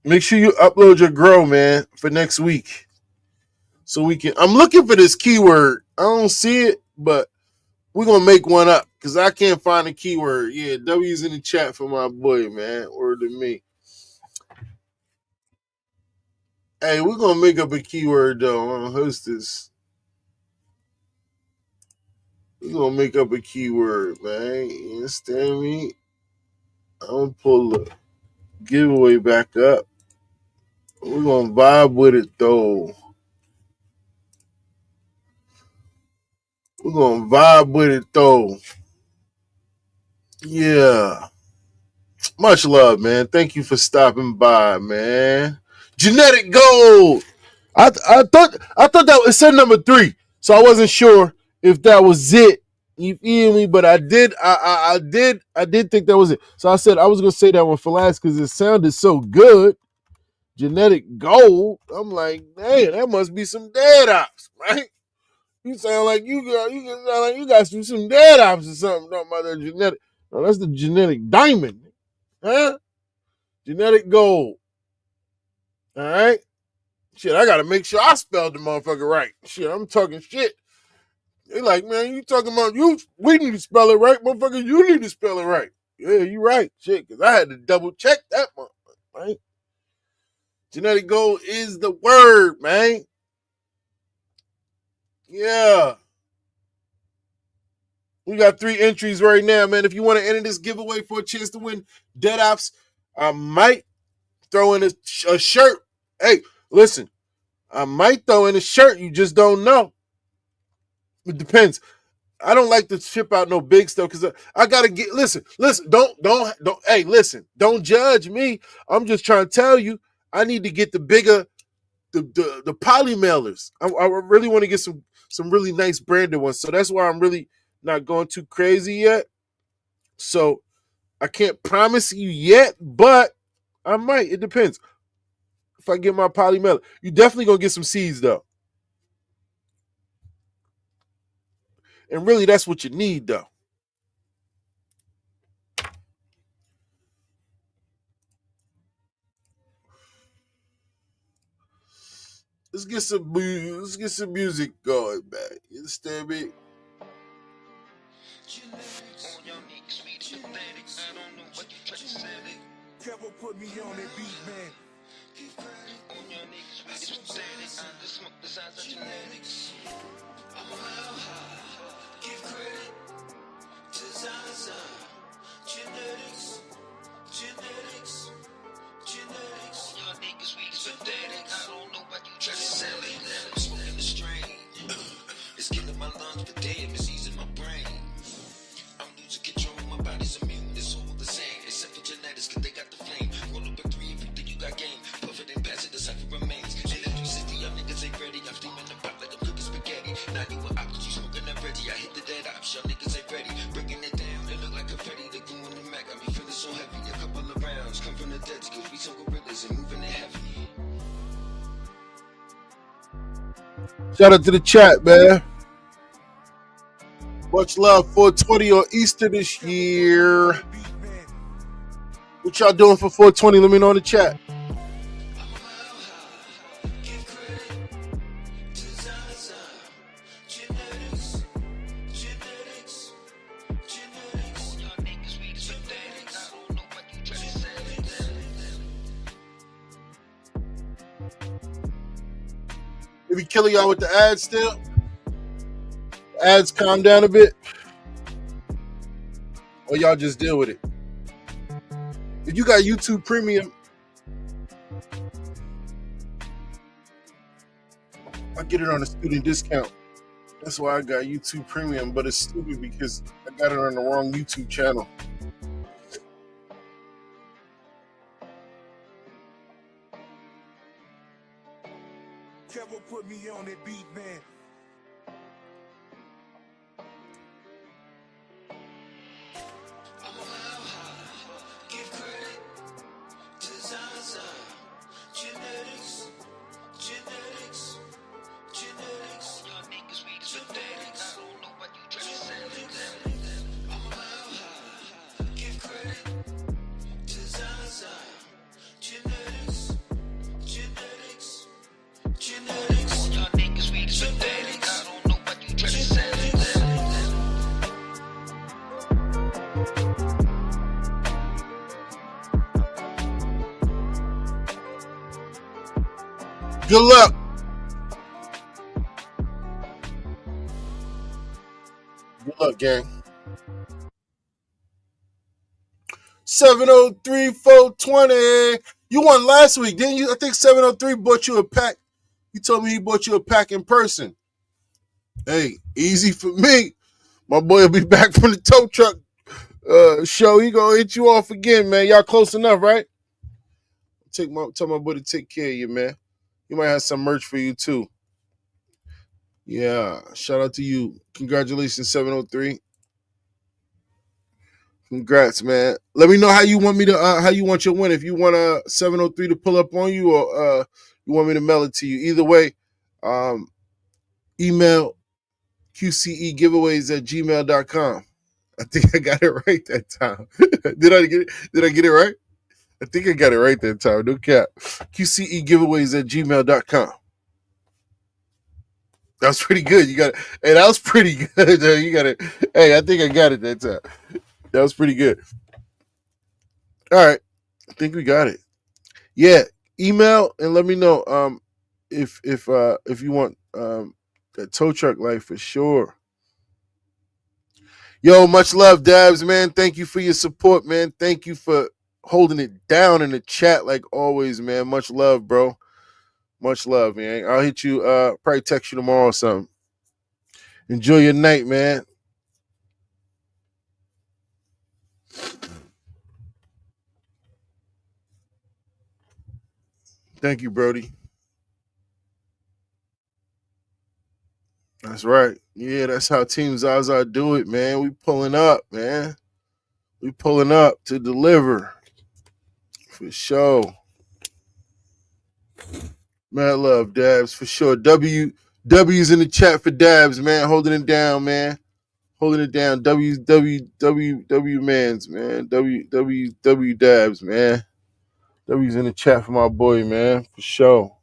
make sure you upload your grow, man, for next week. So we can. I'm looking for this keyword. I don't see it, but we're gonna make one up because I can't find a keyword. Yeah, W's in the chat for my boy, man. Word to me. Hey, we're gonna make up a keyword though. Who's this? We're gonna make up a keyword, man. You understand me? I'm gonna pull the giveaway back up. We're gonna vibe with it though. We're gonna vibe with it though. Yeah. Much love, man. Thank you for stopping by, man. Genetic Gold. I thought that it said number 3, so I wasn't sure if that was it. You feel me? But I did think that was it. So I said I was gonna say that one for last because it sounded so good. Genetic Gold. I'm like, hey, that must be some dead ops, right? You sound like you got some dead ops or something talking about that genetic. No, that's the genetic diamond. Huh? Genetic Gold. All right. Shit, I gotta make sure I spelled the motherfucker right. Shit, I'm talking shit. They like, man, you talking about you? We need to spell it right, motherfucker. You need to spell it right. Yeah, you right. Shit, because I had to double check that motherfucker, right? Genetic Gold is the word, man. Yeah. We got 3 entries right now, man. If you want to enter this giveaway for a chance to win Dead Ops, I might throw in a shirt. Hey, listen, I might throw in a shirt. You just don't know. It depends. I don't like to ship out no big stuff because I gotta get. Listen. Don't. Hey, listen. Don't judge me. I'm just trying to tell you. I need to get the bigger, the poly mailers. I really want to get some really nice branded ones. So that's why I'm really not going too crazy yet. So I can't promise you yet, but I might. It depends. If I get my poly mailer, you definitely gonna get some seeds though. And really, that's what you need though. Let's get some music going, man. You understand me? Kevin put me on that beat, man. Give credit to ZaZa. Genetics. Y'all niggas, we pathetic. I don't know why you try to sell it. I'm smoking the strain. It's killing my lungs for dead. It's easing my brain. I'm losing control. My body's immune. It's all the same. Except for genetics, cause they got the flame. Roll up a 3 if you think you got game. Puff it and pass it, the cipher remains. Electricity, y'all niggas ain't ready. I'm steaming the pot like I'm cooking spaghetti. Now you an options, you smoking that ready. I hit the dead ops. Y'all niggas ain't ready. Breaking it down. It look like confetti. They going the Mac. I be feeling so heavy. A couple of rounds come from the dead. Cause we some gorillas and moving it heavy. Shout out to the chat, man. Much love. 420 on Easter this year. What y'all doing for 420? Let me know in the chat. Maybe killing y'all with the ads still. Ads calm down a bit. Or y'all just deal with it. If you got YouTube Premium, I get it on a student discount. That's why I got YouTube Premium, but it's stupid because I got it on the wrong YouTube channel. Kevin put me on that beat, man. Give credit to ZaZa. Genetics. Y'all niggas, we pathetic. I don't know why you try to sell it. I'm a mile high. Give credit to ZaZa. Genetics. Y'all niggas, we pathetic. I don't know why you try to sell it. Good luck. Good luck, gang. 703-420. You won last week, didn't you? I think 703 bought you a pack. He told me he bought you a pack in person. Hey, easy for me. My boy will be back from the tow truck show. He gonna hit you off again, man. Y'all close enough, right? Tell my boy to take care of you, man. He might have some merch for you too. Yeah, shout out to you. Congratulations, 703. Congrats, man. Let me know how you want me to how you want your win. If you want 703 to pull up on you, or you want me to mail it to you. Either way, email QCEgiveaways@gmail.com. I think I got it right that time. Did I get it right? I think I got it right that time. No cap. QCEgiveaways@gmail.com. That was pretty good. You got it. Hey, that was pretty good. You got it. Hey, I think I got it that time. That was pretty good. All right. I think we got it. Yeah. Email and let me know if you want that tow truck life for sure. Yo, much love, Dabs, man. Thank you for your support, man. Thank you for holding it down in the chat like always, man. Much love, bro. Much love, man. I'll hit you, probably text you tomorrow or something. Enjoy your night, man. Thank you, Brody. That's right. Yeah, that's how Team ZaZa do it, man. We pulling up, man. We pulling up to deliver. For sure. Mad love, Dabs, for sure. W's in the chat for Dabs, man. Holding it down, man. Holding it down. W mans, man. W Dabs, man. W's in the chat for my boy, man. For sure.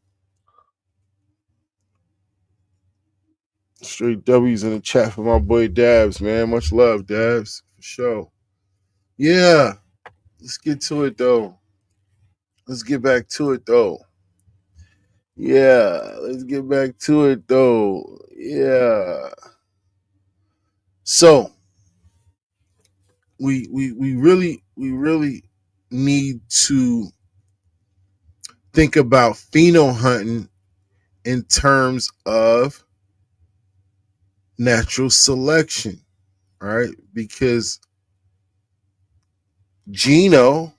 Straight W's in the chat for my boy Dabs, man. Much love, Dabs. For sure. Yeah. Let's get to it, though. Let's get back to it, though. Yeah. Let's get back to it, though. Yeah. So, we really need to think about pheno hunting in terms of natural selection, right? Because genotype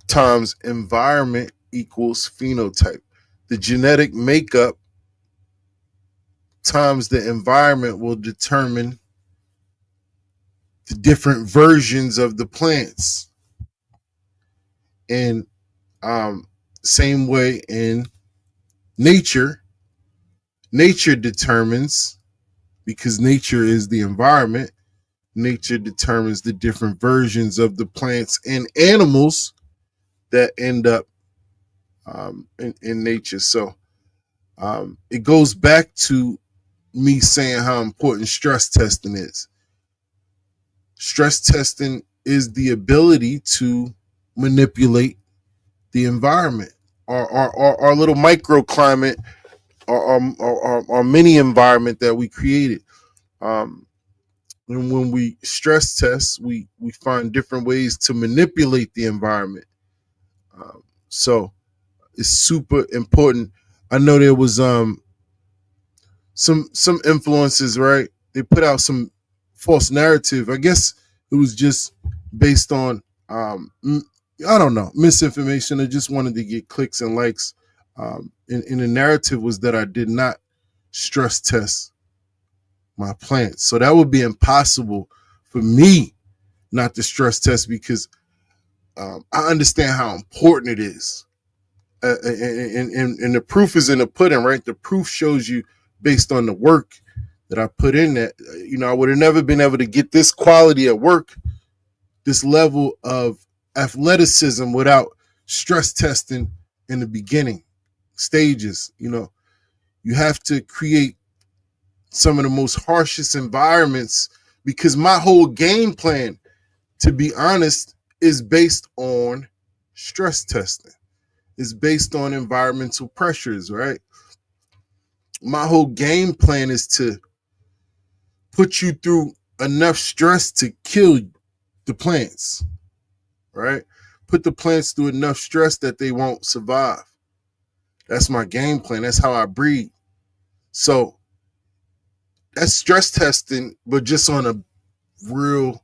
times environment equals phenotype. The genetic makeup times the environment will determine the different versions of the plants. And same way in nature determines, because nature is the environment, nature determines the different versions of the plants and animals that end up in nature. So it goes back to me saying how important stress testing is. Stress testing is the ability to manipulate the environment, our little microclimate, our mini environment that we created. And when we stress test, we find different ways to manipulate the environment. So it's super important. I know there was some influences, right? They put out some false narrative. I guess it was just based on I don't know, misinformation. I just wanted to get clicks and likes. And the narrative was that I did not stress test my plants. So that would be impossible for me not to stress test, because I understand how important it is. And the proof is in the pudding, right? The proof shows you based on the work that I put in that, I would have never been able to get this quality at work, this level of athleticism without stress testing in the beginning stages. You have to create some of the most harshest environments, because my whole game plan, to be honest, is based on stress testing. It's based on environmental pressures, right? My whole game plan is to put you through enough stress to kill you. the plants, right? Put the plants through enough stress that they won't survive. That's my game plan. That's how I breed. So that's stress testing, but just on a real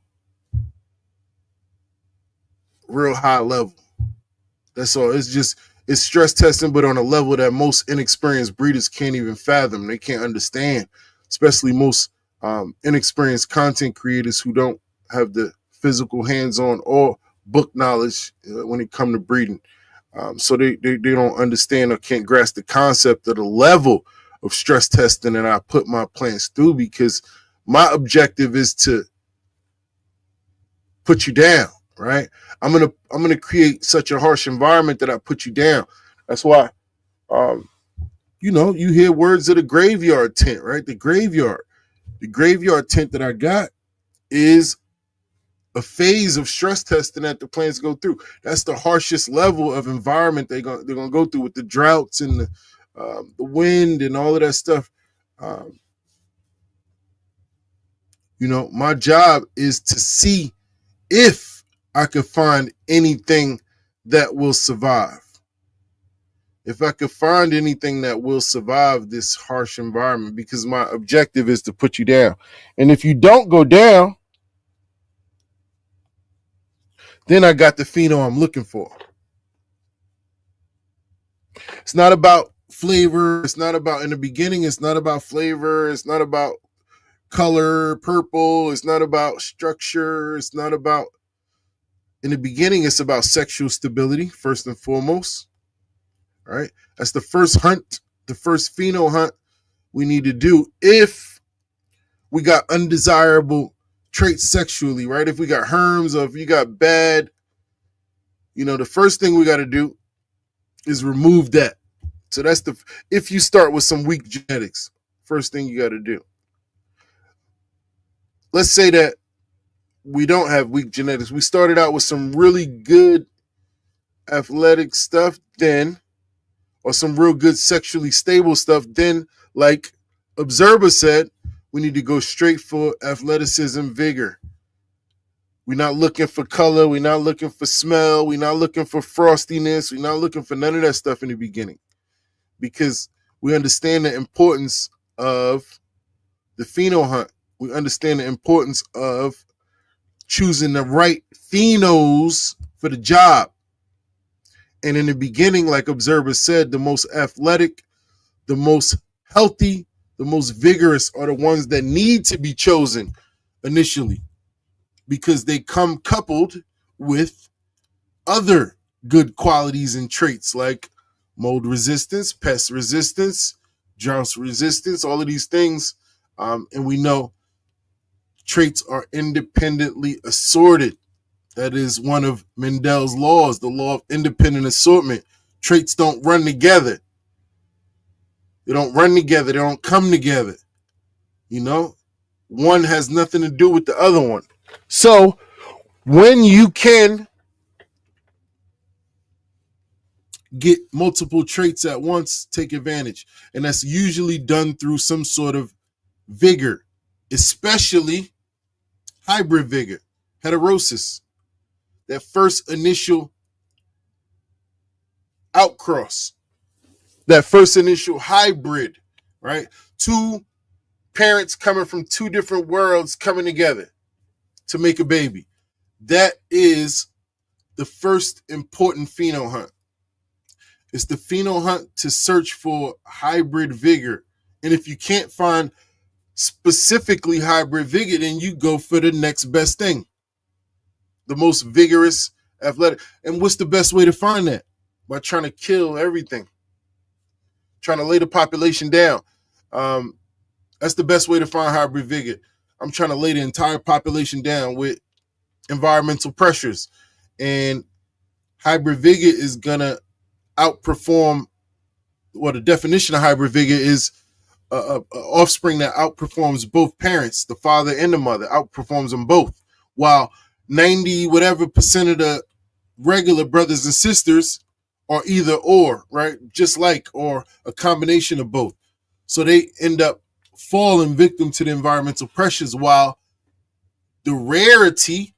high level. That's all. It's stress testing, but on a level that most inexperienced breeders can't even fathom. They can't understand, especially most inexperienced content creators who don't have the physical hands-on or book knowledge when it comes to breeding. So they don't understand or can't grasp the concept of the level of stress testing that I put my plants through, because my objective is to put you down, right? I'm gonna create such a harsh environment that I put you down. That's why, you hear words of the graveyard tent, right? The graveyard tent that I got is a phase of stress testing that the plants go through. That's the harshest level of environment they're gonna go through, with the droughts and the wind and all of that stuff. My job is to see if I could find anything that will survive. If I could find anything that will survive this harsh environment, because my objective is to put you down. And if you don't go down, then I got the pheno I'm looking for. It's not about flavor. It's not about, in the beginning, it's not about flavor. It's not about color, purple. It's not about structure. It's not about, in the beginning, it's about sexual stability, first and foremost. All right. That's the first hunt, the first pheno hunt we need to do if we got undesirable traits sexually, right? If we got herms, or if you got bad, the first thing we got to do is remove that. So that's if you start with some weak genetics, first thing you got to do. Let's say that we don't have weak genetics. We started out with some really good athletic stuff then, or some real good sexually stable stuff then, like Observer said, we need to go straight for athleticism, vigor. We're not looking for color. We're not looking for smell. We're not looking for frostiness. We're not looking for none of that stuff in the beginning, because we understand the importance of the pheno hunt. We understand the importance of choosing the right phenos for the job. And in the beginning, like Observer said, the most athletic, the most healthy, the most vigorous are the ones that need to be chosen initially, because they come coupled with other good qualities and traits like mold resistance, pest resistance, drought resistance, all of these things. And we know traits are independently assorted. That is one of Mendel's laws, the law of independent assortment. Traits don't run together. They don't run together. They don't come together. One has nothing to do with the other one. So when you can get multiple traits at once, take advantage. And that's usually done through some sort of vigor, especially hybrid vigor, heterosis. That first initial outcross, that first initial hybrid, right? Two parents coming from two different worlds coming together to make a baby. That is the first important pheno hunt. It's the pheno hunt to search for hybrid vigor. And if you can't find specifically hybrid vigor, then you go for the next best thing. The most vigorous, athletic. And what's the best way to find that? By trying to kill everything. Trying to lay the population down. That's the best way to find hybrid vigor. I'm trying to lay the entire population down with environmental pressures. And hybrid vigor is going to outperform, the definition of hybrid vigor is a offspring that outperforms both parents, the father and the mother, outperforms them both. While 90 whatever percent of the regular brothers and sisters are either or, right? Just like, or a combination of both. So they end up falling victim to the environmental pressures, while the rarity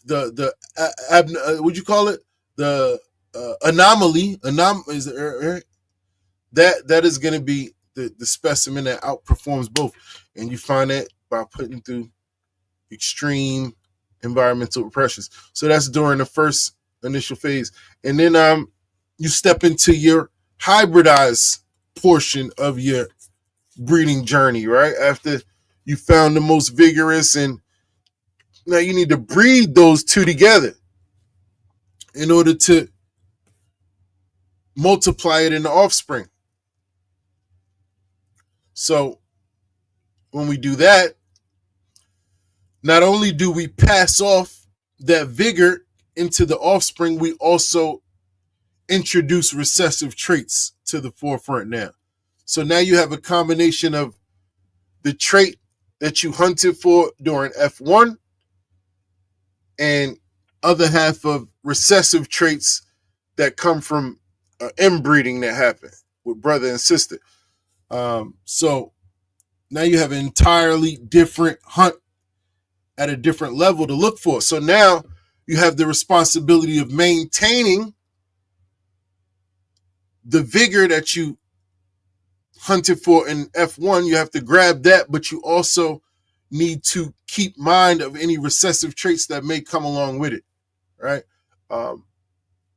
what'd you call it? The anomaly. Is it, that is going to be the specimen that outperforms both, and you find that by putting through extreme environmental pressures. So that's during the first initial phase, and then you step into your hybridized portion of your breeding journey, right? After you found the most vigorous, and now you need to breed those two together in order to multiply it in the offspring. So when we do that, not only do we pass off that vigor into the offspring, we also introduce recessive traits to the forefront now. So now you have a combination of the trait that you hunted for during F1 and other half of recessive traits that come from inbreeding that happened with brother and sister. So now you have an entirely different hunt at a different level to look for. So now you have the responsibility of maintaining the vigor that you hunted for in F1. You have to grab that, but you also need to keep mind of any recessive traits that may come along with it, right?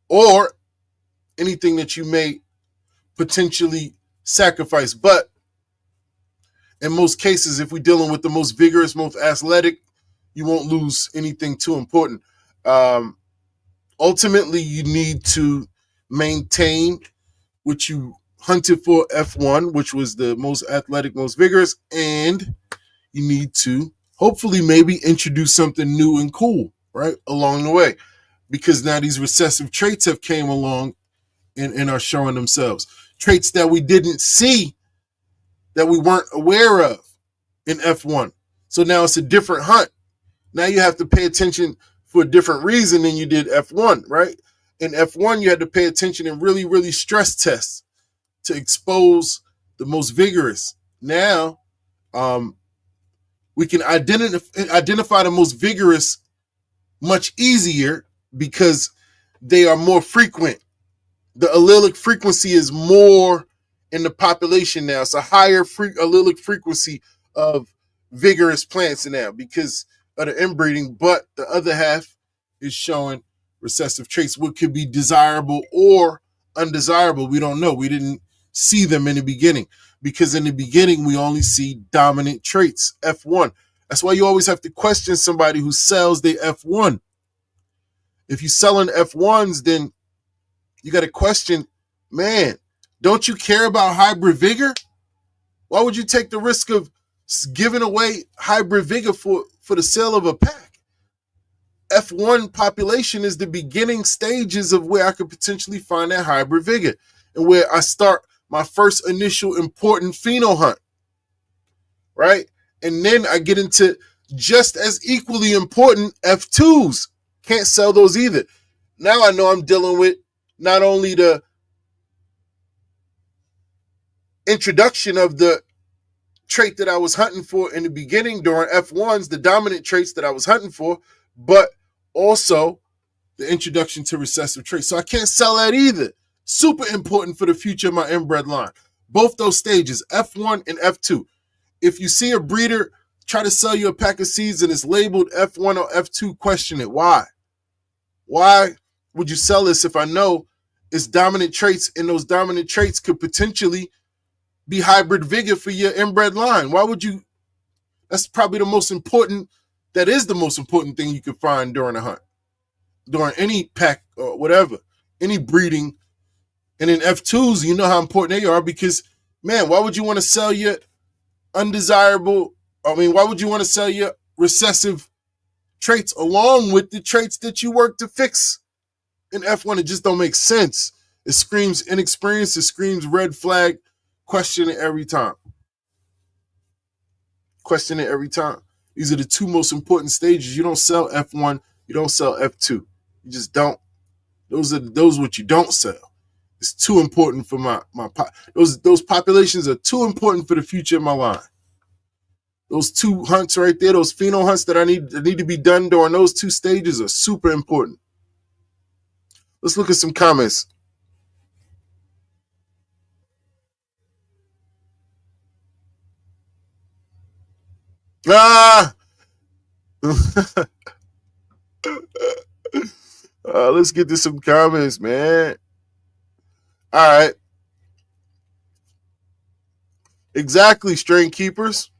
Or anything that you may potentially sacrifice. But in most cases, if we're dealing with the most vigorous, most athletic, you won't lose anything too important. Ultimately, you need to maintain what you hunted for F1, which was the most athletic, most vigorous, and you need to hopefully maybe introduce something new and cool, right, along the way, because now these recessive traits have came along and are showing themselves. Traits that we didn't see, that we weren't aware of in F1. So now it's a different hunt. Now you have to pay attention for a different reason than you did F1, right? In F1, you had to pay attention and really, really stress test to expose the most vigorous. Now, we can identify the most vigorous much easier because they are more frequent. The allelic frequency is more in the population now. It's a higher allelic frequency of vigorous plants now because of the inbreeding, but the other half is showing recessive traits, what could be desirable or undesirable. We don't know. We didn't see them in the beginning because in the beginning, we only see dominant traits, F1. That's why you always have to question somebody who sells their F1. If you're selling F1s, then you got to question, man, don't you care about hybrid vigor? Why would you take the risk of giving away hybrid vigor for the sale of a pack? F1 population is the beginning stages of where I could potentially find that hybrid vigor and where I start my first initial important pheno hunt, right? And then I get into just as equally important F2s. Can't sell those either. Now I know I'm dealing with not only the introduction of the trait that I was hunting for in the beginning during F1s, the dominant traits that I was hunting for, but also the introduction to recessive traits. So I can't sell that either. Super important for the future of my inbred line. Both those stages, F1 and F2. If you see a breeder try to sell you a pack of seeds and it's labeled F1 or F2, question it. Why? Why would you sell this if I know it's dominant traits and those dominant traits could potentially be hybrid vigor for your inbred line? Why would you? That's probably the most important. That is the most important thing you could find during a hunt, during any pack or whatever, any breeding. And in F2s, you know how important they are because, man, why would you want to sell your undesirable? Why would you want to sell your recessive traits along with the traits that you work to fix in F1? It just don't make sense. It screams inexperience. It screams red flag. Question it every time. Question it every time. These are the two most important stages. You don't sell F1. You don't sell F2. You just don't. Those are what you don't sell. It's too important for my those populations are too important for the future of my line. Those 2 hunts right there, those pheno hunts that need to be done during those 2 stages are super important. Let's look at some comments. Let's get to some comments, man. All right. Exactly, strain keepers.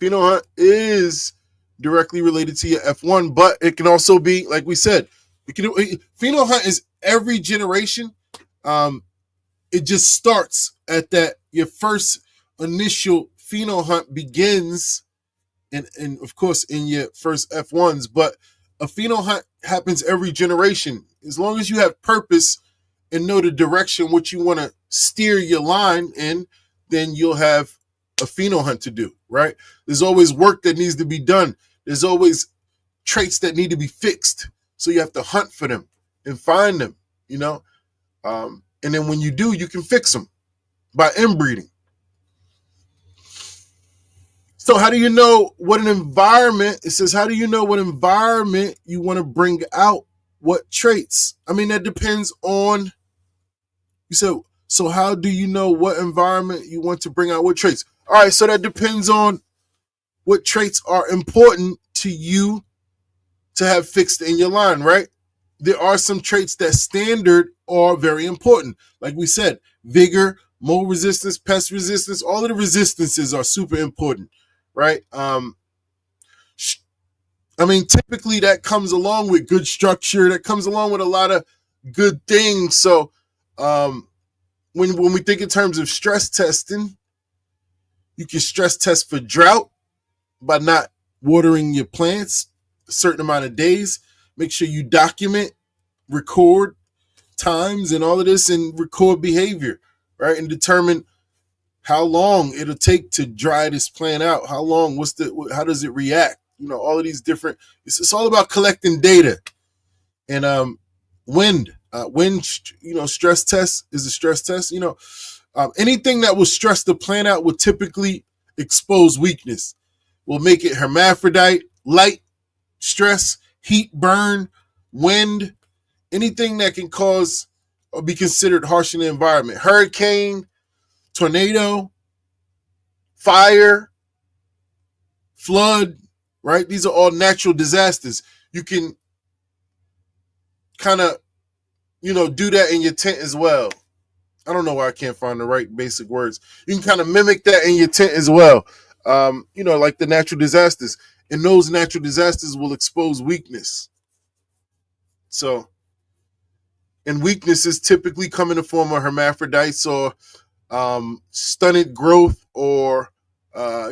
Pheno hunt is directly related to your F1, but it can also be, like we said, pheno hunt is every generation. It just starts at that. Your first initial pheno hunt begins, and of course in your first F1s, but a pheno hunt happens every generation. As long as you have purpose and know the direction which you want to steer your line in, then you'll have a pheno hunt to do, right? There's always work that needs to be done. There's always traits that need to be fixed. So you have to hunt for them and find them, you know? And then when you do, you can fix them by inbreeding. So how do you know what an environment, it says, how do you know what environment you want to bring out what traits? I mean, that depends on, you said, so how do you know what environment you want to bring out what traits? All right, so that depends on what traits are important to you to have fixed in your line, right? There are some traits that standard are very important. Like we said, vigor, mold resistance, pest resistance, all of the resistances are super important, right? I mean, typically that comes along with good structure, that comes along with a lot of good things. So when we think in terms of stress testing, you can stress test for drought by not watering your plants a certain amount of days. Make sure you document, record times and all of this, and record behavior, right? And determine how long it'll take to dry this plant out. How long, how does it react? You know, all of these different, it's all about collecting data. And wind, you know, stress test is a stress test. You know, anything that will stress the plant out will typically expose weakness. Will make it hermaphrodite, light, stress, heat, burn, wind, anything that can cause or be considered harsh in the environment. Hurricane, tornado, fire, flood, right? These are all natural disasters. You can kind of, you know, do that in your tent as well. I don't know why I can't find the right basic words. You can kind of mimic that in your tent as well. You know, like the natural disasters. And those natural disasters will expose weakness. So, and weaknesses typically come in the form of hermaphrodites or stunted growth, or,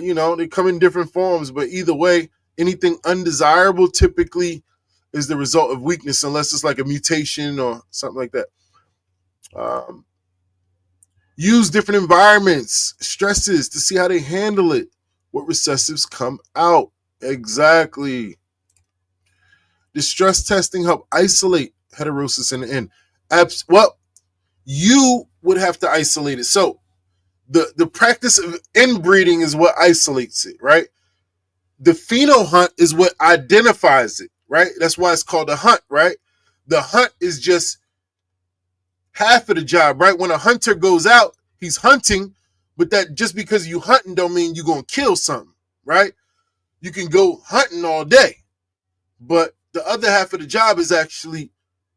you know, they come in different forms. But either way, anything undesirable typically is the result of weakness, unless it's like a mutation or something like that. Use different environments, stresses to see how they handle it. What recessives come out. Exactly. The stress testing help isolate heterosis in the end. Well, you would have to isolate it. So the practice of inbreeding is what isolates it, right? The pheno hunt is what identifies it, right? That's why it's called a hunt, right? The hunt is just half of the job, right? When a hunter goes out, he's hunting, but that just because you hunting don't mean you're going to kill something, right? You can go hunting all day, but the other half of the job is actually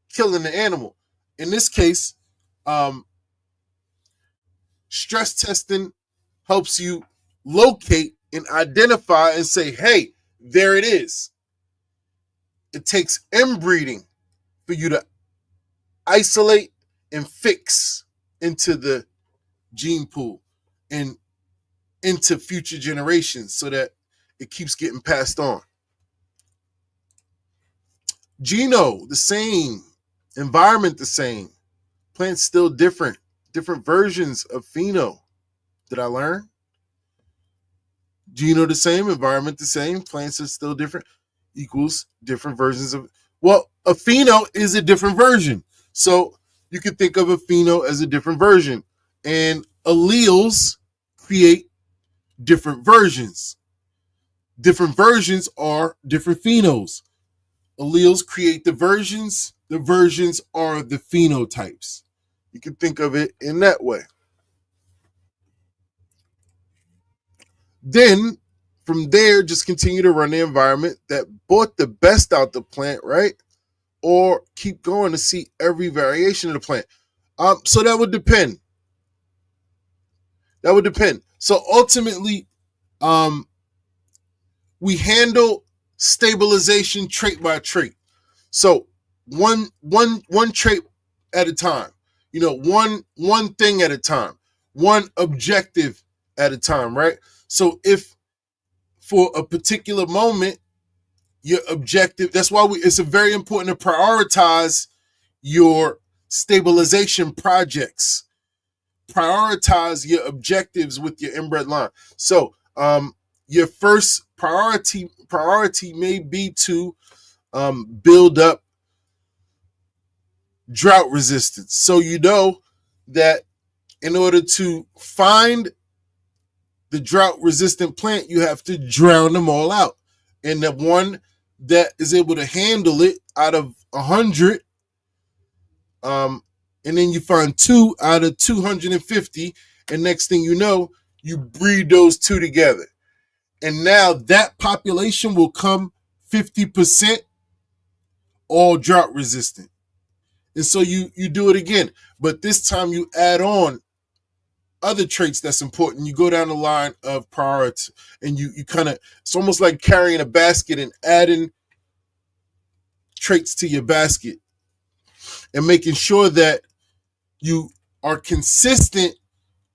killing the animal. In this case, stress testing helps you locate and identify and say, hey, there it is. It takes inbreeding for you to isolate and fix into the gene pool and into future generations so that it keeps getting passed on. Geno, the same. Environment, the same. Plants still different. Different versions of pheno. Did I learn? Geno the same, environment the same, plants are still different, equals different versions of, well, a pheno is a different version. So you can think of a pheno as a different version. And alleles create different versions. Different versions are different phenos. Alleles create the versions are the phenotypes. You can think of it in that way. Then from there, just continue to run the environment that brought the best out the plant, right? Or keep going to see every variation of the plant. So that would depend. So ultimately, we handle stabilization trait by trait. So one trait at a time. One thing at a time. One objective at a time, right? So if for a particular moment your objective, that's why it's very important to prioritize your stabilization projects. Prioritize your objectives with your inbred line. So your first priority may be to build up drought resistance. So you know that in order to find the drought resistant plant, you have to drown them all out. And the one that is able to handle it out of 100, and then you find 2 out of 250, and next thing you know, you breed those 2 together. And now that population will come 50% all drought resistant. And so you do it again, but this time you add on other traits that's important. You go down the line of priority, and you kind of, it's almost like carrying a basket and adding traits to your basket and making sure that you are consistent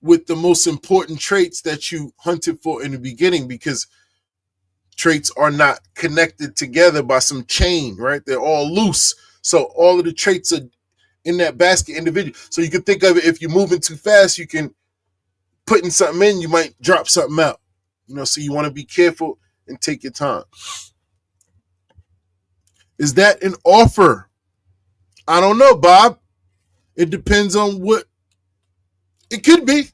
with the most important traits that you hunted for in the beginning, because traits are not connected together by some chain, right? They're all loose. So all of the traits are in that basket individually. So you can think of it, if you're moving too fast, you can putting something in, you might drop something out. So you want to be careful and take your time. Is that an offer? I don't know, Bob. It depends on what it could be.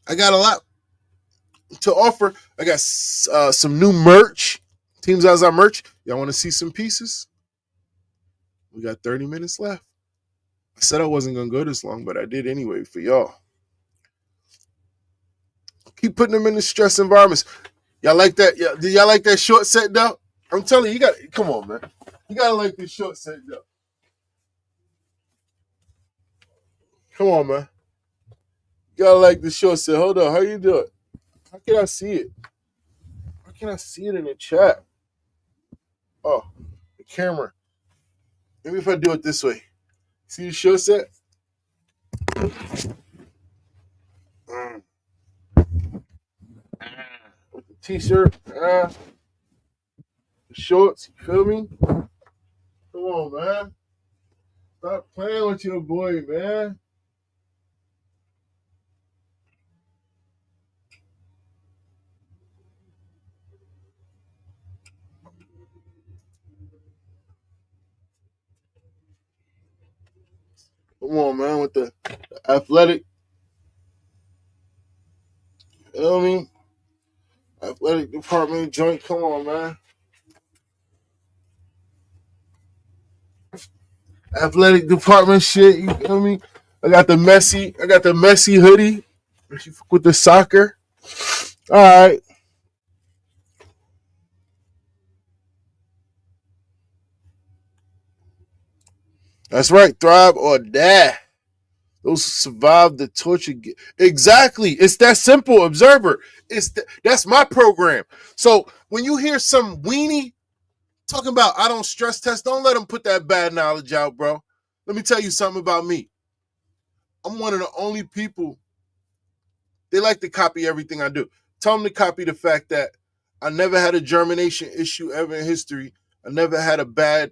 I got a lot to offer. I got some new merch, Team ZaZa merch. Y'all want to see some pieces? We got 30 minutes left. I said I wasn't going to go this long, but I did anyway for y'all. Keep putting them in the stress environments. Y'all like that? Yeah, did y'all like that short set though? I'm telling you, come on, man. You got to like this short set though. Come on, man. You got to like the short set. Hold on. How you do it? How can I see it? How can I see it in the chat? Oh, the camera. Maybe if I do it this way. See the short set? With the t-shirt, the shorts, you feel me? Come on, man. Stop playing with your boy, man. Come on, man, with the athletic. You know what I mean? Athletic department joint. Come on, man. Athletic department shit. You feel me? I got the messy hoodie with the soccer. All right. That's right. Thrive or die. Those who survive the torture. Exactly. It's that simple, Observer. That's my program. So when you hear some weenie talking about I don't stress test, don't let them put that bad knowledge out, bro. Let me tell you something about me. I'm one of the only people, they like to copy everything I do. Tell them to copy the fact that I never had a germination issue ever in history. I never had a bad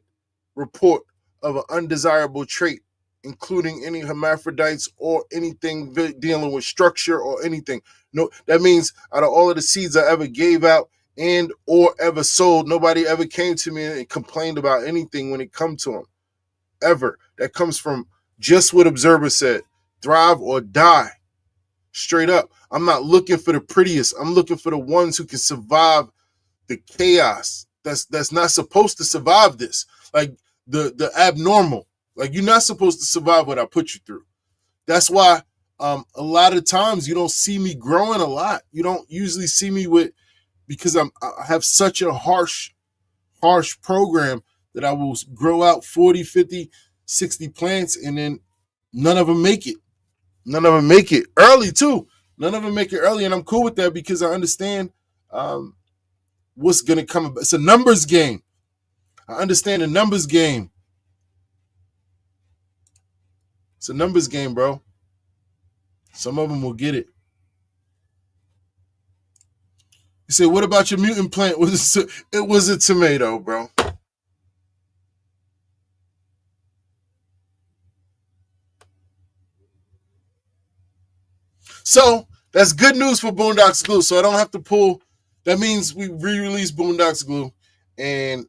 report of an undesirable trait, including any hermaphrodites or anything dealing with structure or anything. No, that means out of all of the seeds I ever gave out and or ever sold, nobody ever came to me and complained about anything when it comes to them. Ever. That comes from just what Observer said. Thrive or die. Straight up. I'm not looking for the prettiest. I'm looking for the ones who can survive the chaos. That's not supposed to survive this. Like the abnormal. Like you're not supposed to survive what I put you through. That's why a lot of times you don't see me growing a lot. You don't usually see me because I have such a harsh program that I will grow out 40, 50, 60 plants and then none of them make it. None of them make it early too. None of them make it early, and I'm cool with that because I understand what's going to come. It's a numbers game. I understand the numbers game. It's a numbers game, bro. Some of them will get it. You say, what about your mutant plant? It was a tomato, bro. So that's good news for Boondocks Glue. So I don't have to pull. That means we re-release Boondocks Glue, and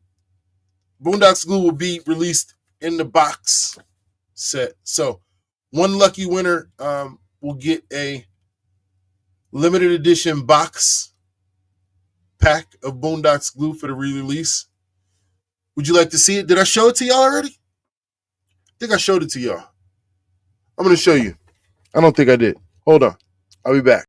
Boondocks Glue will be released in the box set. So one lucky winner will get a limited edition box pack of Boondocks Glue for the re-release. Would you like to see it? Did I show it to y'all already? I think I showed it to y'all. I'm going to show you. I don't think I did. Hold on. I'll be back.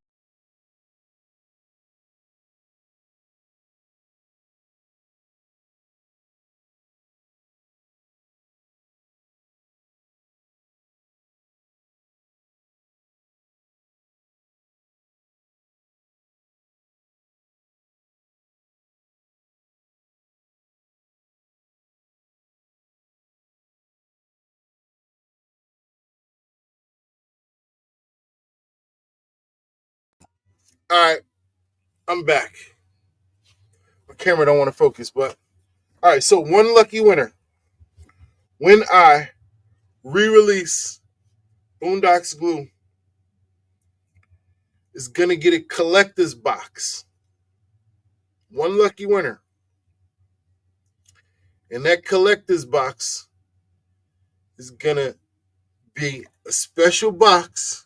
All right. I'm back. My camera don't want to focus, but all right. So one lucky winner. When I re-release Boondocks Glue, is going to get a collector's box. One lucky winner. And that collector's box is going to be a special box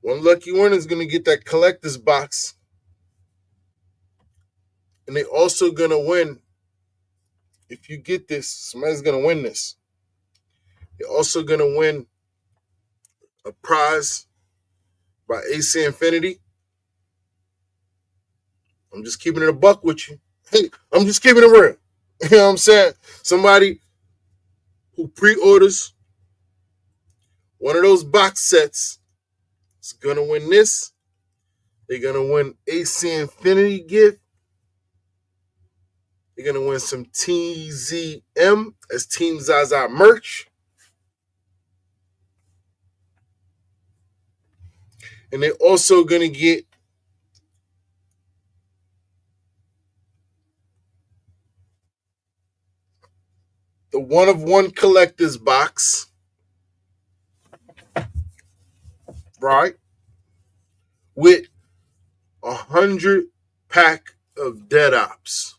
One lucky winner is going to get that collector's box. And they're also going to win. If you get this, somebody's going to win this. They're also going to win a prize by AC Infinity. I'm just keeping it a buck with you. Hey, I'm just keeping it real. You know what I'm saying? Somebody who pre-orders one of those box sets is going to win this. They're going to win AC Infinity gift. They're going to win some TZM as Team ZaZa merch. And they're also going to get the one-of-one collector's box. Right? With 100 pack of dead ops.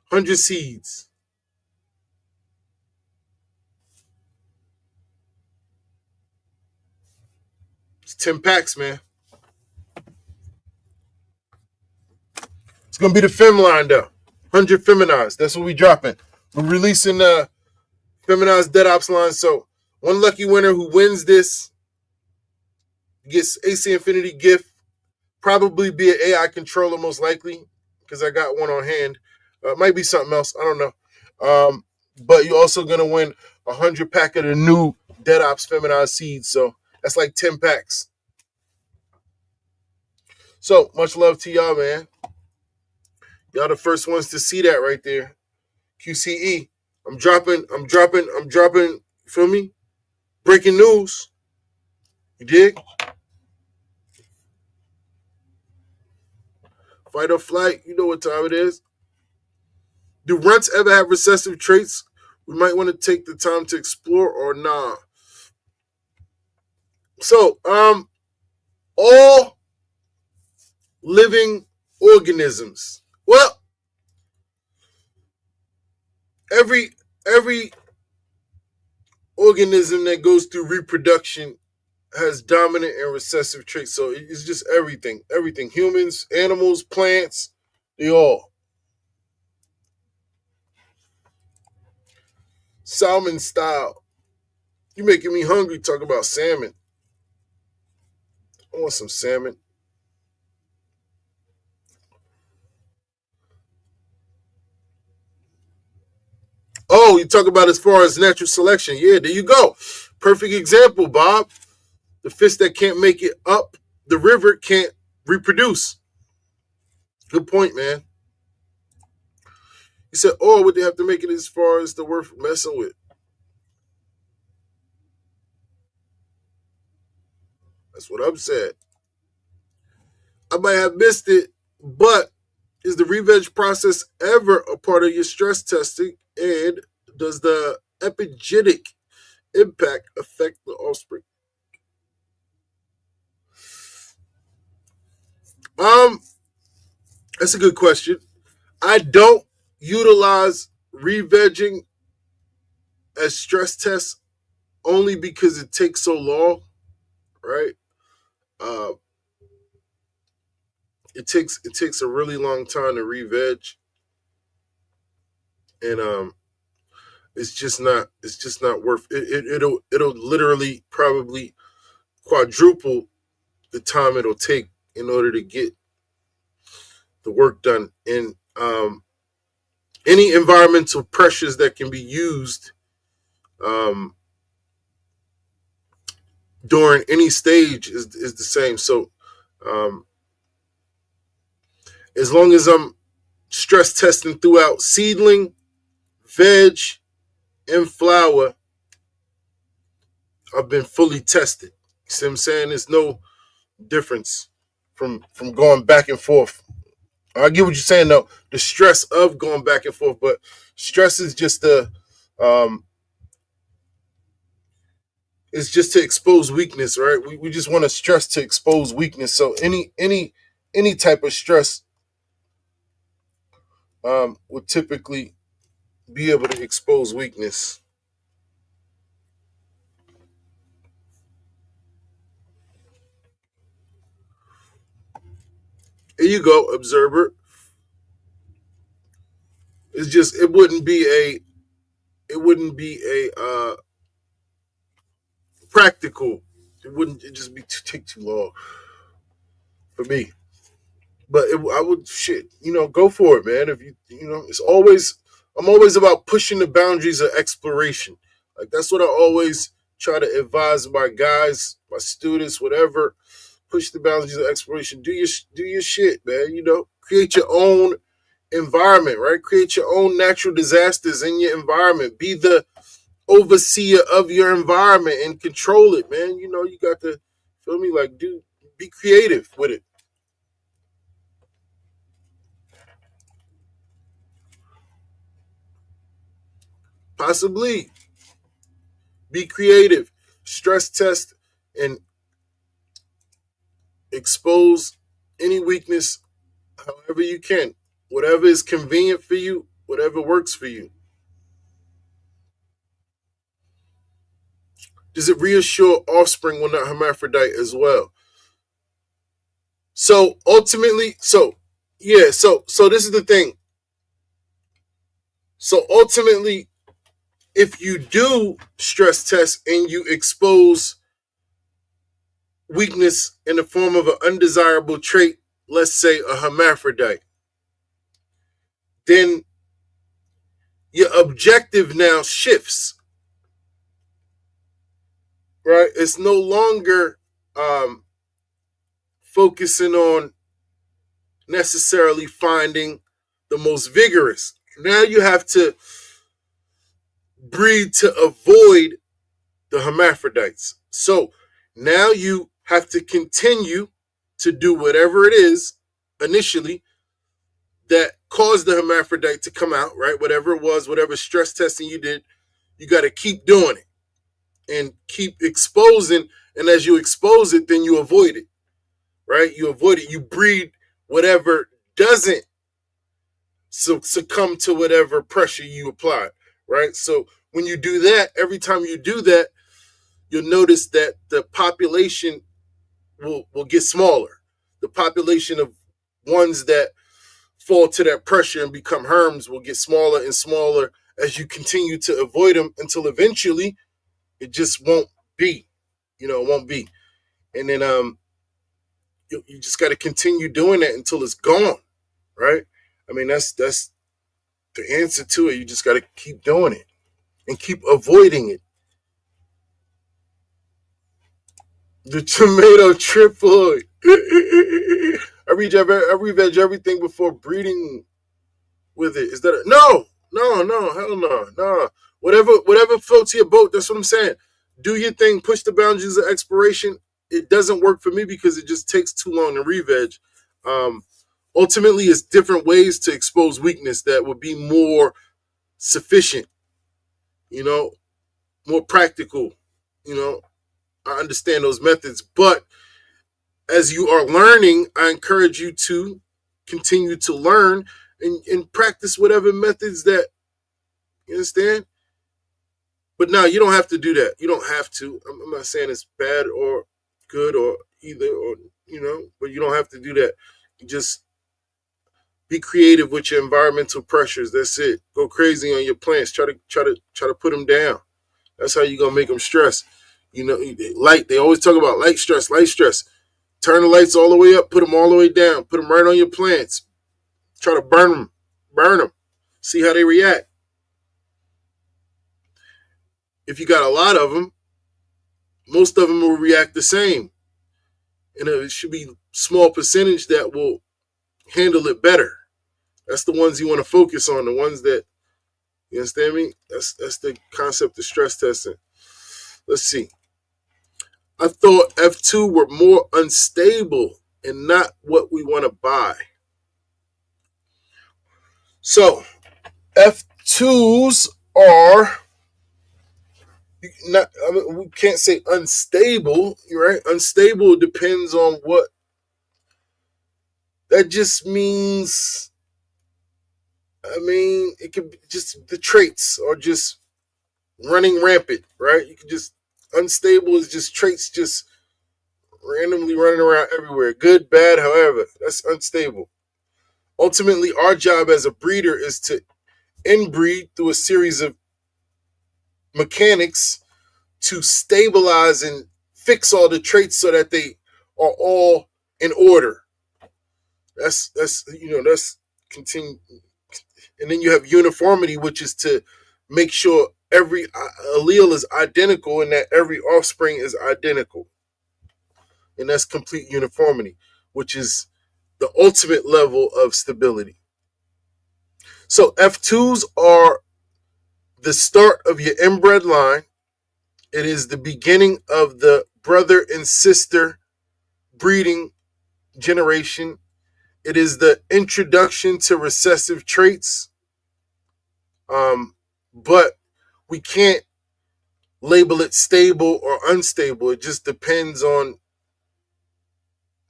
100 seeds. It's 10 packs, man. It's going to be the Fem line, though. 100 feminized. That's what we dropping. We're releasing the feminized dead ops line. So one lucky winner who wins this gets AC Infinity gift. Probably be an AI controller, most likely, because I got one on hand. Might be something else. I don't know. But you're also going to win 100 pack of the new Dead Ops Feminized Seeds. So that's like 10 packs. So much love to y'all, man. Y'all the first ones to see that right there. QCE I'm dropping, feel me? Breaking news. You dig? Fight or flight, you know what time it is. Do runts ever have recessive traits we might want to take the time to explore or nah? So, all living organisms. Well, every organism that goes through reproduction has dominant and recessive traits. So it's just everything. Everything. Humans, animals, plants, they all. Salmon style. You making me hungry talking about salmon. I want some salmon. Oh, you talk about as far as natural selection. Yeah, there you go. Perfect example, Bob. The fish that can't make it up the river can't reproduce. Good point, man. He said, oh, would they have to make it as far as the worth messing with? That's what I'm saying. I might have missed it, but is the revenge process ever a part of your stress testing? And does the epigenetic impact affect the offspring? That's a good question. I don't utilize revegging as stress tests only because it takes so long, right? Uh, it takes a really long time to re-veg, and it's just not worth it. It'll literally probably quadruple the time it'll take in order to get the work done. And any environmental pressures that can be used um, during any stage is the same. So um, as long as I'm stress testing throughout seedling, veg, and flower, I've been fully tested. You see what I'm saying? There's no difference from going back and forth. I get what you're saying though. The stress of going back and forth, but stress is just um it's just to expose weakness, right? We just want to stress to expose weakness. So any type of stress would typically be able to expose weakness. Here you go, observer. It's just it wouldn't be a practical. It just be take too long for me. But I would shit, go for it, man. If it's always I'm always about pushing the boundaries of exploration. Like that's what I always try to advise my guys, my students, whatever. Push the boundaries of exploration. Do your shit, man. Create your own environment, right? Create your own natural disasters in your environment. Be the overseer of your environment and control it, man. You got to feel me, like, dude, be creative with it. Possibly be creative, stress test, and expose any weakness however you can. Whatever is convenient for you, whatever works for you. Does it reassure offspring when not hermaphrodite as well? So ultimately, so this is the thing. So ultimately, if you do stress test and you expose weakness in the form of an undesirable trait, let's say a hermaphrodite, then your objective now shifts, right? It's no longer focusing on necessarily finding the most vigorous. Now you have to breed to avoid the hermaphrodites. So now you have to continue to do whatever it is initially that caused the hermaphrodite to come out, right? Whatever it was, whatever stress testing you did, you got to keep doing it and keep exposing. And as you expose it, then you avoid it, right? You avoid it. You breed whatever doesn't succumb to whatever pressure you apply, right? So when you do that, every time you do that, you'll notice that the population will get smaller. The population of ones that fall to that pressure and become herms will get smaller and smaller as you continue to avoid them until eventually it just won't be. It won't be. And then you just got to continue doing that until it's gone, right? I mean, that's the answer to it. You just got to keep doing it and keep avoiding it. The tomato triploid. I re-veg everything before breeding with it. Is that no, hell no. Whatever floats your boat, that's what I'm saying. Do your thing, push the boundaries of expiration. It doesn't work for me because it just takes too long to re-veg. Ultimately, it's different ways to expose weakness that would be more sufficient, more practical. I understand those methods, but as you are learning, I encourage you to continue to learn and practice whatever methods that you understand. But no, you don't have to do that. You don't have to. I'm not saying it's bad or good or either, or but you don't have to do that. You just be creative with your environmental pressures. That's it. Go crazy on your plants. Try to put them down. That's how you're gonna make them stress. Light. They always talk about light stress. Turn the lights all the way up. Put them all the way down. Put them right on your plants. Try to burn them. See how they react. If you got a lot of them, most of them will react the same. And it should be a small percentage that will handle it better. That's the ones you want to focus on, the ones that, you understand me? That's the concept of stress testing. Let's see. I thought F2 were more unstable and not what we want to buy. So, F2s are not, we can't say unstable, right? Unstable depends on what. That just means, it could be just the traits are just running rampant, right? You can just, unstable is just traits just randomly running around everywhere. Good, bad, however, that's unstable. Ultimately, our job as a breeder is to inbreed through a series of mechanics to stabilize and fix all the traits so that they are all in order. That's continue. And then you have uniformity, which is to make sure every allele is identical and that every offspring is identical. And that's complete uniformity, which is the ultimate level of stability. So F2s are the start of your inbred line. It is the beginning of the brother and sister breeding generation. It is the introduction to recessive traits. But we can't label it stable or unstable. It just depends on,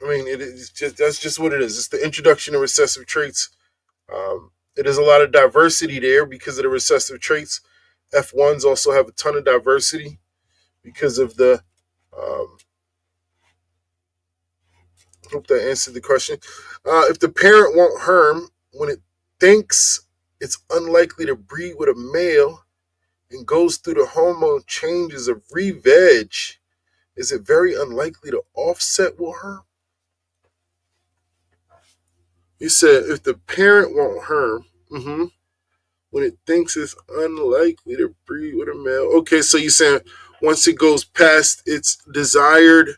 that's just what it is. It's the introduction of recessive traits. It is a lot of diversity there because of the recessive traits. F1s also have a ton of diversity because of the, hope that answered the question. If the parent won't herm, when it thinks it's unlikely to breed with a male and goes through the hormone changes of re-veg, is it very unlikely to offset with herm? You said if the parent won't herm, when it thinks it's unlikely to breed with a male. Okay, so you're saying once it goes past its desired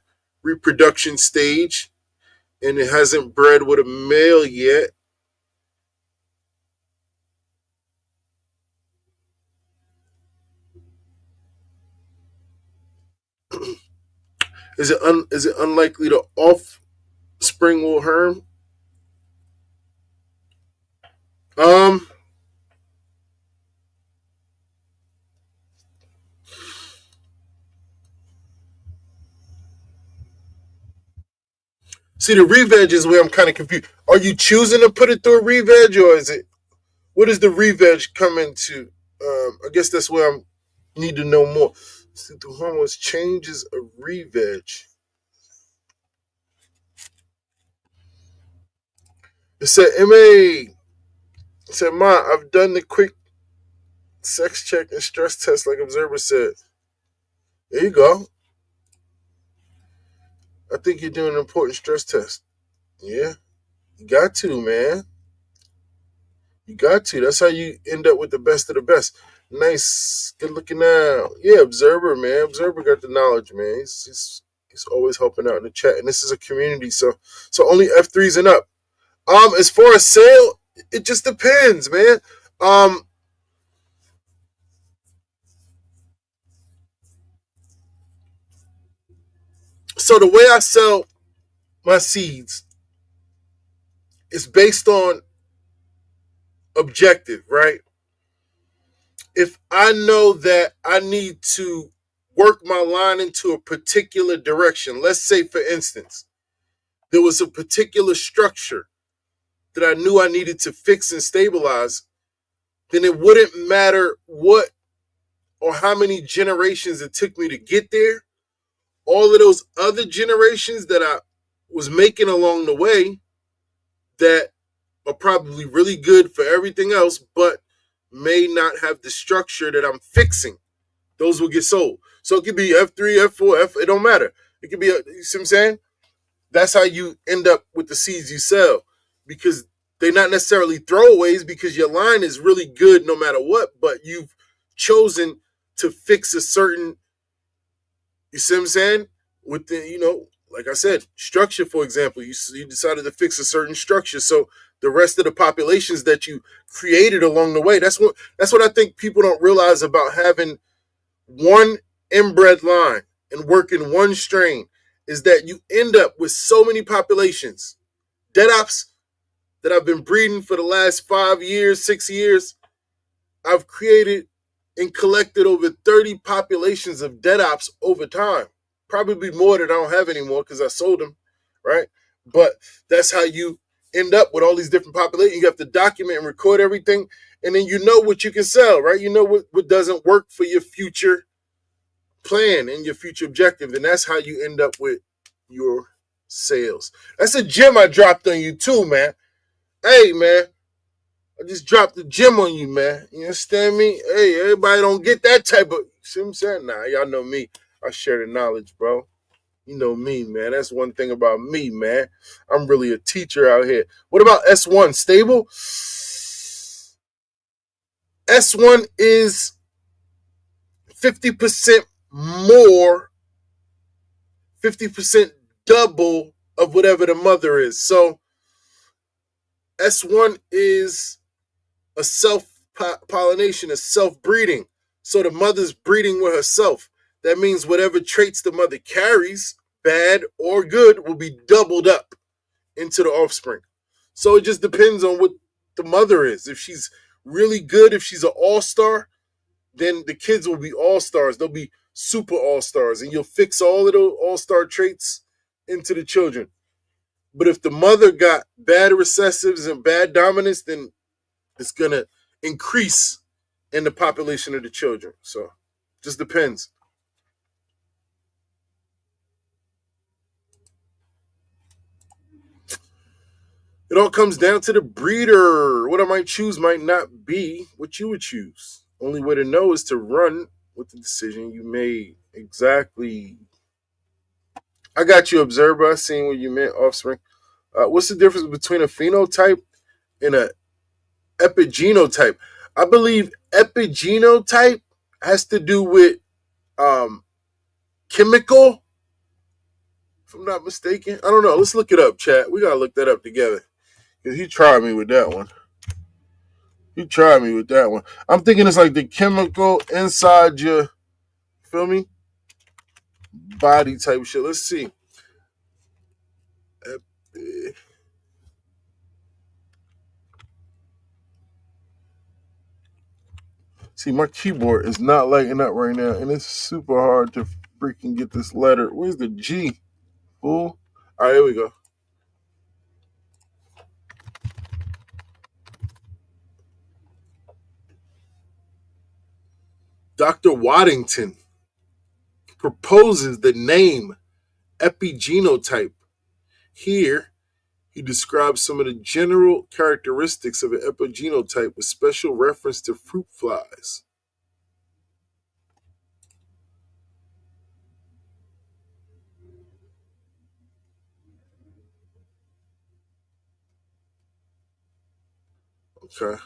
reproduction stage and it hasn't bred with a male yet, Is it unlikely the offspring will harm? See, the re-veg is where I'm kind of confused. Are you choosing to put it through a re-veg, or is it, what does the re-veg come into? I guess that's where I need to know more. See, the hormones changes a re-veg. It said, MA, it said, Ma, I've done the quick sex check and stress test like Observer said. There you go. I think you're doing an important stress test. Yeah, you got to, man. You got to. That's how you end up with the best of the best. Nice. Good looking out. Yeah, Observer, man. Observer got the knowledge, man. He's always helping out in the chat. And this is a community, so only F3s and up. As far as sale, it just depends, man. So the way I sell my seeds is based on objective, right? If I know that I need to work my line into a particular direction, let's say, for instance, there was a particular structure that I knew I needed to fix and stabilize, then it wouldn't matter what or how many generations it took me to get there. All of those other generations that I was making along the way that are probably really good for everything else, but may not have the structure that I'm fixing, those will get sold. So it could be F3, F4, it don't matter. It could be, you see what I'm saying? That's how you end up with the seeds you sell, because they're not necessarily throwaways, because your line is really good no matter what, but you've chosen to fix a certain, you see what I'm saying? With the, like I said, structure, for example, you decided to fix a certain structure. So the rest of the populations that you created along the way, that's what I think people don't realize about having one inbred line and working one strain, is that you end up with so many populations. Dead ops that I've been breeding for the last 5 years, 6 years, I've created and collected over 30 populations of dead ops over time. Probably more that I don't have anymore because I sold them, right? But that's how you end up with all these different populations. You have to document and record everything, and then you know what you can sell, right? You know what doesn't work for your future plan and your future objective, and that's how you end up with your sales. That's a gem I dropped on you too, man. Hey, man, I just dropped the gem on you, man. You understand me? Hey, everybody don't get that type of, see what I'm saying? Nah, y'all know me. I share the knowledge, bro. You know me, man. That's one thing about me, man. I'm really a teacher out here. What about S1? Stable? S1 is 50% more, 50% double of whatever the mother is. So S1 is a self-pollination, a self-breeding. So the mother's breeding with herself. That means whatever traits the mother carries, bad or good, will be doubled up into the offspring. So it just depends on what the mother is. If she's really good, if she's an all-star, then the kids will be all-stars. They'll be super all-stars, and you'll fix all of those all-star traits into the children. But if the mother got bad recessives and bad dominance, then it's going to increase in the population of the children. So just depends. It all comes down to the breeder. What I might choose might not be what you would choose. Only way to know is to run with the decision you made. Exactly. I got you, Observer. I seen what you meant, offspring. What's the difference between a phenotype and a epigenotype? I believe epigenotype has to do with chemical, if I'm not mistaken. I don't know. Let's look it up, chat. We got to look that up together. Because he tried me with that one. I'm thinking it's like the chemical inside your, feel me? body type shit. Let's see. See, my keyboard is not lighting up right now, and it's super hard to freaking get this letter. Where's the G? Fool. All right, here we go. Dr. Waddington proposes the name epigenotype. Here, he describes some of the general characteristics of an epigenotype with special reference to fruit flies. Okay.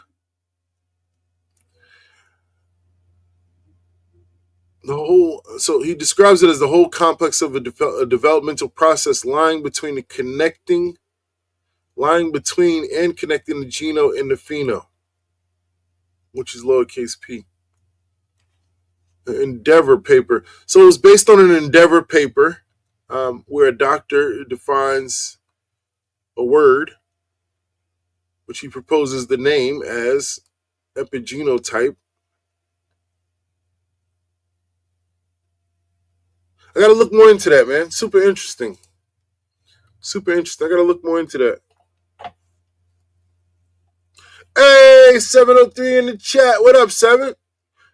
So he describes it as the whole complex of a developmental process lying between and connecting the geno and the pheno, which is lowercase p. An Endeavor paper. So it was based on an Endeavor paper where a doctor defines a word, which he proposes the name as epigenotype. I got to look more into that, man. Super interesting. I got to look more into that. Hey, 703 in the chat. What up, 7?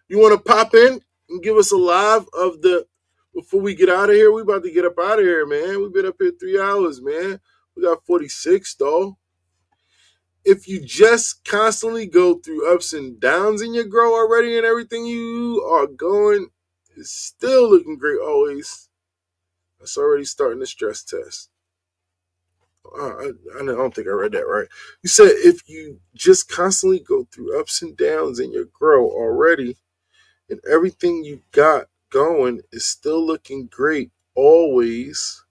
You want to pop in and give us a live of the, before we get out of here? We about to get up out of here, man. We've been up here 3 hours, man. We got 46, though. If you just constantly go through ups and downs in your grow already and everything you are going is still looking great always, that's already starting the stress test. I don't think I read that right. You said if you just constantly go through ups and downs in your grow already and everything you got going is still looking great always,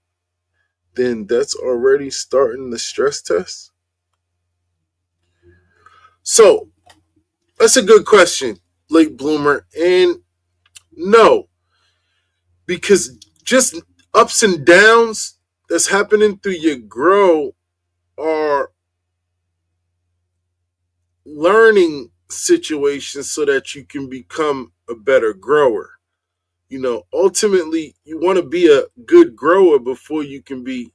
then that's already starting the stress test. So that's a good question, late bloomer. And no, because just ups and downs that's happening through your grow are learning situations so that you can become a better grower. You know, ultimately, you want to be a good grower before you can be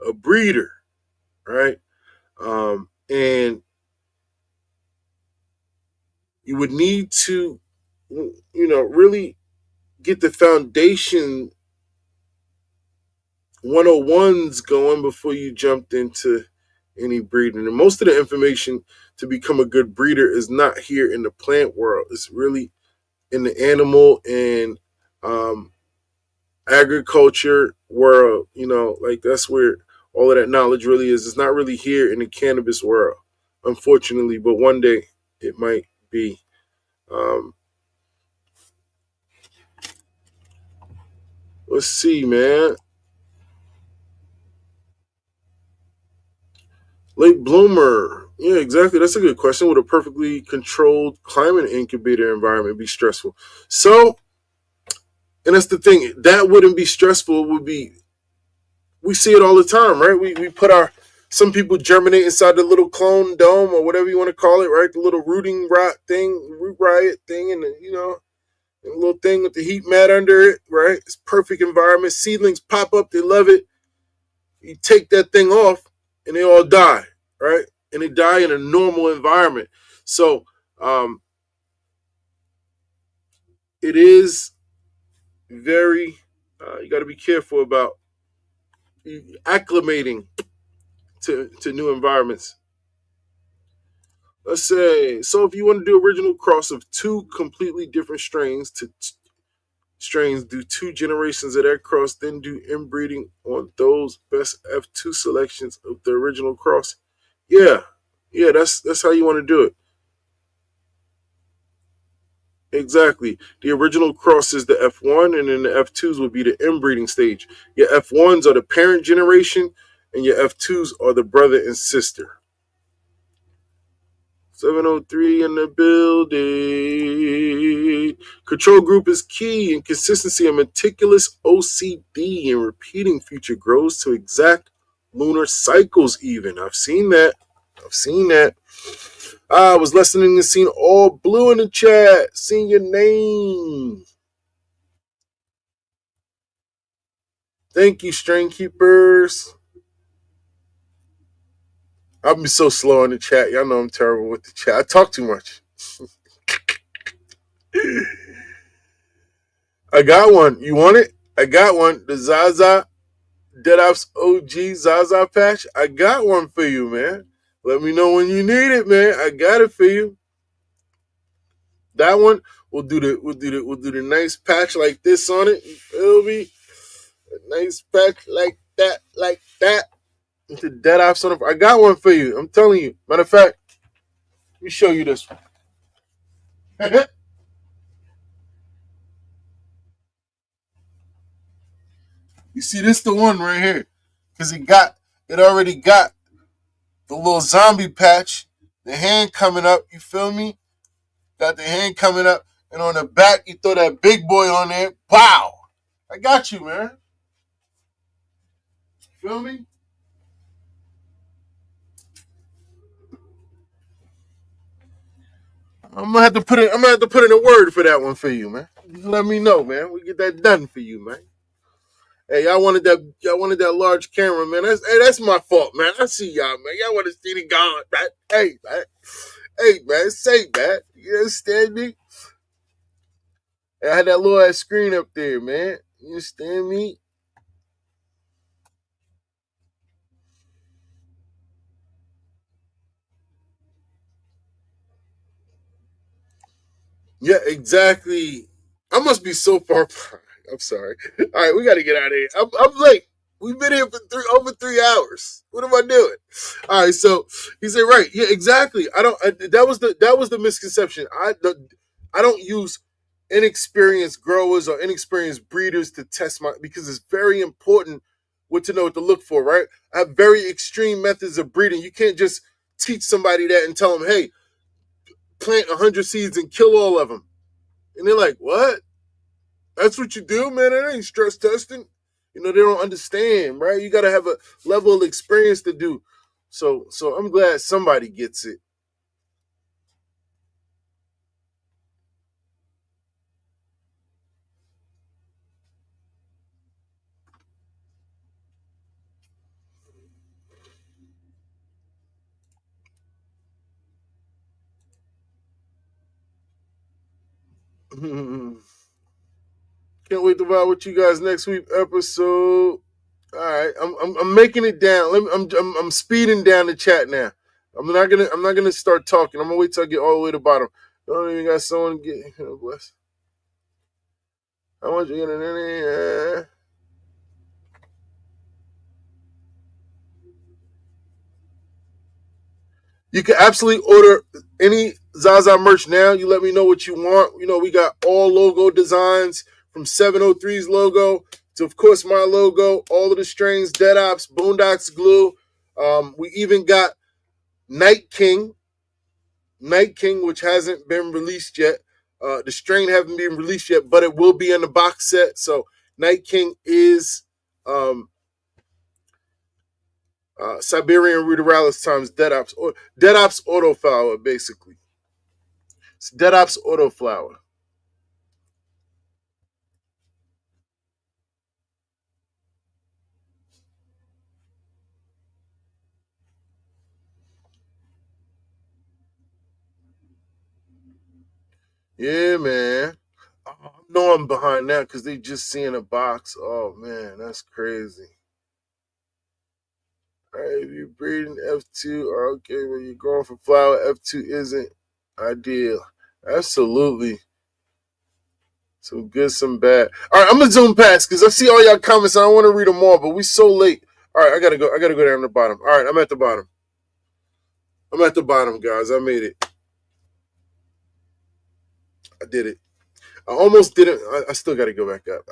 a breeder, right? And you would need to, really get the foundation 101s going before you jumped into any breeding. And most of the information to become a good breeder is not here in the plant world. It's really in the animal and agriculture world. Like that's where all of that knowledge really is. It's not really here in the cannabis world, unfortunately, but one day it might be. Let's see, man. Late bloomer. Yeah, exactly. That's a good question. Would a perfectly controlled climate incubator environment be stressful? So, and that's the thing. That wouldn't be stressful. It would be, we see it all the time, right? We put some people germinate inside the little clone dome or whatever you want to call it, right? The little root riot thing, and a little thing with the heat mat under it, right? It's perfect environment. Seedlings pop up. They love it. You take that thing off and they all die, right? And they die in a normal environment. So it is very, you got to be careful about acclimating to new environments. Let's say, so if you want to do original cross of two completely different strains, do 2 generations of that cross, then do inbreeding on those best F2 selections of the original cross. Yeah, that's how you want to do it. Exactly. The original cross is the F1, and then the F2s will be the inbreeding stage. Your F1s are the parent generation, and your F2s are the brother and sister. 703 in the building. Control group is key in consistency and meticulous OCD and repeating future grows to exact lunar cycles even. I've seen that. I was listening and seeing all blue in the chat. Seeing your name. Thank you, Strain Keepers. I'll be so slow in the chat. Y'all know I'm terrible with the chat. I talk too much. I got one. You want it? I got one. The ZaZa Deadops OG ZaZa patch. I got one for you, man. Let me know when you need it, man. I got it for you. That one, we'll do the nice patch like this on it. You feel me? A nice patch like that. The Deadops on it. I got one for you. I'm telling you. Matter of fact, let me show you this one. You see, this the one right here. Because it already got the little zombie patch, the hand coming up, you feel me? Got the hand coming up, and on the back, you throw that big boy on there. Pow! I got you, man. Feel me? I'm gonna have to put in a word for that one for you, man. Just let me know, man. We get that done for you, man. Hey, y'all wanted that large camera, man. That's my fault, man. I see y'all, man. Y'all want to see the God, man. Hey, man, say, man. You understand me? I had that little ass screen up there, man. You understand me? Yeah, exactly. I must be so far behind. I'm sorry. All right, we got to get out of here. I'm late. We've been here for over 3 hours. What am I doing? All right, so he said, right, yeah, exactly. That was the misconception. I don't use inexperienced growers or inexperienced breeders to test because it's very important to know what to look for, right? I have very extreme methods of breeding. You can't just teach somebody that and tell them, hey, plant 100 seeds and kill all of them. And they're like, what? That's what you do, man? It ain't stress testing. They don't understand, right? You got to have a level of experience to do. So I'm glad somebody gets it. Can't wait to vibe with you guys next week episode. All right, I'm making it down. I'm speeding down the chat now. I'm not gonna start talking. I'm gonna wait till I get all the way to the bottom. I don't even got someone to get bless. I want you to get in. You can absolutely order any ZaZa merch now. You let me know what you want. We got all logo designs from 703's logo to, of course, my logo, all of the strains, Dead Ops, Boondocks Glue. We even got Night King, which hasn't been released yet. The strain haven't been released yet, but it will be in the box set. So Night King is Siberian Ruderalis times Dead Ops Autoflower, basically. It's Dead Ops Autoflower. Yeah, man. I know I'm behind that because they just seeing a box. Oh, man, that's crazy. All right, if you're breeding F2, okay, when you're going for flower, F2 isn't ideal. Absolutely. Some good, some bad. All right, I'm gonna zoom past because I see all y'all comments. I don't want to read them all, but we so late. All right, I gotta go down to the bottom. All right, I'm at the bottom. Guys. I made it. I did it. I almost didn't. I still gotta go back up.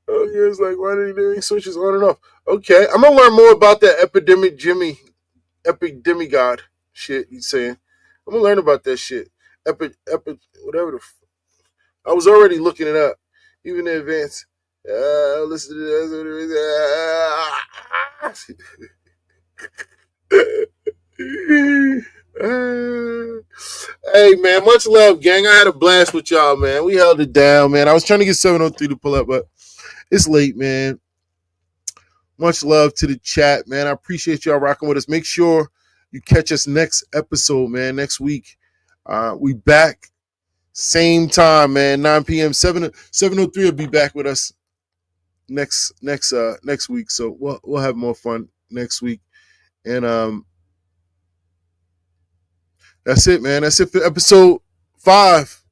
Oh, yeah, it's like, why did he do switches on and off? Okay, I'm gonna learn more about that epidemic God. shit you saying. I'm gonna learn about that shit. Whatever I was already looking it up, even in advance. Listen to this. Hey man, much love, gang. I had a blast with y'all, man. We held it down, man. I was trying to get 703 to pull up, but it's late, man. Much love to the chat, man. I appreciate y'all rocking with us. Make sure you catch us next episode, man. Next week, we back same time, man. 9 p.m. 703 will be back with us next week. So we'll have more fun next week, and that's it, man. That's it for episode 5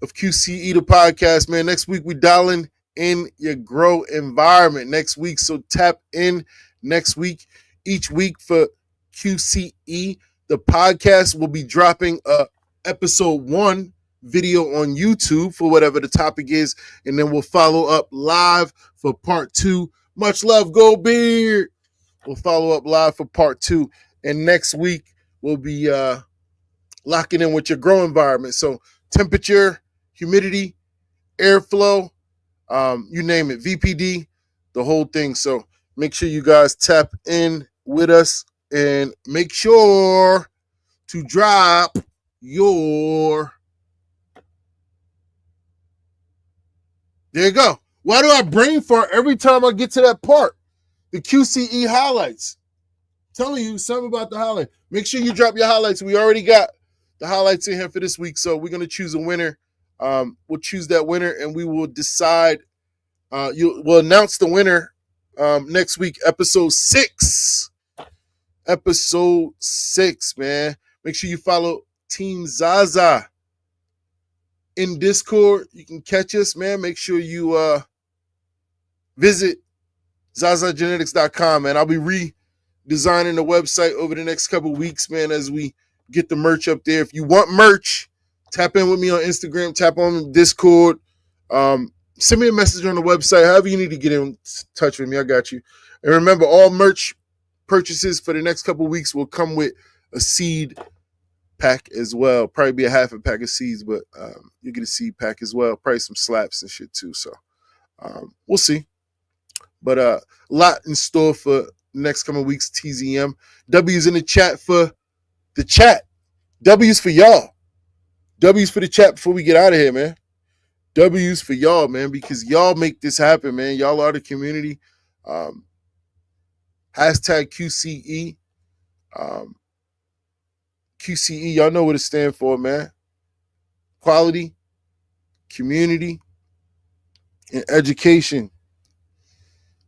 of QCE The Podcast, man. Next week, we dialing in your grow environment next week. So tap in next week. Each week for QCE The Podcast, we'll be dropping episode 1 video on YouTube for whatever the topic is. And then we'll follow up live for part 2. Much love, Go Beard. We'll follow up live for part 2. And next week, we'll be locking in with your grow environment. So temperature, humidity, airflow, you name it, VPD, the whole thing. So make sure you guys tap in with us and make sure to drop your... There you go. Why do I brain fart every time I get to that part? The QCE highlights. I'm telling you something about the highlight. Make sure you drop your highlights. We already got the highlights in here for this week, so we're going to choose a winner. We'll choose that winner, and we will decide. We'll announce the winner next week, episode 6. Episode 6, man. Make sure you follow Team ZaZa in Discord. You can catch us, man. Make sure you visit ZaZagenetics.com, man. I'll be redesigning the website over the next couple weeks, man, as we get the merch up there. If you want merch, tap in with me on Instagram, tap on Discord, send me a message on the website, however you need to get in touch with me. I got you. And remember, all merch purchases for the next couple weeks will come with a seed pack as well. Probably be a half a pack of seeds, but you get a seed pack as well. Probably some slaps and shit too. So we'll see. But a lot in store for next coming weeks, TZM. W's in the chat for the chat. W's for y'all. W's for the chat before we get out of here, man. W's for y'all, man, because y'all make this happen, man. Y'all are the community. Hashtag QCE. QCE, y'all know what it stands for, man. Quality, community, and education.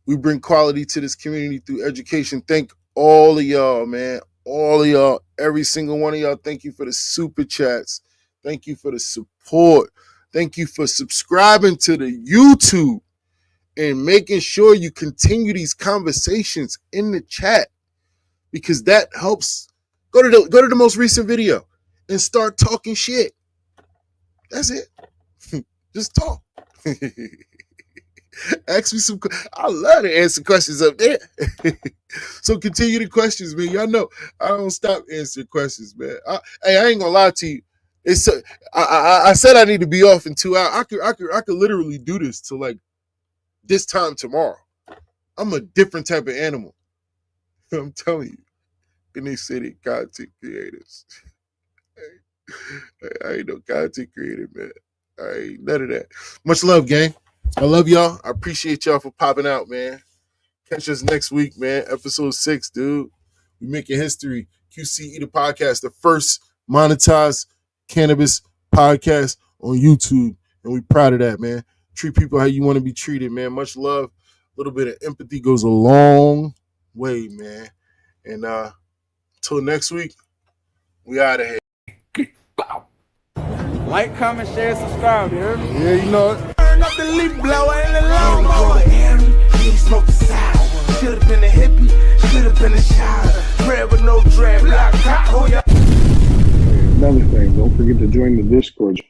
We bring quality to this community through education. Thank all of y'all, man. All of y'all, every single one of y'all. Thank you for the super chats. Thank you for the support. Thank you for subscribing to the YouTube and making sure you continue these conversations in the chat, because that helps. Go to the most recent video and start talking shit. That's it. Just talk. Ask me some. I love to answer questions up there. So continue the questions, man. Y'all know I don't stop answering questions, man. I ain't gonna lie to you. It's I said I need to be off in 2 hours. I could literally do this till like this time tomorrow. I'm a different type of animal. I'm telling you. And they say they content creators. I ain't no content creator, man. I ain't none of that. Much love, gang. I love y'all. I appreciate y'all for popping out, man. Catch us next week, man. Episode 6, dude. We making history. QCE The Podcast, the first monetized cannabis podcast on YouTube. And we proud of that, man. Treat people how you want to be treated, man. Much love. A little bit of empathy goes a long way, man. And until next week, we out of here. Like, comment, share, subscribe, you hear me? Yeah, you know it. Turn up the leaf blower and the lawnmower. He smoked the sour. Should've been a hippie, should've been a shower. Bread with no dread, black cock, oh yeah. Another thing, don't forget to join the Discord.